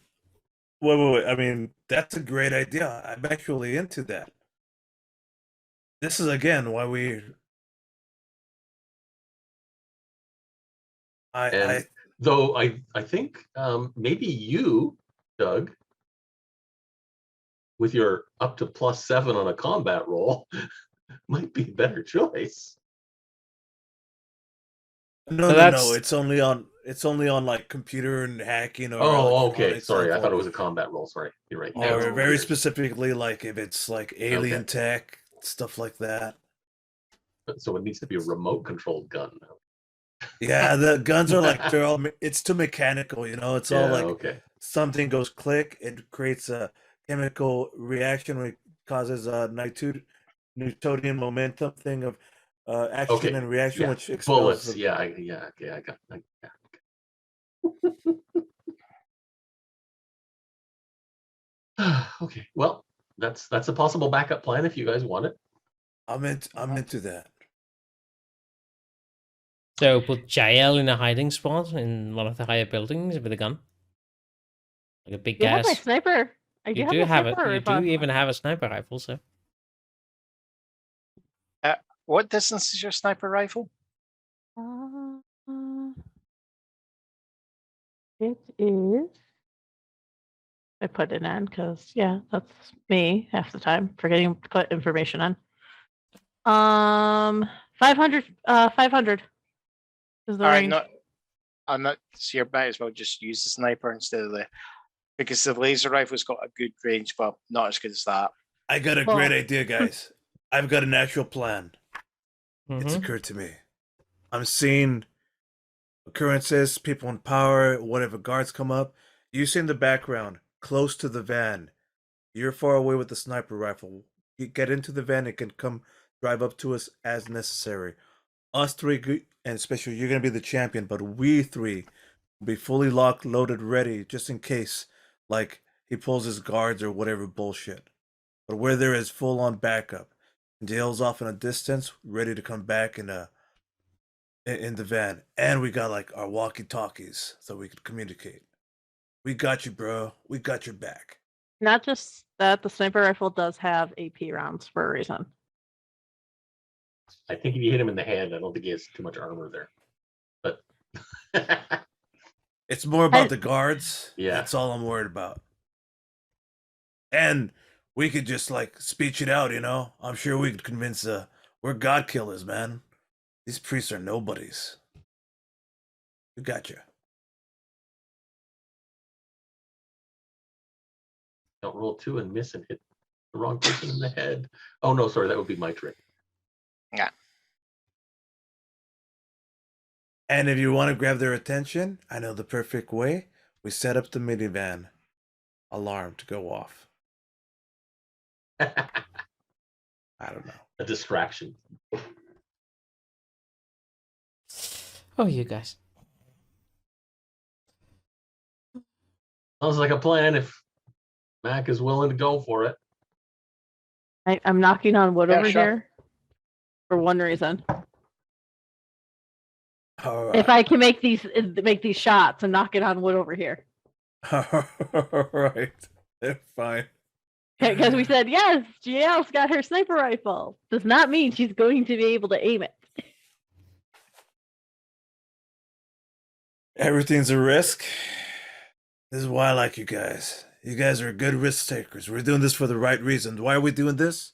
wait. I mean, that's a great idea. I'm actually into that. This is again why we. Though I think maybe you, Doug, with your up to +7 on a combat roll, might be a better choice. No. that's- It's only on it's only on like computer and hacking or Oh, okay. electronic Sorry, stuff, I thought or, it was a combat roll. Sorry, you're right. or Now it's very computers. specifically like if it's like alien tech stuff like that. So it needs to be a remote controlled gun. Yeah, the guns are like they're all it's too mechanical, you know. It's all like okay. something goes click, it creates a chemical reaction which causes a Newtonian momentum thing of action Okay, and reaction, yeah. which expels Bullets. the, Yeah, okay, I got. Yeah. Okay, well, that's a possible backup plan if you guys want it. I'm into that. So put Jaelle in a hiding spot in one of the higher buildings with a gun, like a big You have my gas. sniper. I do You have do my have sniper it. You do rifle. even have a sniper rifle. So What distance is your sniper rifle? It is. I put it in because yeah, that's me half the time forgetting to put information in. 500. 500 is the All right, range. I'm not. So you might as well just use the sniper instead of the, because the laser rifle's got a good range, but not as good as that. I got a Well- great idea, guys. I've got an actual plan. It's Mhm. occurred to me. I'm seeing occurrences, people in power, whatever guards come up. You see in the background, close to the van. You're far away with the sniper rifle. You get into the van, it can come drive up to us as necessary. Us three, and especially you're gonna be the champion, but we three will be fully locked, loaded, ready, just in case, like he pulls his guards or whatever bullshit. But where there is full on backup, Dale's off in a distance, ready to come back in the van, and we got like our walkie talkies so we could communicate. We got you, bro. We got your back. Not just that, the sniper rifle does have AP rounds for a reason. I think if you hit him in the hand, I don't think he has too much armor there. But It's more about And- the guards. Yeah. That's all I'm worried about. And we could just like speech it out, you know? I'm sure we could convince we're god killers, man. These priests are nobodies. We got you. don't roll 2 and miss and hit the wrong person in the head. Oh no, sorry, that would be my trick. And if you want to grab their attention, I know the perfect way. We set up the minivan alarm to go off. I don't know. A distraction. oh, you guys. Sounds like a plan if Mac is willing to go for it. I'm knocking on wood Yeah, over sure. here for one reason. All right. If I can make these shots, I'm knocking on wood over here. All right. They're fine. Because we said, yes, Jaelle's got her sniper rifle. Does not mean she's going to be able to aim it. Everything's a risk. This is why I like you guys. You guys are good risk takers. We're doing this for the right reasons. Why are we doing this?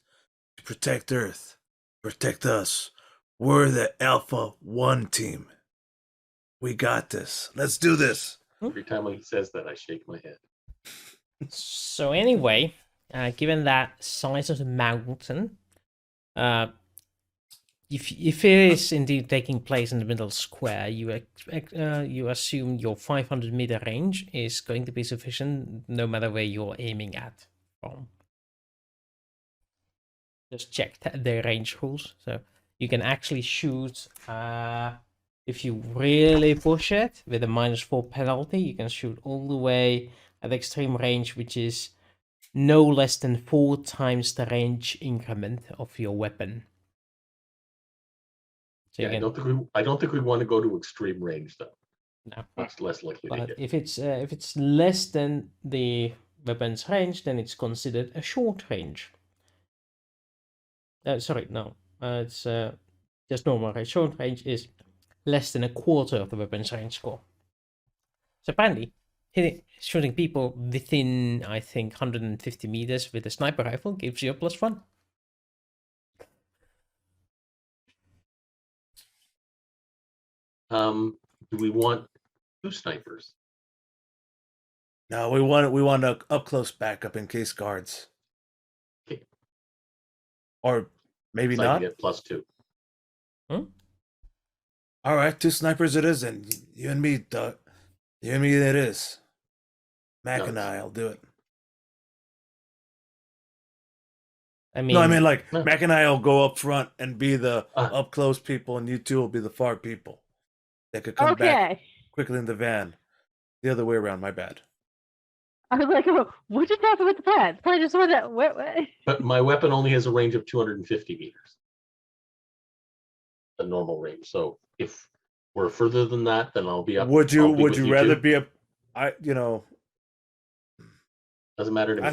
To protect Earth. Protect us. We're the Alpha 1 team. We got this. Let's do this. Every time he says that, I shake my head. So anyway, given that size of the mountain, if it is indeed taking place in the middle square, you expect you assume your 500-meter range is going to be sufficient, no matter where you're aiming at from. Just check the range rules, so you can actually shoot. If you really push it with a -4 penalty, you can shoot all the way at extreme range, which is no less than 4 times the range increment of your weapon. So Yeah, I don't think we want to go to extreme range though. no. Much less likely to But hit. if it's less than the weapon's range, then it's considered a short range. Sorry, no, it's just normal range. Short range is less than a quarter of the weapon's range score. So apparently, shooting people within, I think, 150 meters with a sniper rifle gives you a +1. Do we want 2 snipers. No, we want a up close backup in case guards. Okay. Or maybe So I not. can get +2. All right, 2 snipers it is, and you and me, Doug. You and me, it is. Mac and Nice. I'll do it. I mean, No, I mean like No. Mac and I'll go up front and be the Uh. up close people, and you two will be the far people that could come back Okay. quickly in the van. The other way around. My bad. I was like, oh, what just happened with the pants? I just wanted to, what? But my weapon only has a range of 250 meters. The normal range. So if we're further than that, then I'll be up. Would you I'll be would with you rather two. be a you know, Doesn't matter to me.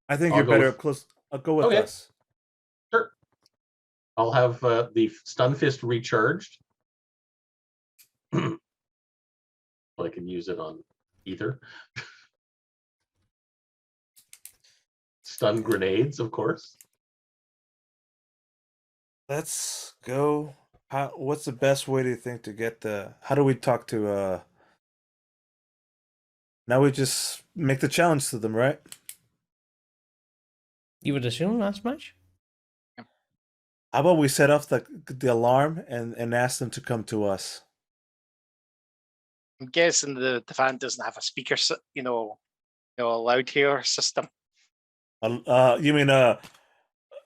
I think I'll you're go better with- up close. I'll go with Okay. us. Sure. I'll have the stun fist recharged. So I can use it on either. Stun grenades, of course. Let's go. What's the best way do you think to get the? How do we talk to? Now we just make the challenge to them, right? you would assume as much? How about we set off the alarm and ask them to come to us? I'm guessing the van doesn't have a speaker, a loud hear system. You mean the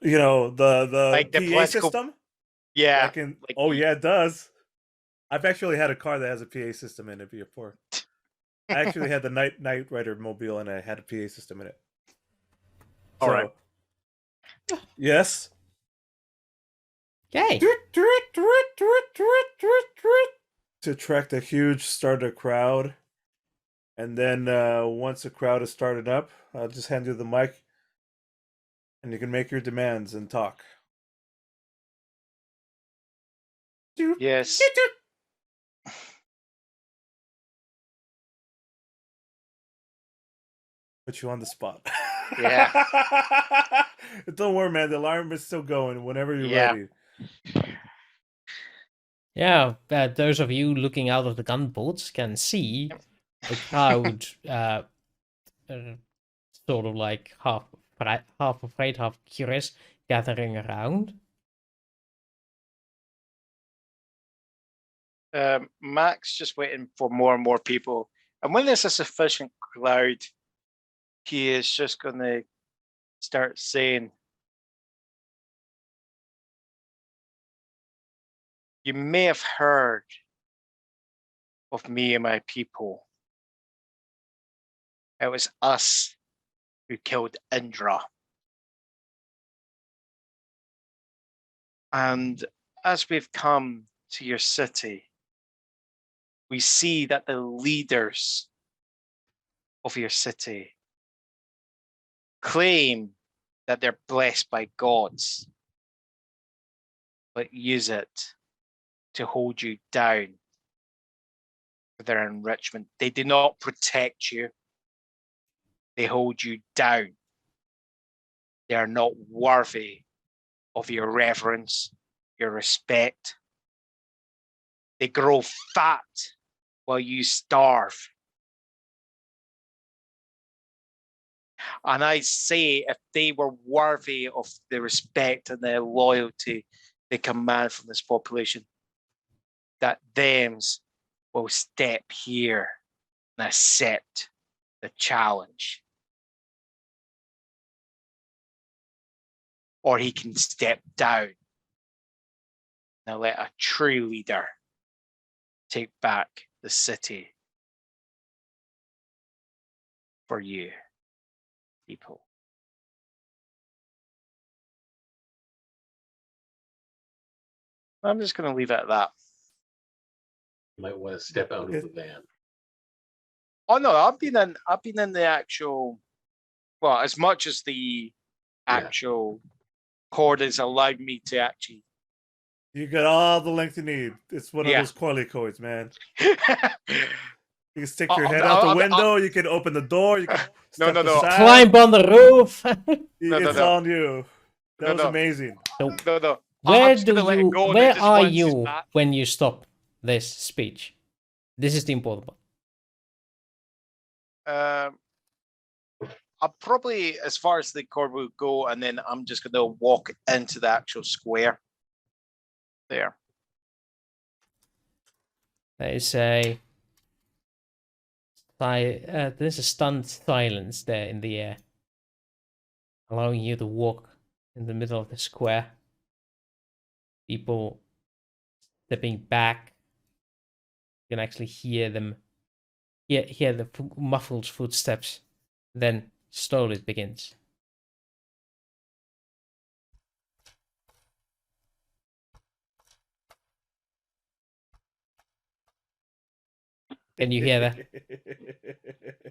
Like the PA political- system? Yeah. Like yeah, it does. I've actually had a car that has a PA system in it before. I actually had the Night Rider mobile and I had a PA system in it. All right. Yes. Yay! To attract a huge starter crowd. And then once the crowd is started up, I'll just hand you the mic and you can make your demands and talk. Yes. Put you on the spot. Yeah. Don't worry, man. The alarm is still going whenever you're Yeah. ready. Yeah, those of you looking out of the gunboats can see the crowd, sort of like half afraid, half curious, gathering around. Mac's just waiting for more and more people. And when there's a sufficient crowd, he is just going to start saying, you may have heard of me and my people. It was us who killed Indra. And as we've come to your city, we see that the leaders of your city claim that they're blessed by gods, but use it to hold you down for their enrichment. They do not protect you. They hold you down. They are not worthy of your reverence, your respect. They grow fat while you starve. And I say, if they were worthy of the respect and the loyalty they command from this population, that thems will step here and accept the challenge. Or he can step down. Now let a true leader take back the city for you, people. I'm just going to leave it at that. You might want to step out of the van. Oh no, I've been in the actual, well, as much as the actual cord has allowed me to actually. You got all the length you need. It's one of Yeah. those coily codes, man. No, You can stick your head out the window. You can open the door. You can No, step no, no. aside. Climb on the roof! It's no. on you. That No, was no. amazing. no. Where I'm just gonna let it go and then where just are once he's you back. when you stop this speech? This is the important one. I'll probably, as far as the Corp will go, and then I'm just going to walk into the actual square. There. There's a stunned silence there in the air, allowing you to walk in the middle of the square. People stepping back. You can actually hear them, hear the muffled footsteps. Then slowly it begins. Can you hear that?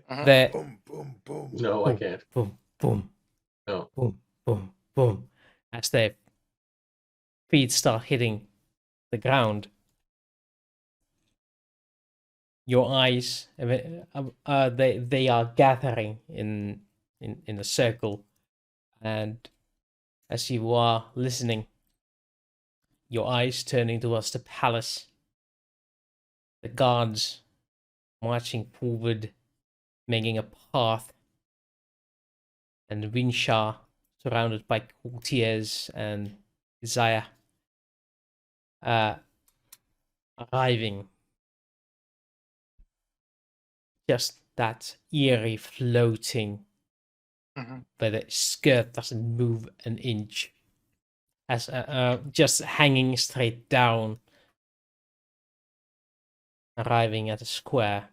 Mhm. The Boom, boom, boom. No, I can't. boom, boom, No. boom, boom, boom, as their feet start hitting the ground. Your eyes, they are gathering in a circle, and as you are listening, your eyes turning towards the palace. The guards marching forward, making a path, and Winshaw surrounded by courtiers and Isaiah arriving. Just that eerie floating, but the skirt doesn't move an inch, as just hanging straight down, arriving at a square.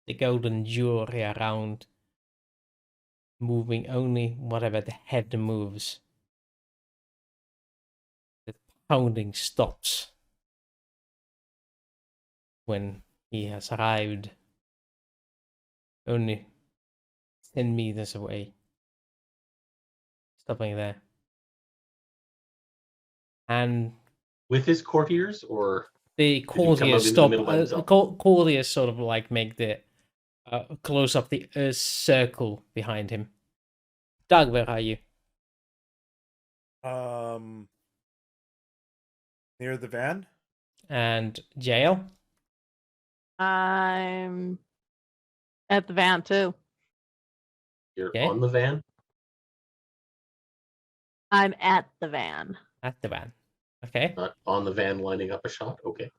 The golden jewelry around, moving only whatever the head moves. The pounding stops when he has arrived, only 10 meters away, stopping there. And With his courtiers, or the did he come out courtiers into the stop. middle by himself? Courtiers sort of like make the close up the circle behind him. Doug, where are you? Near the van. And Jaelle? I'm at the van too. You're Okay. on the van? I'm at the van. At the van. Okay. Not on the van lining up a shot? Okay.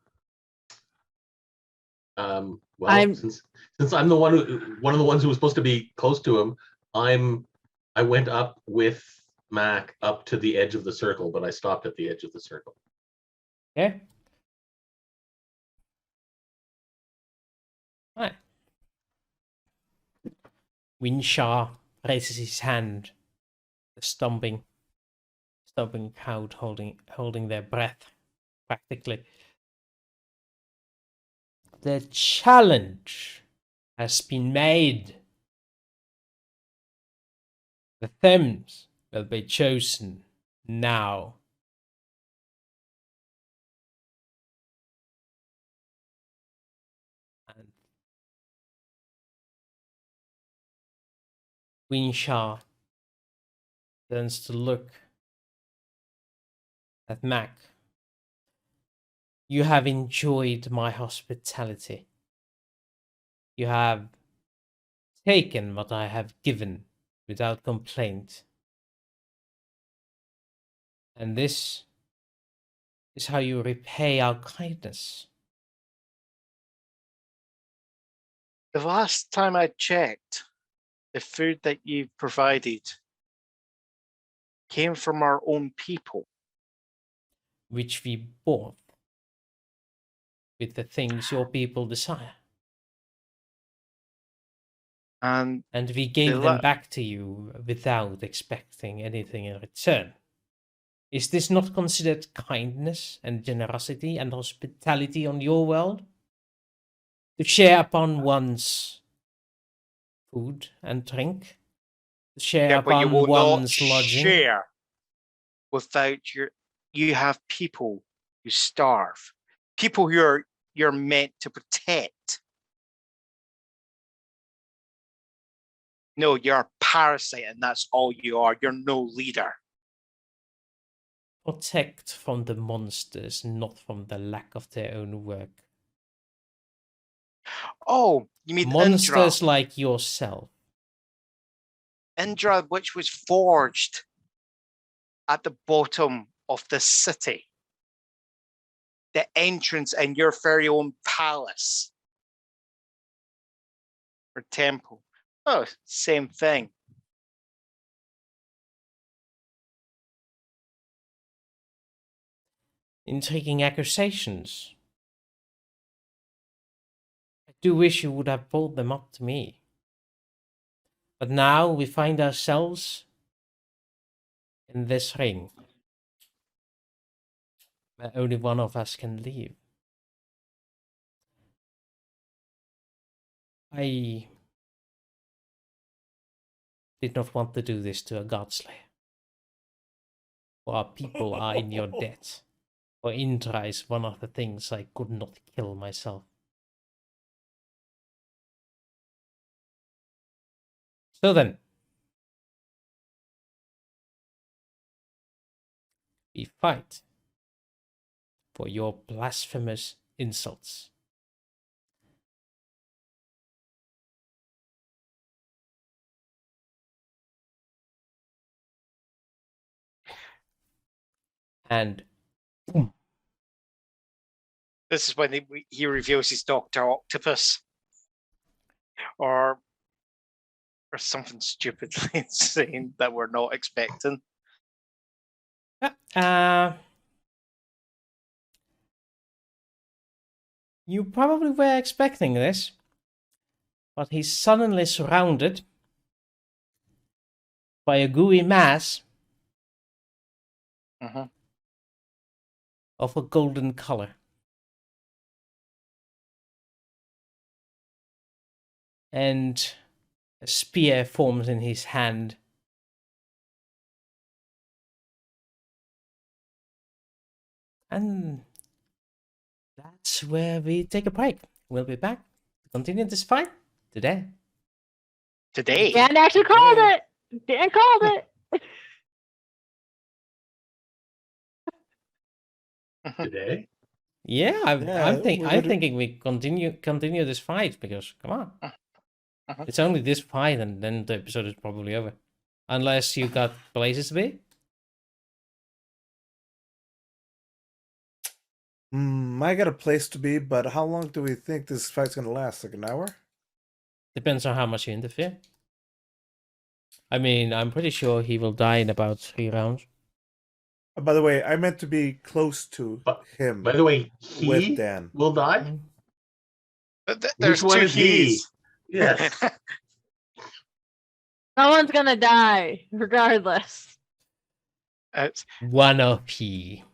Well, I'm- since I'm the one of the ones who was supposed to be close to him, I went up with Mac up to the edge of the circle, but I stopped at the edge of the circle. Okay. Right. Winshaw raises his hand, the stomping crowd holding their breath, practically. The challenge has been made. The themes will be chosen now. And Winshaw turns to look at Mac. You have enjoyed my hospitality. You have taken what I have given without complaint. And this is how you repay our kindness. The last time I checked, the food that you provided came from our own people. Which we bought with the things your people desire. And And we gave The them la- back to you without expecting anything in return. Is this not considered kindness and generosity and hospitality on your world? To share upon one's food and drink? To share yeah, but you upon will not one's lodging? share without you have people who starve. People who you're meant to protect. No, you're a parasite and that's all you are. You're no leader. Protect from the monsters, not from the lack of their own work. Oh, you mean Indra? Monsters like yourself. Indra, which was forged at the bottom of the city. The entrance in your very own palace. Or temple. Oh, same thing. Intriguing accusations. I do wish you would have brought them up to me. But now we find ourselves in this ring, where only one of us can leave. I did not want to do this to a Godslayer. For our people are in your debt. For Indra is one of the things I could not kill myself. So then, we fight for your blasphemous insults. And boom. This is when he reveals his Dr. Octopus. Or something stupidly insane that we're not expecting. You probably were expecting this, but he's suddenly surrounded by a gooey mass of a golden color. And a spear forms in his hand. And that's where we take a break. We'll be back to continue this fight today. Today. Dan actually called it. Dan called it. Today? Yeah, I'm we're thinking we continue this fight because come on. It's only this fight and then the episode is probably over. Unless you got places to be. I got a place to be, but how long do we think this fight's gonna last? Like an hour? Depends on how much you interfere. I mean, I'm pretty sure he will die in about 3 rounds. By the way, I meant to be close to him. By the way, with he Dan. will die? There's Which one two is he? keys. Yes. Someone's gonna die, regardless. It's One of ye.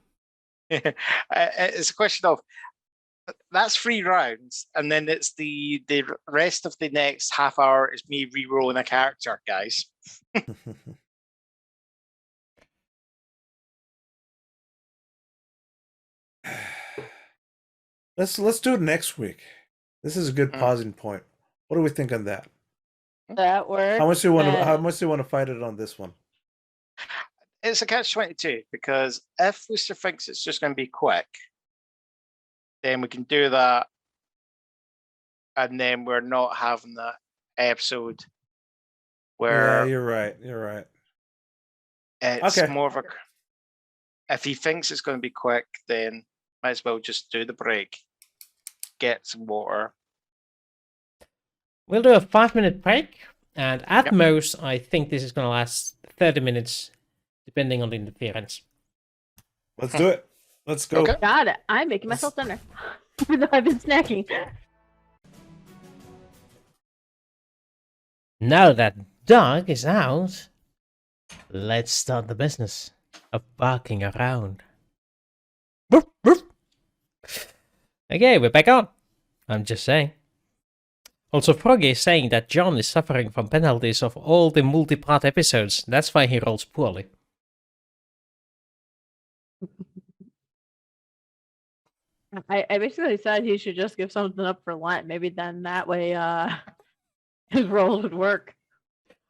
it's a question of that's 3 rounds, and then it's the rest of the next half hour is me re-rolling a character, guys. Let's do it next week. This is a good pausing point. What do we think on that? That works. How much do you want to fight it on this one? It's a catch-22 because if Wooster thinks it's just going to be quick, then we can do that, and then we're not having that episode where you're right. You're right. it's Okay. more of a. If he thinks it's going to be quick, then might as well just do the break, get some water. We'll do a 5-minute break, and at most, I think this is going to last 30 minutes, depending on the interference. Let's do it. Let's go. Okay. Got it. I'm making myself dinner. Even though I've been snacking. Now that dog is out, let's start the business of barking around. Woof, woof. Okay, we're back on. I'm just saying. Also, Froggy is saying that John is suffering from penalties of all the multi-part episodes. That's why he rolls poorly. I basically said he should just give something up for Lent. Maybe then that way his roles would work.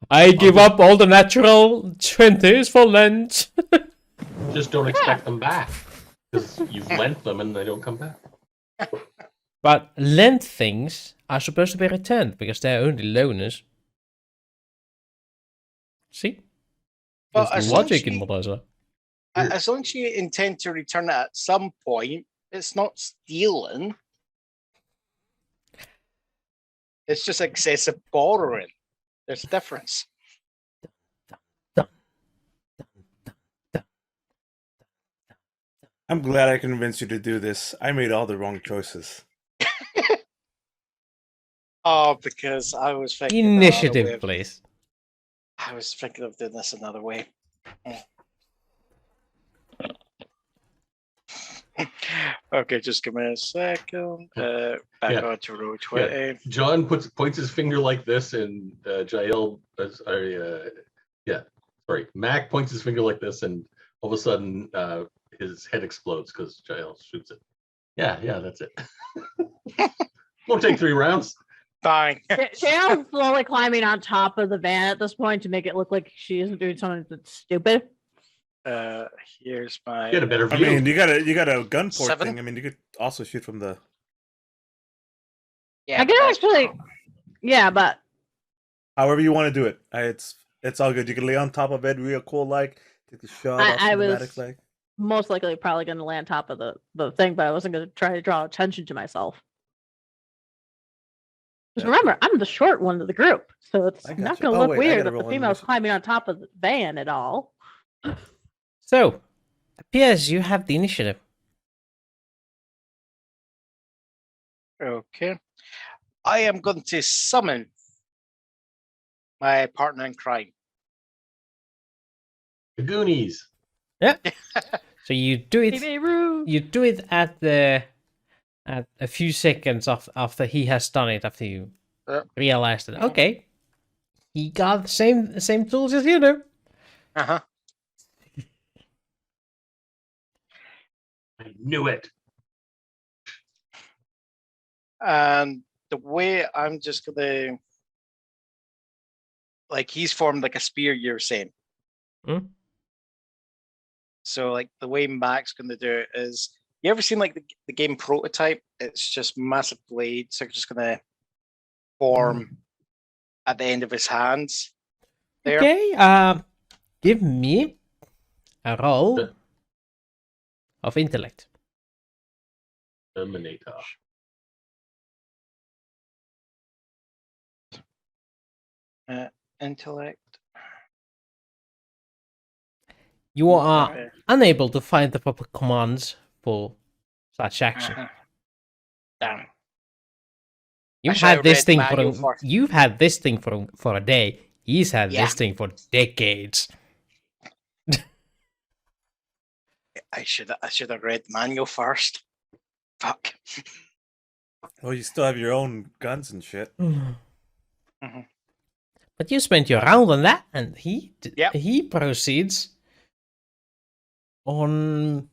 I give up all the natural 20s for Lent. Just don't expect them back. Because you've lent them and they don't come back. But lent things are supposed to be returned because they're only loaners. See? Well, There's as long logic as in you- what I said. As long as you intend to return it at some point, it's not stealing. It's just excessive borrowing. There's a difference. I'm glad I convinced you to do this. I made all the wrong choices. Oh, because I was thinking Initiative, please. I was thinking of doing this another way. Okay, just give me a second. Back Yeah. onto row 20. John points his finger like this, and Jaelle, Mac points his finger like this, and all of a sudden his head explodes because Jaelle shoots it. Yeah, that's it. Won't take 3 rounds. Fine. Jael's slowly climbing on top of the van at this point to make it look like she isn't doing something that's stupid. Here's my. Get a better I view. mean, you got a gun port 7? thing. I mean, you could also shoot from the. Yeah, I can that's- actually, yeah, but However you want to do it. It's all good. You can lay on top of it, real cool. Like take the shot. I all cinematic, was- like. most likely probably going to land top of the thing, but I wasn't going to try to draw attention to myself. Because Yeah. remember, I'm the short one of the group, so it's I not gotcha. going to Oh, look wait, I weird gotta if the roll female's initiative. climbing on top of the van at all. So, appears you have the initiative. Okay. I am going to summon my partner in crime. The Goonies. So you do it. Baby-roo. You do it at a few seconds after he has done it. After you realize that okay, he got the same tools as you do. Uh-huh. I knew it. And the way I'm just gonna, like, he's formed like a spear, you're saying. Hmm? So, like, the way Mac's gonna do it is, you ever seen like the game Prototype? It's just massive blades. They're just gonna form at the end of his hands. There. Okay. Give me a roll The- of intellect. Terminator. Intellect. You are Okay. unable to find the proper commands for such action. Uh-huh. Damn. You've should have had this read thing manual for first. you've had this thing for a day. He's had Yeah. this thing for decades. I should have read the manual first. Fuck. Well, you still have your own guns and shit. But you spent your round on that, and Yep. he proceeds on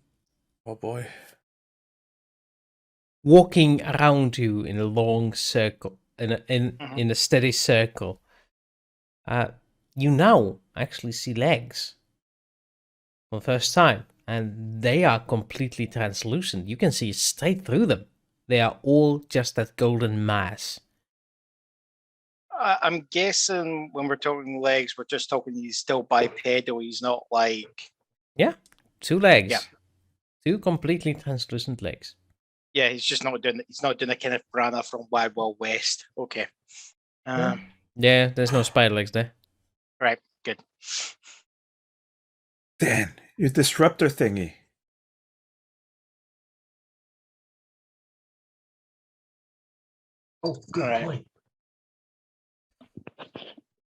Oh boy. walking around you in a long circle, in Mhm. a steady circle. You now actually see legs for the first time, and they are completely translucent. You can see straight through them. They are all just that golden mass. I'm guessing when we're talking legs, we're just talking he's still bipedal. He's not like, 2 legs. Yeah. 2 completely translucent legs. yeah, he's just not doing. He's not doing a Kenneth Branagh from Wild Wild West. Okay. Yeah, there's no spider legs there. Right. Good. Dan, your disruptor thingy. Oh, good Alright. point.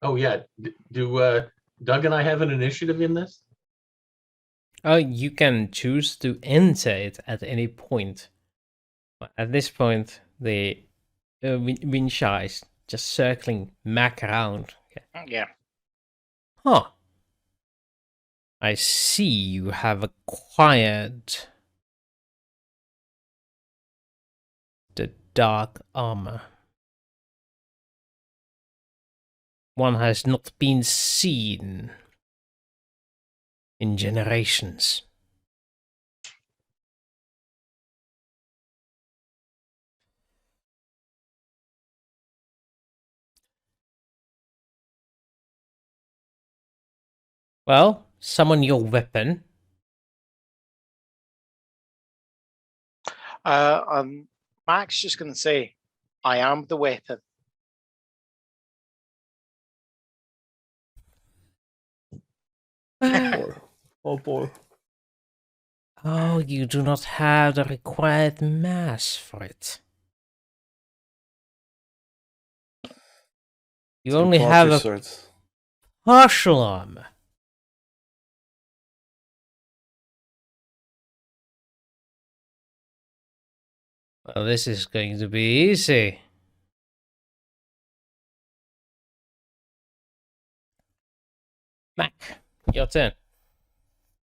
Oh yeah. Do Doug and I have an initiative in this? You can choose to enter it at any point. But at this point, the Winshaw is just circling Mac around. Yeah. Huh. I see you have acquired the dark armor. One has not been seen in generations. Well, summon your weapon. Mac's just going to say, I am the weapon. Boy. Oh boy. Oh, you do not have the required mass for it. You Two only have paltry a swords. partial armor. Well, this is going to be easy. Mac, your turn.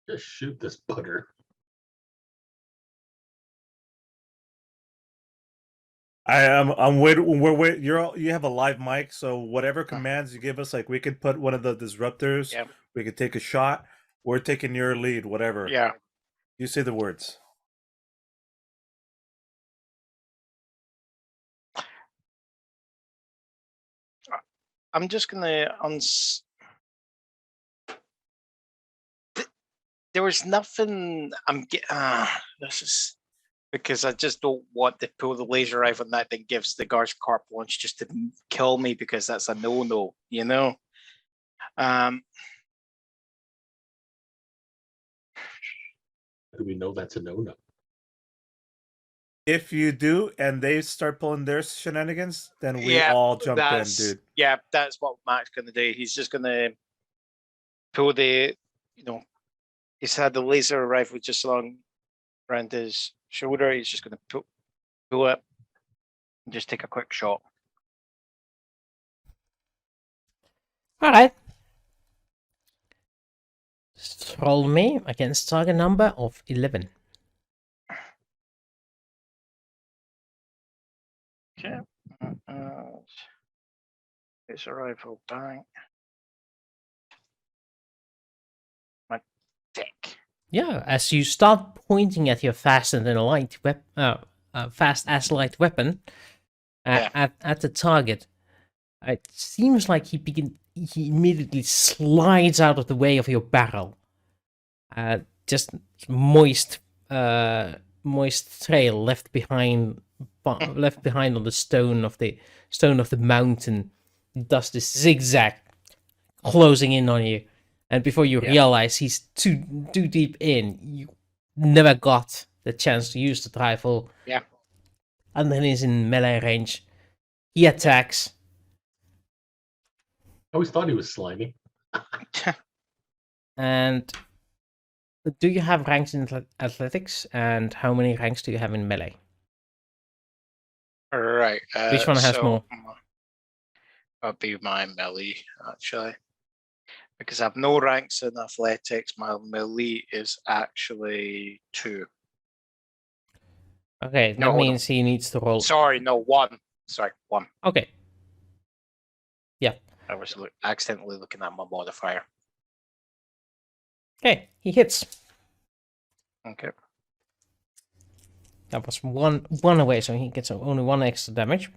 Just shoot this bugger. I'm waiting. We're wait. You have a live mic, so whatever commands you give us, like we could put one of the disruptors. Yeah. We could take a shot. We're taking your lead. Whatever. Yeah. You say the words. I'm just gonna there was nothing. This is because I just don't want to pull the laser rifle and that gives the guards Corp launch just to kill me because that's a no, you know. Do we know that's a no-no? If you do, and they start pulling their shenanigans, then we Yeah, all jump in, dude. Yeah, that's what Mac's gonna do. He's just gonna pull the, he's had the laser rifle just along around his shoulder. He's just gonna pull it and just take a quick shot. All right. Roll me against target number of 11. Okay. It's a rifle bang. My dick. Yeah, as you start pointing at your fast as light weapon at the target, it seems like he immediately slides out of the way of your barrel. Just moist trail left behind on the stone of the mountain. It does this zigzag, closing in on you, and before you realize he's too deep in, you never got the chance to use the rifle. Yeah. And then he's in melee range. He attacks. I always thought he was slimy. And do you have ranks in athletics? And how many ranks do you have in melee? All right. Which one has more? That'll be my melee, actually. Because I have no ranks in athletics, my melee is actually 2. Okay, that means he needs to roll. Sorry, no, 1. Sorry, 1. Okay. Yeah. I was accidentally looking at my modifier. Okay, he hits. Okay. That was one away, so he gets only 1 extra damage.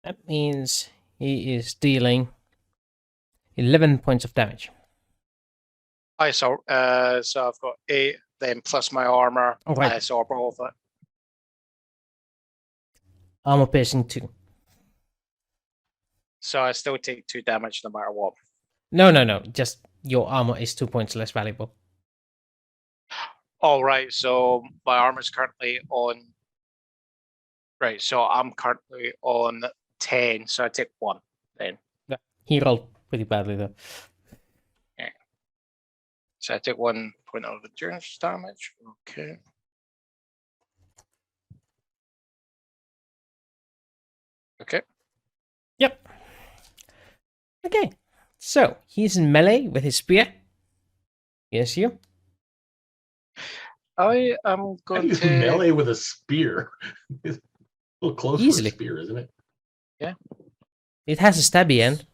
That means he is dealing 11 points of damage. So I've got 8, then plus my armor. All right. I absorb all of it. Armor piercing 2. So I still take 2 damage no matter what. No. Just your armor is 2 points less valuable. All right. So my armor's currently on. Right. So I'm currently on 10. So I take 1 then. Yeah. He rolled pretty badly though. Yeah. So I take 1 point of endurance damage. Okay. Okay. Yep. Okay. So he's in melee with his spear. Yes, you. I am How do going you to melee with a spear? It's a little close Easily. for a spear, isn't it? It has a stabby end.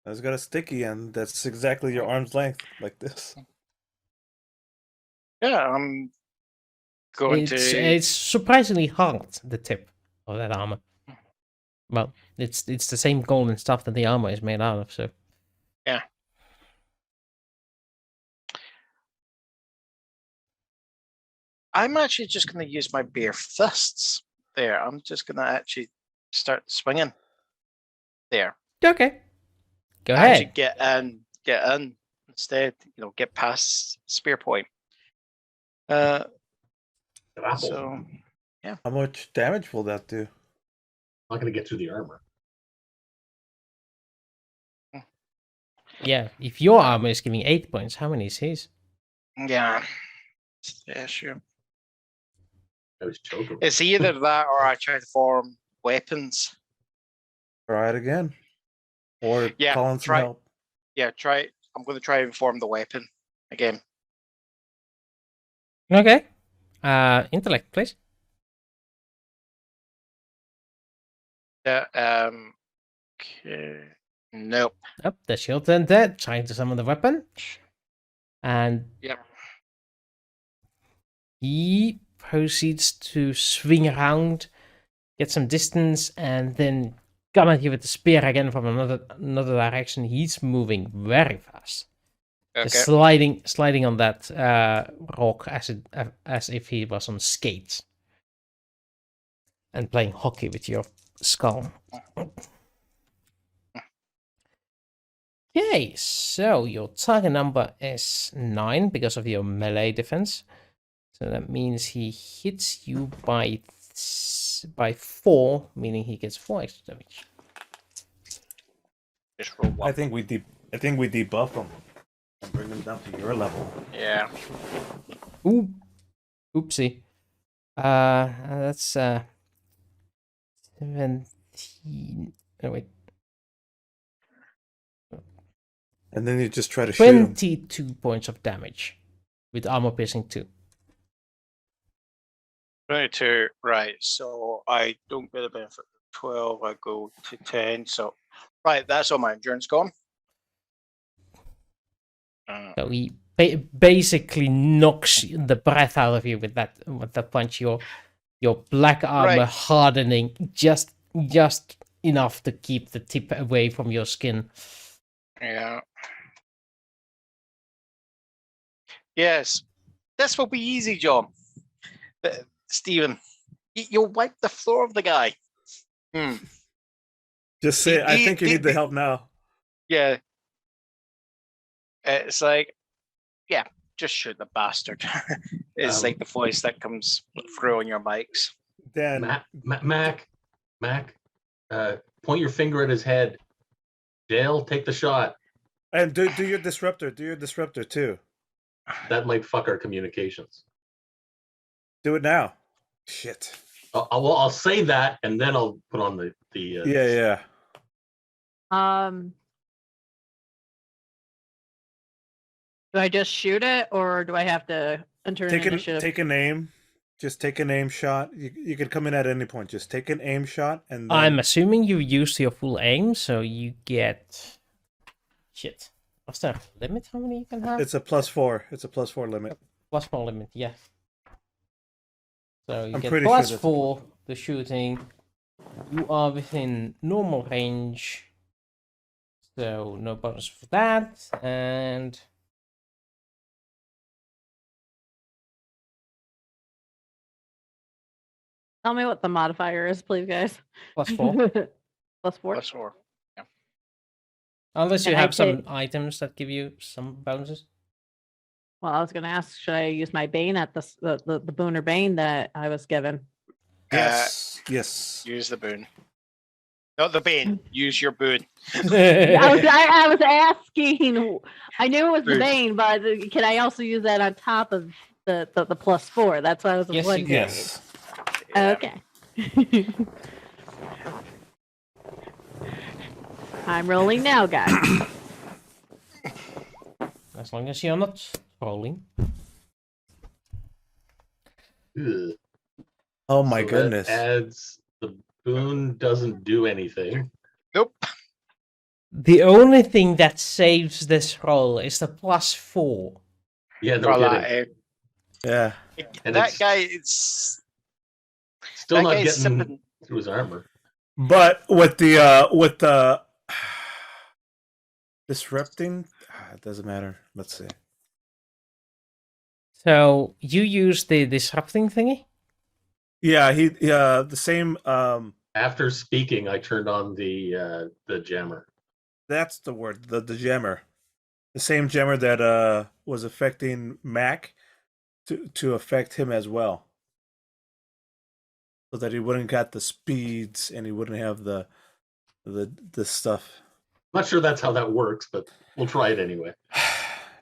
It's got a sticky end. That's exactly your arm's length, like this. Yeah, I'm going It's surprisingly hard, the tip of that armor. Well, it's the same golden stuff that the armor is made out of, so Yeah. I'm actually just going to use my bare fists there. I'm just going to actually start swinging there. Okay. Go Actually ahead. get in instead. Get past spear point. So How much damage will that do? Not going to get through the armor. Yeah, if your armor is giving 8 points, how many is his? yeah, sure. I was choking. It's either that or I try to form weapons. Try it again. Or Yeah, call in some help. Yeah, try. I'm going to try and form the weapon again. Okay. Intellect, please. Yeah. Okay. Nope. Up, the shield then dead. Trying to summon the weapon. And Yep. he proceeds to swing around, get some distance, and then come at you with the spear again from another direction. He's moving very fast. Okay. Just sliding on that rock as if he was on skates. And playing hockey with your skull. Okay, so your target number is 9 because of your melee defense. So that means he hits you by 4, meaning he gets 4 extra damage. Just roll one. I think we debuff him and bring him down to your level. Yeah. Ooh, oopsie. That's 17. Oh wait, And then you just try to shoot him. 22 points of damage with armor piercing 2. 22. Right. So I don't get a benefit of 12. I go to 10. So, right. That's all my endurance gone. So he basically knocks the breath out of you with that punch. Your black armor Right. hardening just enough to keep the tip away from your skin. Yeah. Yes. This will be easy, John. Stephen, you'll wipe the floor of the guy. Just say, I think you need the help now. Yeah. It's like, yeah, just shoot the bastard. It's like the voice that comes through on your mics. Dan, Mac, point your finger at his head. Jaelle, take the shot. and do your disruptor. Do your disruptor too. That might fuck our communications. Do it now. Shit. I'll say that, and then I'll put on the Yeah. Do I just shoot it, or do I have to enter an initiative? Take an aim. Just take an aim shot. You can come in at any point. Just take an aim shot, and then... I'm assuming you used your full aim, so you get... Shit. What's that limit? How many you can have? It's a +4. It's a +4 limit. +4 limit, yeah. So you I'm get pretty sure that's +4 the shooting. You are within normal range, so no bonus for that. And Tell me what the modifier is, please, guys. +4. +4. +4. Yeah. Unless you And I have some take- items that give you some bonuses. Well, I was going to ask, should I use my Bane at the boon or Bane that I was given? Yes. Use the boon. Not the bane. Use your boon. I was asking. I knew it was the Boon. Bane, but can I also use that on top of the +4? That's why I was Yes, you wondering. can. Yes. Okay. I'm rolling now, guys. As long as you're not rolling. Ugh. Oh my So that goodness. adds the boon doesn't do anything. Nope. The only thing that saves this roll is the +4. Yeah, no For kidding. that, Yeah. And that it's- guy is Still that not guy's getting sipping. through his armor. But with the Disrupting? It doesn't matter. Let's see. So you use the disrupting thingy? Yeah, the same. After speaking, I turned on the jammer. That's the word. The jammer, the same jammer that was affecting Mac, to affect him as well, so that he wouldn't get the speeds and he wouldn't have the stuff. I'm not sure that's how that works, but we'll try it anyway.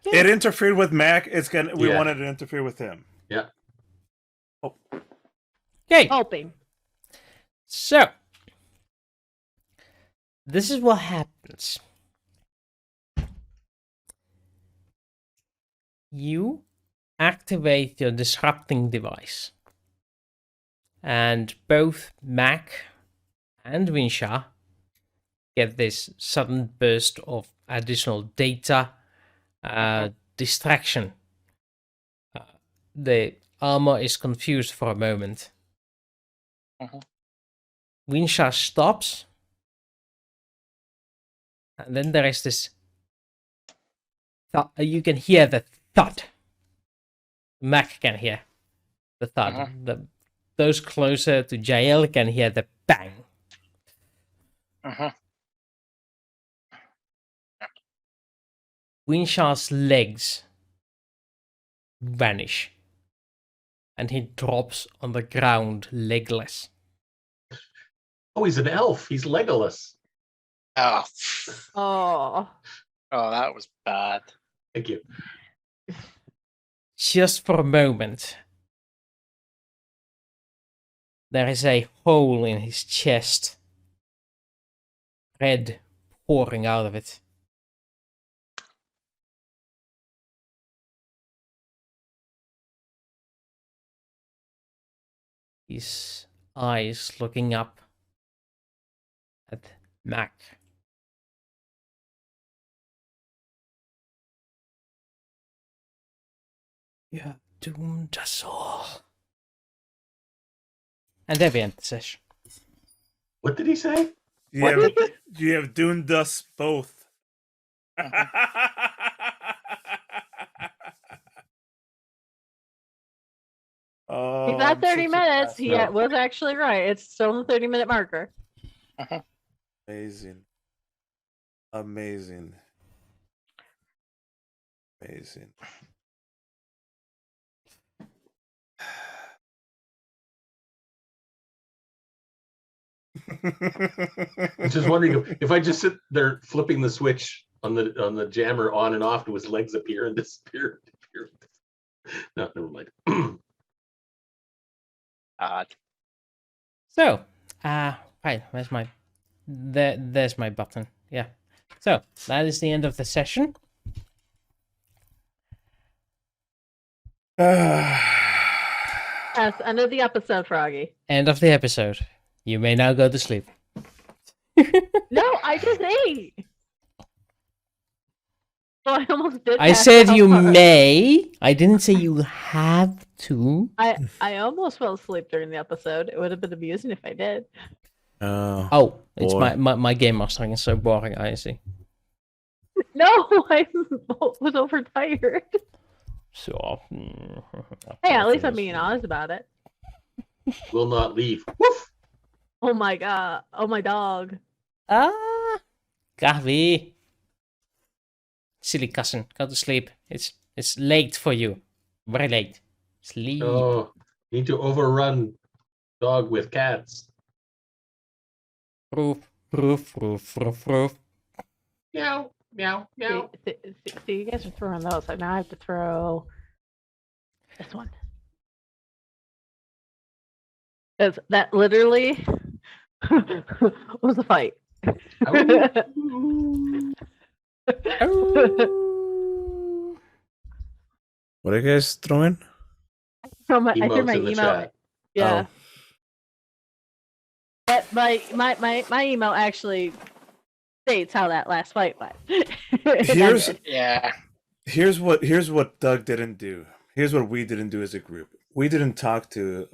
It interfered with Mac. We Yeah. wanted to interfere with him. Yeah. Oh, Okay. Hoping. So this is what happens. You activate your disrupting device, and both Mac and Winsha get this sudden burst of additional data distraction. The armor is confused for a moment. Winsha stops, and then there is this. You can hear the thud. Mac can hear the thud. Those closer to Jaelle can hear the bang. Winsha's legs vanish, and he drops on the ground legless. Oh, he's an elf. He's Legolas. Oh, Oh. oh, that was bad. Thank you. Just for a moment, there is a hole in his chest, red pouring out of it. His eyes looking up at Mac. You have doomed us all. And there we end the session. What did he say? You have doomed us both. Oh, He's at I'm 30 such a minutes. He bastard. was actually right. It's still the 30-minute marker. Amazing. Amazing. Amazing. I'm just wondering if I just sit there flipping the switch on the jammer on and off, do his legs appear and disappear? No, never mind. So, right, where's my... There's my button. Yeah. So, that is the end of the session. That's end of the episode, Froggy. End of the episode. You may now go to sleep. No, I just ate. So I almost did. I pass said out you first. may. I didn't say you have to. I almost fell asleep during the episode. It would have been amusing if I did. Oh, it's boy. my game mastering is so boring, I see. No, I was overtired. So, Hey, at least I'm being honest about it. Will not leave. Woof! Oh my god. Oh my dog. Kahvi. Silly cousin, go to sleep. It's late for you. Very late. Sleep. Oh, need to overrun dog with cats. Roof, roof, roof, roof, roof. Meow, meow, meow. See, you guys are throwing those, so now I have to throw this one. Because that literally was a fight. What are you guys throwing? I threw my Emotes in the email. chat. Yeah. Oh. But my email actually states how that last fight went. Here's Yeah. here's what Doug didn't do. Here's what we didn't do as a group. We didn't talk to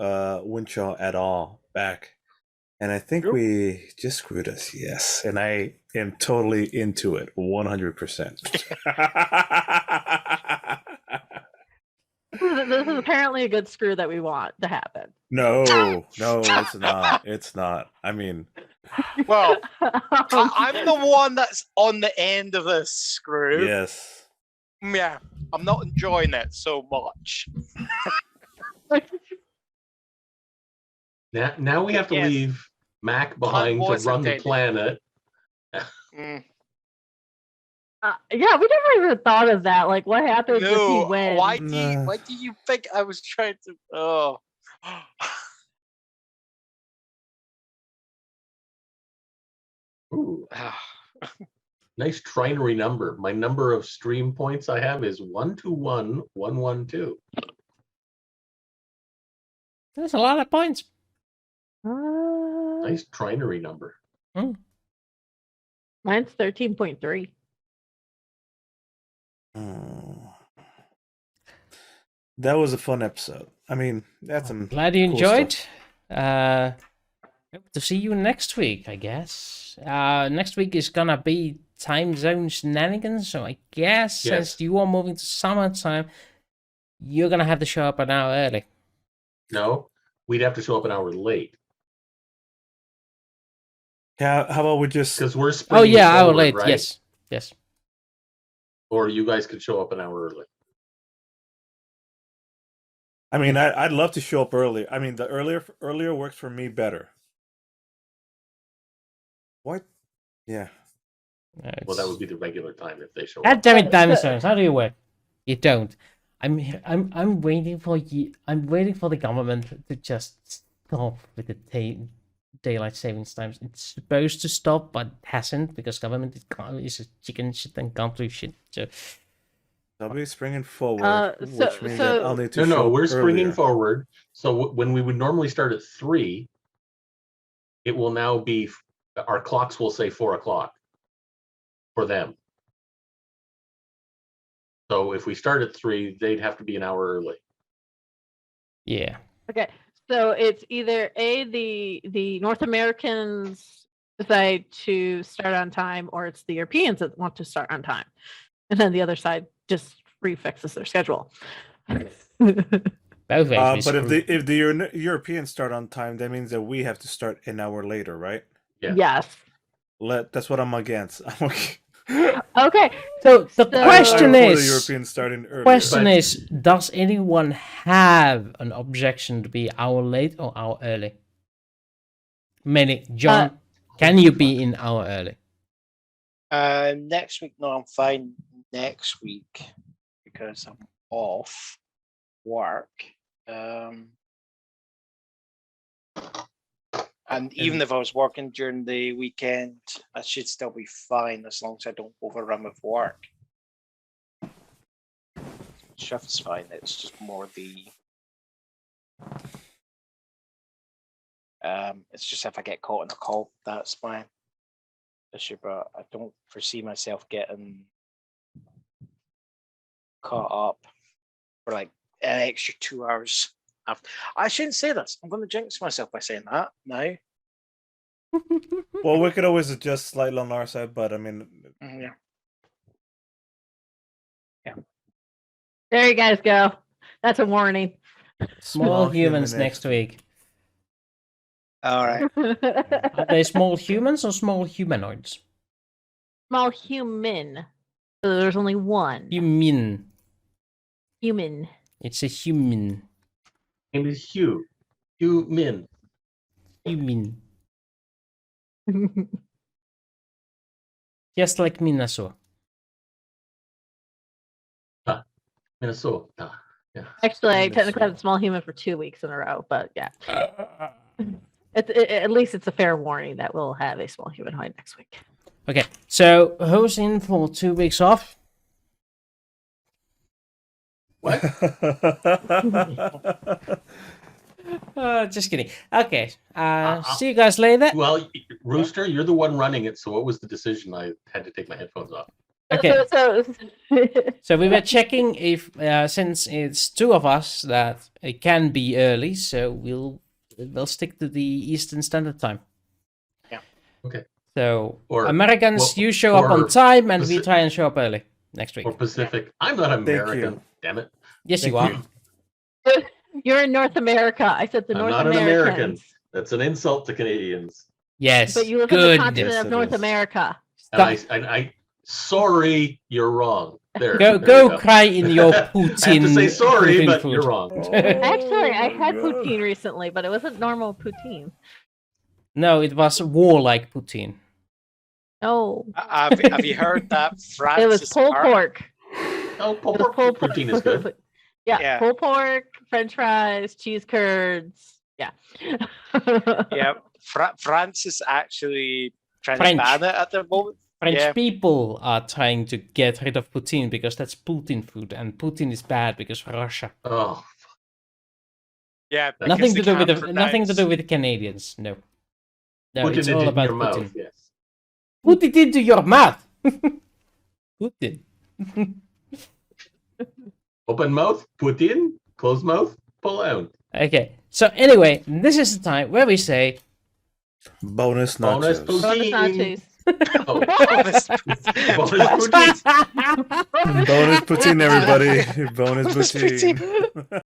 Winshaw at all back, And I think Yep. we just screwed us, yes. And I am totally into it, 100%. This is apparently a good screw that we want to happen. No, it's not. It's not. I mean, Well, I'm the one that's on the end of this screw. yes. Yeah, I'm not enjoying it so much. Now we have to Yes. leave Mac behind to was run the intended. planet. Mm, yeah, we never even thought of that. Like, what happens if he no, wins? why Nah. do you think I was trying to? Oh, Ooh, nice trinary number. My number of stream points I have is 121112. There's a lot of points. Nice trinary number. Mine's 13.3. That was a fun episode. I mean, that's some Glad you cool enjoyed. stuff. Hope to see you next week, I guess. Next week is gonna be time zone shenanigans, so I guess Yes. since you are moving to summertime, you're gonna have to show up an hour early. No, we'd have to show up an hour late How about we just because we're Oh springing yeah, hour forward, late. right? Yes. Or you guys could show up an hour early. I mean, I'd love to show up early. I mean, the earlier works for me better. What? Yeah. Well, that would be the regular time if they show God up. damn it, time zones. How do you work? You don't. I'm waiting for you. I'm waiting for the government to just stop with the daylight savings times. It's supposed to stop, but it hasn't because government is a chicken shit and can't do shit. So I'll be springing forward, So- which means that I'll need to No, show up we're springing earlier. forward. So when we would normally start at 3, it will now be, our clocks will say 4 o'clock for them. So if we start at 3, they'd have to be an hour early. yeah. Okay, so it's either the North Americans decide to start on time, or it's the Europeans that want to start on time, and then the other side just refixes their schedule. Both ways. But if the Europeans start on time, that means that we have to start an hour later, right? Yeah. Yes. That's what I'm against. I'm okay. Okay. So the question I'm for the is, Europeans starting earlier. question But- is, does anyone have an objection to be hour late or hour early? Meaning, John, can you be in hour early? next week, no, I'm fine next week because I'm off work. And even if I was working during the weekend, I should still be fine as long as I don't overrun with work. Shift's fine. It's just more the. It's just if I get caught in a call, that's my issue. But I don't foresee myself getting caught up for like an extra 2 hours. I shouldn't say this. I'm going to jinx myself by saying that now. Well, we could always adjust slightly on our side, but I mean, Yeah. There you guys go. That's a warning. Small humans human next week. All right. Are they small humans or small humanoids? Small human. So there's only one. Human. Human. It's a human. Name is Hugh. Hugh Min. Human. Just like Minnesota. Minnesota. Yeah. Actually, I Minnesota. technically have a small human for 2 weeks in a row, but yeah. At least it's a fair warning that we'll have a small humanoid next week. Okay, so who's in for 2 weeks off? What? Just kidding. Okay, see you guys later. Well, Rooster, you're the one running it, so what was the decision? I had to take my headphones off. Okay. So, So we were checking if, since it's 2 of us, that it can be early, so we'll stick to the Eastern Standard Time. So Or- Americans, well, you show up on or time, and we Paci- try and show up early next week. Or Pacific. I'm not American. Damn it. Yes, you Thank are. you. You're in North America. I said the I'm North not an American. Americans. That's an insult to Canadians. Yes. But you live on Good. the continent Yes, of it North is. America. And sorry, you're wrong. There. Go there you go cry in your Putin. I have to say sorry, Putin but food. you're wrong. Actually, I had God. poutine recently, but it wasn't normal poutine. No, it was warlike Putin. No, Have you heard that Francis it was pulled Mark- pork. Oh, It was pulled poutine is good. Yeah, Yeah. pulled pork, French fries, cheese curds. Yeah. Yeah, France is actually trying French. to ban it at the moment. French Yeah. people are trying to get rid of Putin because that's Putin food, and Putin is bad because of Russia. Oh, Yeah, because Nothing they to do with can't nothing to do pronounce- with the Canadians. No. No, put it's it all in about your Putin. mouth. Yes. Put it into your mouth. Putin. Open mouth, put in. Closed mouth, pull out. Okay. So anyway, this is the time where we say Bonus Bonus nachos. poutine. Bonus nachos. Oh, Bonus- bonus poutine. Bonus poutine, everybody. Bonus poutine.